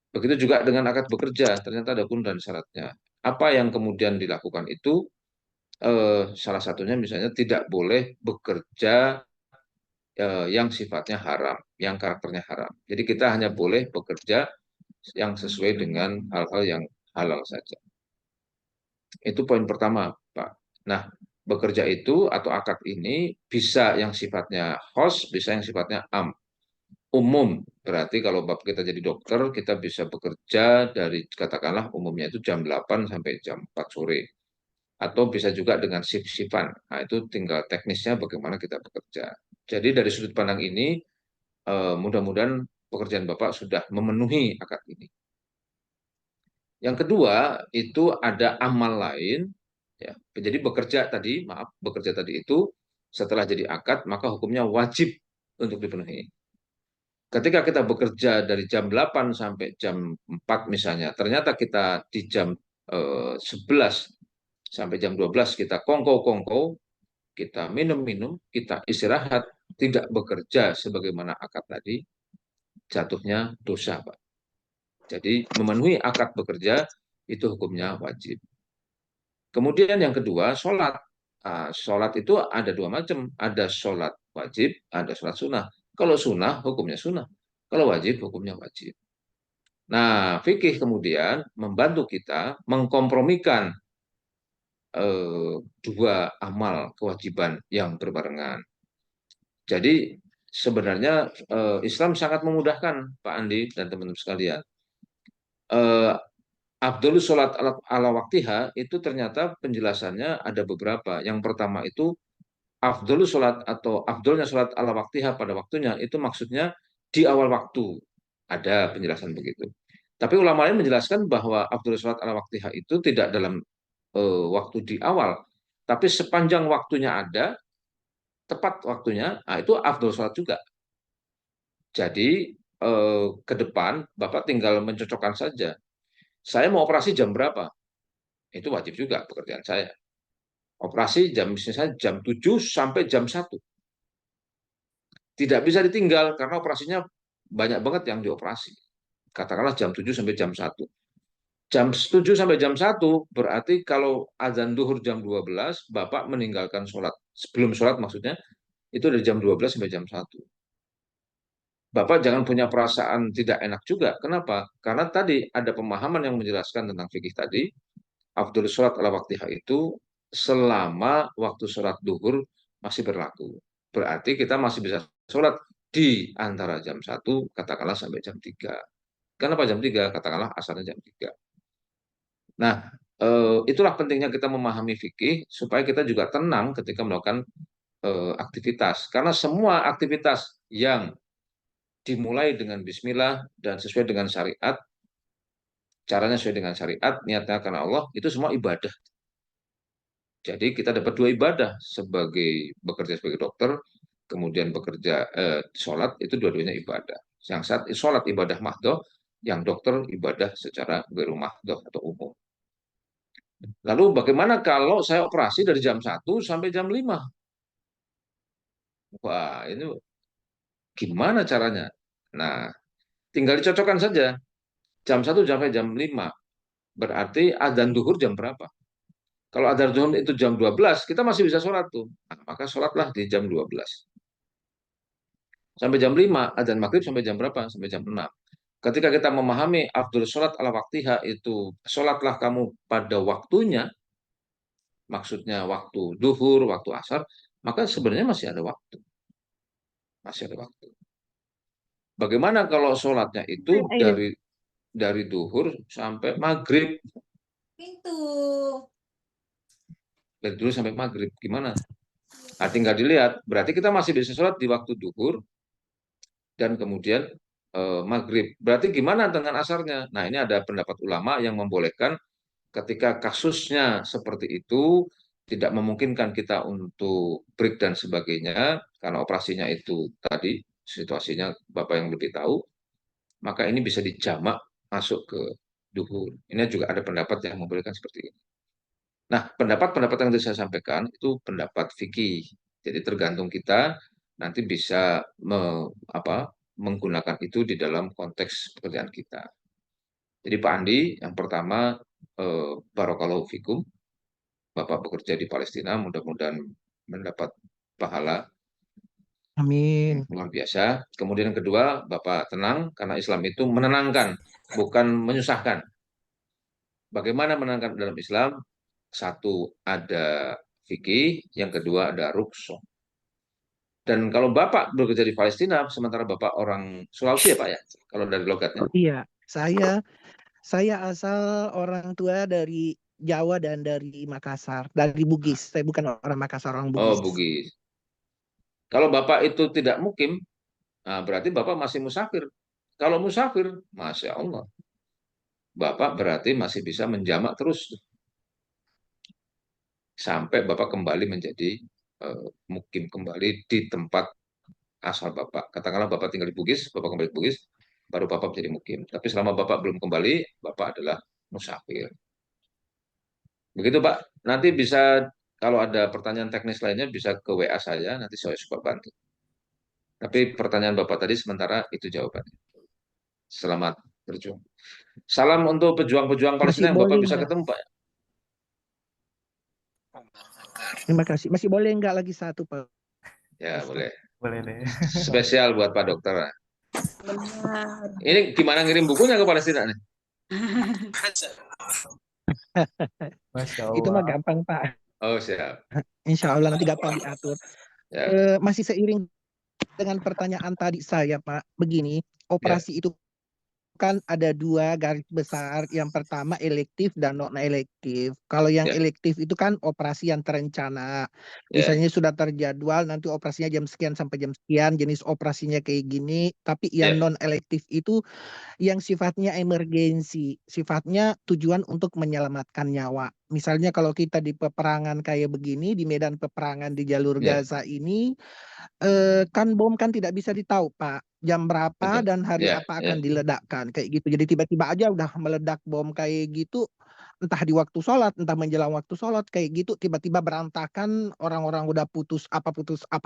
S1: Begitu juga dengan akad bekerja, ternyata ada rukun dan syaratnya. Apa yang kemudian dilakukan itu, salah satunya misalnya tidak boleh bekerja yang sifatnya haram, yang karakternya haram. Jadi kita hanya boleh bekerja yang sesuai dengan hal-hal yang halal saja. Itu poin pertama, Pak. Nah, bekerja itu atau akad ini bisa yang sifatnya khos, bisa yang sifatnya umum. Berarti kalau Bapak kita jadi dokter, kita bisa bekerja dari, katakanlah umumnya itu jam 8 sampai jam 4 sore. Atau bisa juga dengan shift-shiftan. Nah, itu tinggal teknisnya bagaimana kita bekerja. Jadi dari sudut pandang ini, mudah-mudahan pekerjaan Bapak sudah memenuhi akad ini. Yang kedua, itu ada amal lain. Ya. Jadi bekerja tadi itu setelah jadi akad, maka hukumnya wajib untuk dipenuhi. Ketika kita bekerja dari jam 8 sampai jam 4 misalnya, ternyata kita di jam 11 sampai jam 12 kita kongko-kongko, kita minum-minum, kita istirahat, tidak bekerja sebagaimana akad tadi, jatuhnya dosa, Pak. Jadi memenuhi akad bekerja itu hukumnya wajib. Kemudian yang kedua, sholat. Nah, sholat itu ada dua macam. Ada sholat wajib, ada sholat sunnah. Kalau sunnah, hukumnya sunnah. Kalau wajib, hukumnya wajib. Nah, fikih kemudian membantu kita mengkompromikan dua amal kewajiban yang berbarengan. Jadi sebenarnya Islam sangat memudahkan, Pak Andi dan teman-teman sekalian. Afdolus sholat ala waktiha itu ternyata penjelasannya ada beberapa. Yang pertama itu afdolus sholat atau afdolnya sholat ala waktiha pada waktunya itu maksudnya di awal waktu. Ada penjelasan begitu. Tapi ulama lain menjelaskan bahwa afdolus sholat ala waktiha itu tidak dalam waktu di awal, tapi sepanjang waktunya ada, tepat waktunya, nah itu afdol sholat juga. Jadi ke depan Bapak tinggal mencocokkan saja. Saya mau operasi jam berapa? Itu wajib juga pekerjaan saya. Operasi misalnya jam 7 sampai jam 1. Tidak bisa ditinggal karena operasinya banyak banget yang dioperasi. Katakanlah jam 7 sampai jam 1. Jam 7 sampai jam 1 berarti kalau azan duhur jam 12, Bapak meninggalkan sholat. Sebelum sholat maksudnya, itu dari jam 12 sampai jam 1. Bapak jangan punya perasaan tidak enak juga. Kenapa? Karena tadi ada pemahaman yang menjelaskan tentang fikih tadi, afdhal sholat ala waktiha itu selama waktu sholat duhur masih berlaku. Berarti kita masih bisa sholat di antara jam 1, katakanlah sampai jam 3. Kenapa jam 3? Katakanlah asalnya jam 3. Nah, itulah pentingnya kita memahami fikih supaya kita juga tenang ketika melakukan aktivitas. Karena semua aktivitas yang dimulai dengan bismillah dan sesuai dengan syariat, caranya sesuai dengan syariat, niatnya karena Allah, itu semua ibadah. Jadi kita dapat 2 ibadah, sebagai bekerja sebagai dokter, kemudian bekerja sholat, itu dua-duanya ibadah. Yang sholat ibadah mahdoh, yang dokter ibadah secara ghairu mahdoh atau umum. Lalu bagaimana kalau saya operasi dari jam 1 sampai jam 5? Wah, ini gimana caranya? Nah, tinggal dicocokkan saja. Jam 1 sampai jam 5. Berarti adzan duhur jam berapa? Kalau adzan duhur itu jam 12, kita masih bisa sholat tuh. Nah, maka sholatlah di jam 12. Sampai jam 5, adzan maghrib sampai jam berapa? Sampai jam 6. Ketika kita memahami afdhal sholat ala waktiha itu, sholatlah kamu pada waktunya, maksudnya waktu duhur, waktu asar, maka sebenarnya masih ada waktu. Masih ada waktu. Bagaimana kalau sholatnya itu dari duhur sampai maghrib? Dari duhur sampai maghrib, gimana? Nah, tinggal dilihat, berarti kita masih bisa sholat di waktu duhur dan kemudian maghrib. Berarti gimana dengan asarnya? Nah, ini ada pendapat ulama yang membolehkan ketika kasusnya seperti itu, tidak memungkinkan kita untuk break dan sebagainya, karena operasinya itu tadi, situasinya Bapak yang lebih tahu, maka ini bisa dijamak masuk ke duhur. Ini juga ada pendapat yang membolehkan seperti ini. Nah, pendapat-pendapat yang saya sampaikan itu pendapat fikih. Jadi tergantung kita nanti bisa menggunakan itu di dalam konteks pekerjaan kita. Jadi Pak Andi, yang pertama, Barakallahu fikum, Bapak bekerja di Palestina, mudah-mudahan mendapat pahala
S5: Amin.
S1: luar biasa. Kemudian yang kedua, Bapak tenang, karena Islam itu menenangkan, bukan menyusahkan. Bagaimana menenangkan dalam Islam? Satu, ada fikih, yang kedua ada rukhsah. Dan kalau Bapak bekerja di Palestina, sementara Bapak orang Sulawesi ya Pak ya? Kalau dari logatnya.
S5: Iya, saya asal orang tua dari Jawa dan dari Makassar, dari Bugis. Saya bukan orang Makassar, orang
S1: Oh,
S5: Bugis.
S1: Bugis. Kalau Bapak itu tidak mukim, nah berarti Bapak masih musafir. Kalau musafir, Masya Allah, Bapak berarti masih bisa menjamak terus sampai Bapak kembali menjadi mukim kembali di tempat asal Bapak. Katakanlah Bapak tinggal di Bugis, Bapak kembali ke Bugis, baru Bapak menjadi mukim. Tapi selama Bapak belum kembali, Bapak adalah musafir. Begitu Pak. Nanti bisa, kalau ada pertanyaan teknis lainnya, bisa ke WA saya, nanti saya suka bantu. Tapi pertanyaan Bapak tadi sementara itu jawabannya. Selamat berjuang. Salam untuk pejuang-pejuang
S5: Masih
S1: Palestina yang Bapak
S5: boleh
S1: bisa
S5: nggak?
S1: ketemu Pak.
S5: Terima kasih. Masih boleh nggak lagi satu, Pak
S1: Ya
S5: Ustadz?
S1: boleh.
S2: Boleh deh.
S1: Spesial buat Pak Dokter. Ini gimana ngirim bukunya ke Palestina nih?
S2: Masya
S5: Itu mah
S2: Allah.
S5: gampang, Pak.
S1: Oh siap.
S5: Insya Allah nanti gampang diatur.
S1: Ya,
S5: Masih seiring dengan pertanyaan tadi saya, Pak. Begini,
S1: ya,
S5: operasi itu kan ada 2 garis besar. Yang pertama elektif dan non elektif. Kalau yang
S1: ya,
S5: elektif itu kan operasi yang terencana.
S1: ya,
S5: Misalnya sudah terjadwal nanti operasinya jam sekian sampai jam sekian, jenis operasinya kayak gini. Tapi yang
S1: ya,
S5: non elektif itu yang sifatnya emergensi, sifatnya tujuan untuk menyelamatkan nyawa. Misalnya kalau kita di peperangan kayak begini, di medan peperangan di jalur
S1: Ya,
S5: Gaza ini, kan bom kan tidak bisa ditahu Pak jam berapa
S1: betul.
S5: dan hari
S1: Ya,
S5: apa
S1: ya.
S5: akan diledakkan kayak gitu. Jadi tiba-tiba aja udah meledak bom kayak gitu, entah di waktu sholat, entah menjelang waktu sholat kayak gitu, tiba-tiba berantakan, orang-orang udah putus apa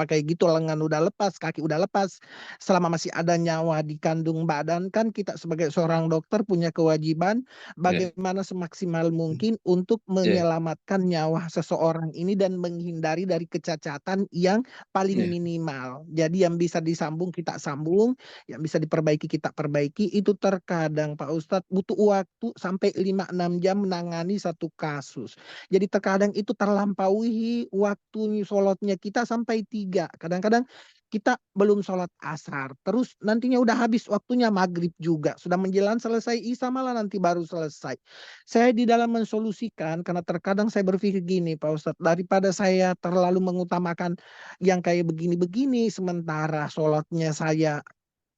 S5: kayak gitu, lengan udah lepas, kaki udah lepas. Selama masih ada nyawa di kandung badan, kan kita sebagai seorang dokter punya kewajiban
S1: Ya,
S5: bagaimana semaksimal mungkin untuk
S1: ya,
S5: menyelamatkan nyawa seseorang ini dan menghindari dari kecacatan yang paling
S1: ya.
S5: minimal. Jadi yang bisa disambung kita sambung, yang bisa diperbaiki kita perbaiki. Itu terkadang Pak Ustadz butuh waktu sampai 5-6 jam menangani satu kasus. Jadi terkadang itu terlampaui waktu sholatnya kita sampai 3. Kadang-kadang kita belum sholat asar. Terus nantinya udah habis waktunya maghrib juga. Sudah menjelang selesai isya malah nanti baru selesai. Saya di dalam mensolusikan, karena terkadang saya berpikir gini Pak Ustadz, daripada saya terlalu mengutamakan yang kayak begini-begini, sementara sholatnya saya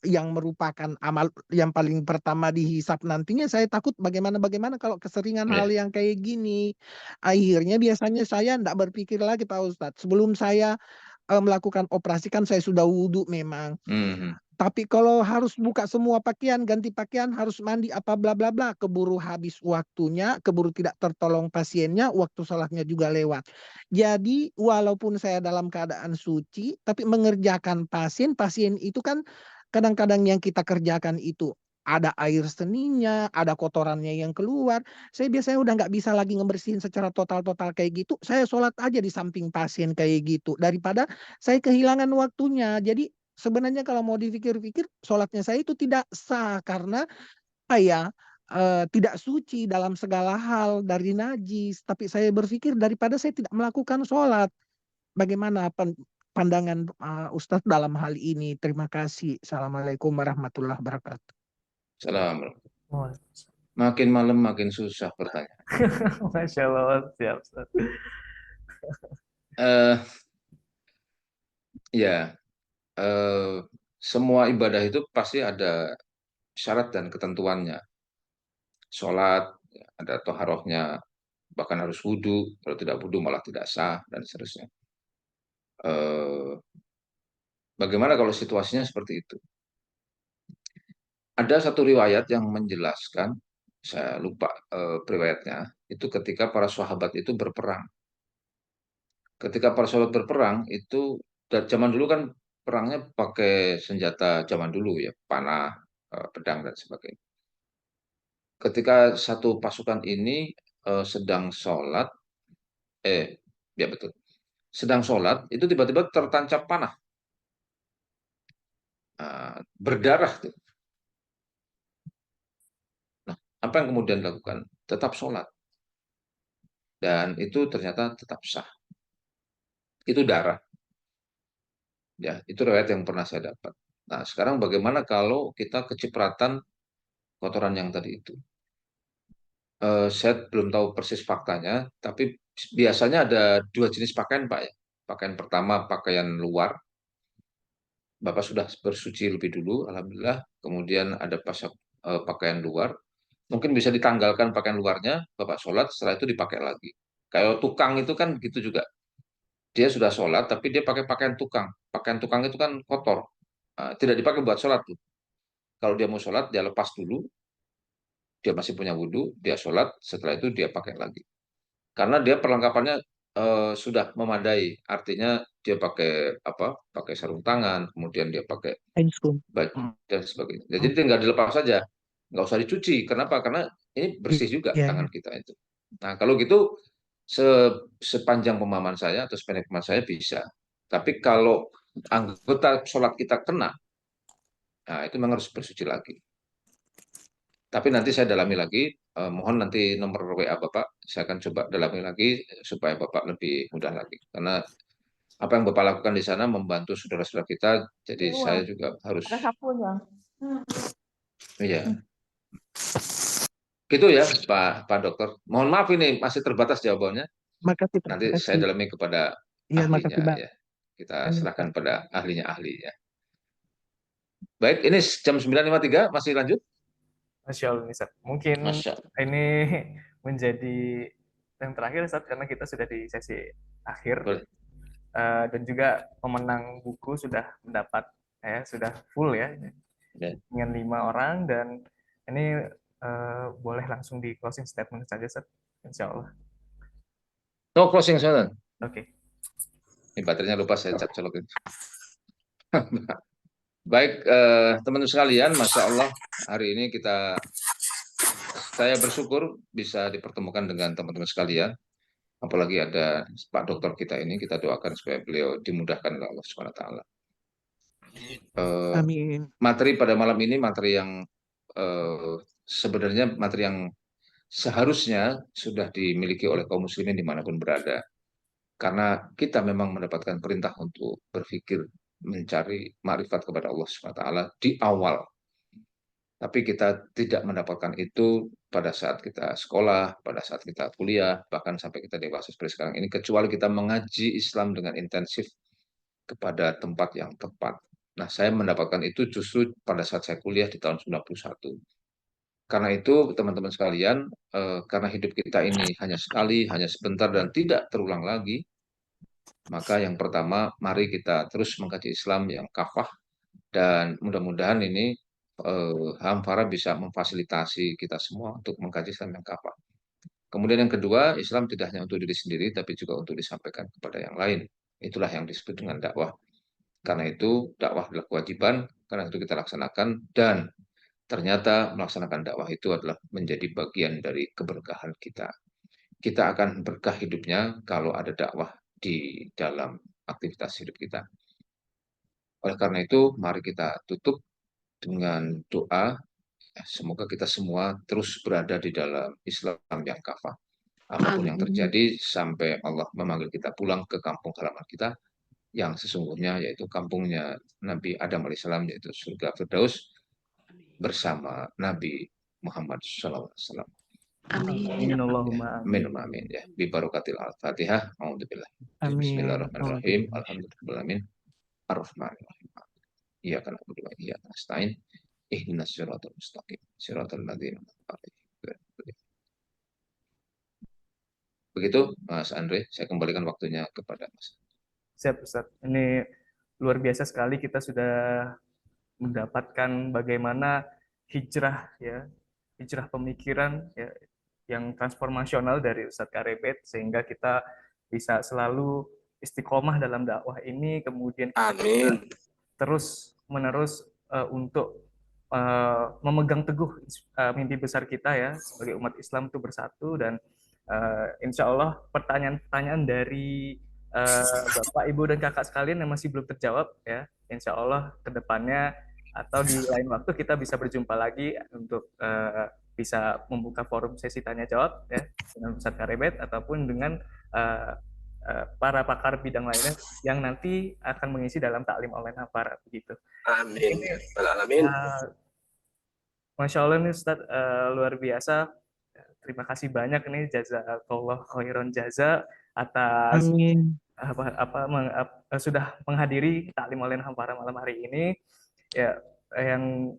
S5: yang merupakan amal yang paling pertama dihisap nantinya, saya takut bagaimana kalau keseringan hal
S1: Ya.
S5: yang kayak gini. Akhirnya biasanya saya enggak berpikir lagi Pak Ustadz. Sebelum saya melakukan operasi kan saya sudah wudhu memang.
S1: Mhm.
S5: Tapi kalau harus buka semua pakaian, ganti pakaian, harus mandi apa bla bla bla, keburu habis waktunya, keburu tidak tertolong pasiennya, waktu sholatnya juga lewat. Jadi walaupun saya dalam keadaan suci, tapi mengerjakan pasien, pasien itu kan kadang-kadang yang kita kerjakan itu ada air seninya, ada kotorannya yang keluar. Saya biasanya udah nggak bisa lagi ngebersihin secara total-total kayak gitu. Saya sholat aja di samping pasien kayak gitu. Daripada saya kehilangan waktunya. Jadi sebenarnya kalau mau dipikir-pikir, sholatnya saya itu tidak sah karena saya tidak suci dalam segala hal dari najis. Tapi saya berpikir daripada saya tidak melakukan sholat. Bagaimana pandangan Ustadz dalam hal ini? Terima kasih. Assalamualaikum warahmatullahi wabarakatuh.
S1: Salam.
S2: Oh,
S1: Makin malam makin susah pertanyaan.
S2: Masya Allah, siap, Ustaz.
S1: Eh, ya, eh, semua ibadah itu pasti ada syarat dan ketentuannya. Sholat, ada toharohnya, bahkan harus wudhu. Kalau tidak wudhu malah tidak sah, dan seterusnya. Eh, Bagaimana kalau situasinya seperti itu? Ada satu riwayat yang menjelaskan, saya lupa riwayatnya, itu ketika para sahabat itu berperang. Ketika para sahabat berperang itu, zaman dulu kan perangnya pakai senjata zaman dulu ya, panah, pedang dan sebagainya. Ketika satu pasukan ini sedang sholat, ya betul, sedang sholat itu tiba-tiba tertancap panah, berdarah tuh. Nah, apa yang kemudian dilakukan? Tetap sholat, dan itu ternyata tetap sah. Itu darah, ya itu riwayat yang pernah saya dapat. Nah, sekarang bagaimana kalau kita kecipratan kotoran yang tadi itu? Saya belum tahu persis faktanya, tapi biasanya ada dua jenis pakaian, Pak ya. Pakaian pertama pakaian luar, Bapak sudah bersuci lebih dulu, alhamdulillah. Kemudian ada pakaian luar, mungkin bisa ditanggalkan pakaian luarnya, Bapak sholat, setelah itu dipakai lagi. Kayak tukang itu kan gitu juga. Dia sudah sholat, tapi dia pakai pakaian tukang. Pakaian tukang itu kan kotor. Tidak dipakai buat sholat tuh. Kalau dia mau sholat, dia lepas dulu, dia masih punya wudhu, dia sholat, setelah itu dia pakai lagi. Karena dia perlengkapannya sudah memadai, artinya dia pakai apa? Pakai sarung tangan, kemudian dia pakai
S5: Ainskum.
S1: baju dan sebagainya. Jadi tinggal dilepas saja, nggak usah dicuci. Kenapa? Karena ini bersih juga
S5: Iya, iya.
S1: tangan kita itu. Nah, kalau gitu sepanjang pemahaman saya atau sependek pemahaman saya bisa. Tapi kalau anggota sholat kita kena, nah itu memang harus bersuci lagi. Tapi nanti saya dalami lagi, mohon nanti nomor WA Bapak, saya akan coba dalami lagi supaya Bapak lebih mudah lagi. Karena apa yang Bapak lakukan di sana membantu saudara-saudara kita, jadi saya juga harus, iya, gitu ya Pak Dokter. Mohon maaf ini masih terbatas jawabannya.
S5: Makasih,
S1: Nanti
S5: terima
S1: saya
S5: kasih.
S1: dalami kepada
S5: Iya, makasih
S1: ahlinya
S5: Pak.
S1: ya. Kita serahkan pada ahlinya ahli ya. Baik, ini jam 9.53 masih lanjut?
S2: Masya Allah, Ustaz. Mungkin
S1: Masya
S2: ini menjadi yang terakhir Ustaz, karena kita sudah di sesi akhir.
S1: Boleh.
S2: Dan juga pemenang buku sudah mendapat sudah full ya
S1: Ya.
S2: dengan 5 orang, dan ini boleh langsung di closing statement saja Ustaz, insya Allah.
S1: No closing statement.
S2: Oke.
S1: Ini baterainya lupa saya colokin. Baik, teman-teman sekalian, Masya Allah, hari ini saya bersyukur bisa dipertemukan dengan teman-teman sekalian. Apalagi ada Pak Dokter kita ini, kita doakan supaya beliau dimudahkan oleh Allah Subhanahu wa Ta'ala.
S5: Amin.
S1: Materi pada malam ini materi yang sebenarnya materi yang seharusnya sudah dimiliki oleh kaum muslimin dimanapun berada. Karena kita memang mendapatkan perintah untuk berpikir, mencari makrifat kepada Allah Subhanahu wa Ta'ala di awal. Tapi kita tidak mendapatkan itu pada saat kita sekolah, pada saat kita kuliah, bahkan sampai kita dewasa seperti sekarang ini, kecuali kita mengaji Islam dengan intensif kepada tempat yang tepat. Nah, saya mendapatkan itu justru pada saat saya kuliah di tahun 91. Karena itu, teman-teman sekalian, karena hidup kita ini hanya sekali, hanya sebentar, dan tidak terulang lagi, maka yang pertama, mari kita terus mengkaji Islam yang kafah, dan mudah-mudahan ini Hamfara bisa memfasilitasi kita semua untuk mengkaji Islam yang kafah. Kemudian yang kedua, Islam tidak hanya untuk diri sendiri, tapi juga untuk disampaikan kepada yang lain. Itulah yang disebut dengan dakwah. Karena itu, dakwah adalah kewajiban, karena itu kita laksanakan, dan ternyata melaksanakan dakwah itu adalah menjadi bagian dari keberkahan kita. Kita akan berkah hidupnya kalau ada dakwah di dalam aktivitas hidup kita. Oleh karena itu, mari kita tutup dengan doa, semoga kita semua terus berada di dalam Islam yang kafah. Apapun yang terjadi sampai Allah memanggil kita pulang ke kampung halaman kita yang sesungguhnya yaitu kampungnya Nabi Adam alaihissalam, yaitu surga Firdaus bersama Nabi Muhammad SAW.
S4: Amin.
S2: Allahumma
S1: Amin. Amin. Ya, bi barakatil Al-Fatihah. Alhamdulillah.
S5: Amin.
S1: Bismillahirrahmanirrahim. Alhamdulillahirabbil Ar-Rahmanirrahim. Iyyaka na'budu wa iyyaka nasta'in. Ihdinas siratal mustaqim. Siratal ladzina an'amta 'alaihim. Begitu, Mas Andre, saya kembalikan waktunya kepada Mas.
S2: Siap Ustaz. Ini luar biasa sekali, kita sudah mendapatkan bagaimana hijrah pemikiran ya, yang transformasional dari Ustadz Karebet, sehingga kita bisa selalu istiqomah dalam dakwah ini, kemudian kita terus menerus untuk memegang teguh mimpi besar kita ya sebagai umat Islam itu bersatu, dan insya Allah pertanyaan-pertanyaan dari Bapak, Ibu, dan kakak sekalian yang masih belum terjawab ya, insya Allah ke depannya atau di lain waktu kita bisa berjumpa lagi untuk bisa membuka forum sesi tanya jawab ya dengan Ustadz Karebet ataupun dengan para pakar bidang lainnya yang nanti akan mengisi dalam taklim online Hamfara begitu.
S6: Amin. Amin.
S2: Masya Allah nih Ustadz, luar biasa. Terima kasih banyak nih, jazakallah khairan jaza atas sudah menghadiri taklim online Hamfara malam hari ini ya, yang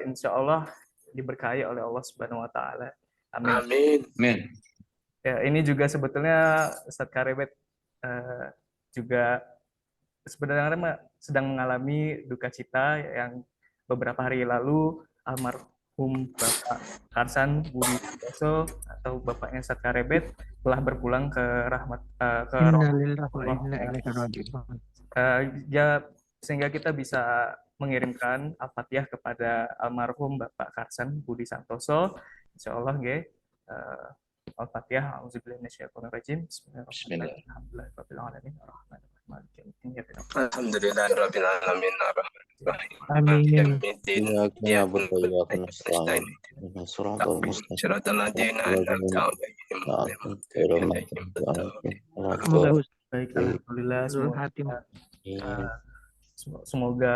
S2: insya Allah diberkahi oleh Allah Subhanahu wa Ta'ala. Amin.
S6: Amin.
S1: Amin.
S2: Ya, ini juga sebetulnya Ustadz Karebet juga sebenarnya sedang mengalami duka cita yang beberapa hari lalu almarhum Bapak Karsan Budi Santoso atau bapaknya Ustadz Karebet telah berpulang ke rahmat ya, sehingga kita bisa mengirimkan Al-Fatihah kepada almarhum Bapak Karsan Budi Santoso. Insyaallah nggih. Al-Fatihah. Auzubillahi minasyaitonir rajim. Bismillahirrahmanirrahim. Alhamdulillahirabbil alamin. Arrahmanirrahim. Maliki yaumiddin.
S6: Alhamdulillahirabbil alamin.
S5: Amin.
S6: Ya na'budu wa nasta'in. Siratal ladzina an'amta 'alaihim.
S2: Baik, alhamdulillah, semoga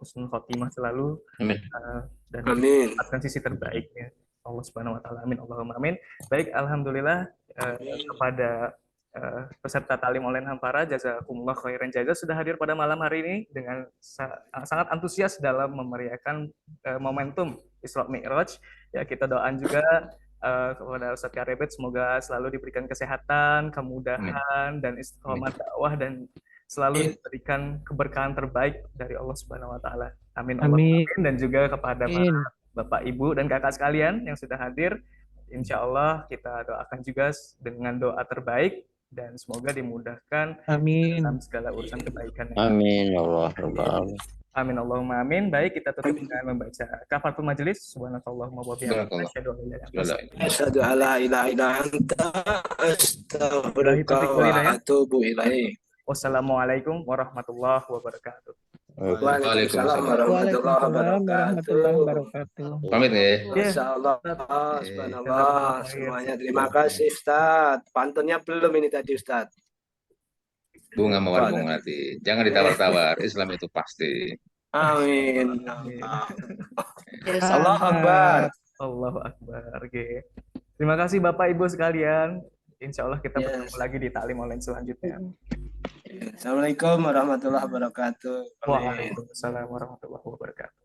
S2: husnul khotimah selalu dan mendapatkan sisi terbaiknya Allah Subhanahu wa Ta'ala. Amin. Allahumma amin. Baik, alhamdulillah kepada peserta talim online Hamfara, jazakumullah khairan jaza sudah hadir pada malam hari ini dengan sangat antusias dalam memeriahkan momentum Isra Mi'raj. Ya, kita doakan juga kepada Ustadz Karebet, semoga selalu diberikan kesehatan, kemudahan, dan istiqomah dakwah, dan selalu diberikan keberkahan terbaik dari Allah Subhanahu wa Ta'ala. Amin.
S5: Amin.
S2: Dan juga kepada para Bapak, Ibu, dan kakak sekalian yang sudah hadir. Insya Allah kita doakan juga dengan doa terbaik, dan semoga dimudahkan dalam segala urusan kebaikan.
S6: Amin ya Allah Rabbal alamin.
S2: Amin Allahumma amin. Baik, kita tutup dengan membaca kafaratul majelis. Subhanakallahumma wa bihamdika
S6: Asyhadu an la ilaha illa anta astaghfiruka wa atubu ilaik.
S2: Wassalamualaikum warahmatullahi wabarakatuh.
S6: Waalaikumsalam
S5: warahmatullahi wabarakatuh.
S1: Pamit ya.
S6: Masyaallah, subhanallah, semuanya terima kasih Ustaz. Pantunnya belum ini tadi Ustaz.
S1: Bunga mawar bunga hati. Jangan ditawar-tawar. Islam itu pasti.
S6: Amin. Allahu Akbar.
S2: Allahu Akbar. Oke. Terima kasih Bapak Ibu sekalian. Insya Allah kita bertemu lagi di taklim online selanjutnya.
S6: Assalamualaikum warahmatullahi wabarakatuh.
S2: Waalaikumsalam warahmatullahi wabarakatuh.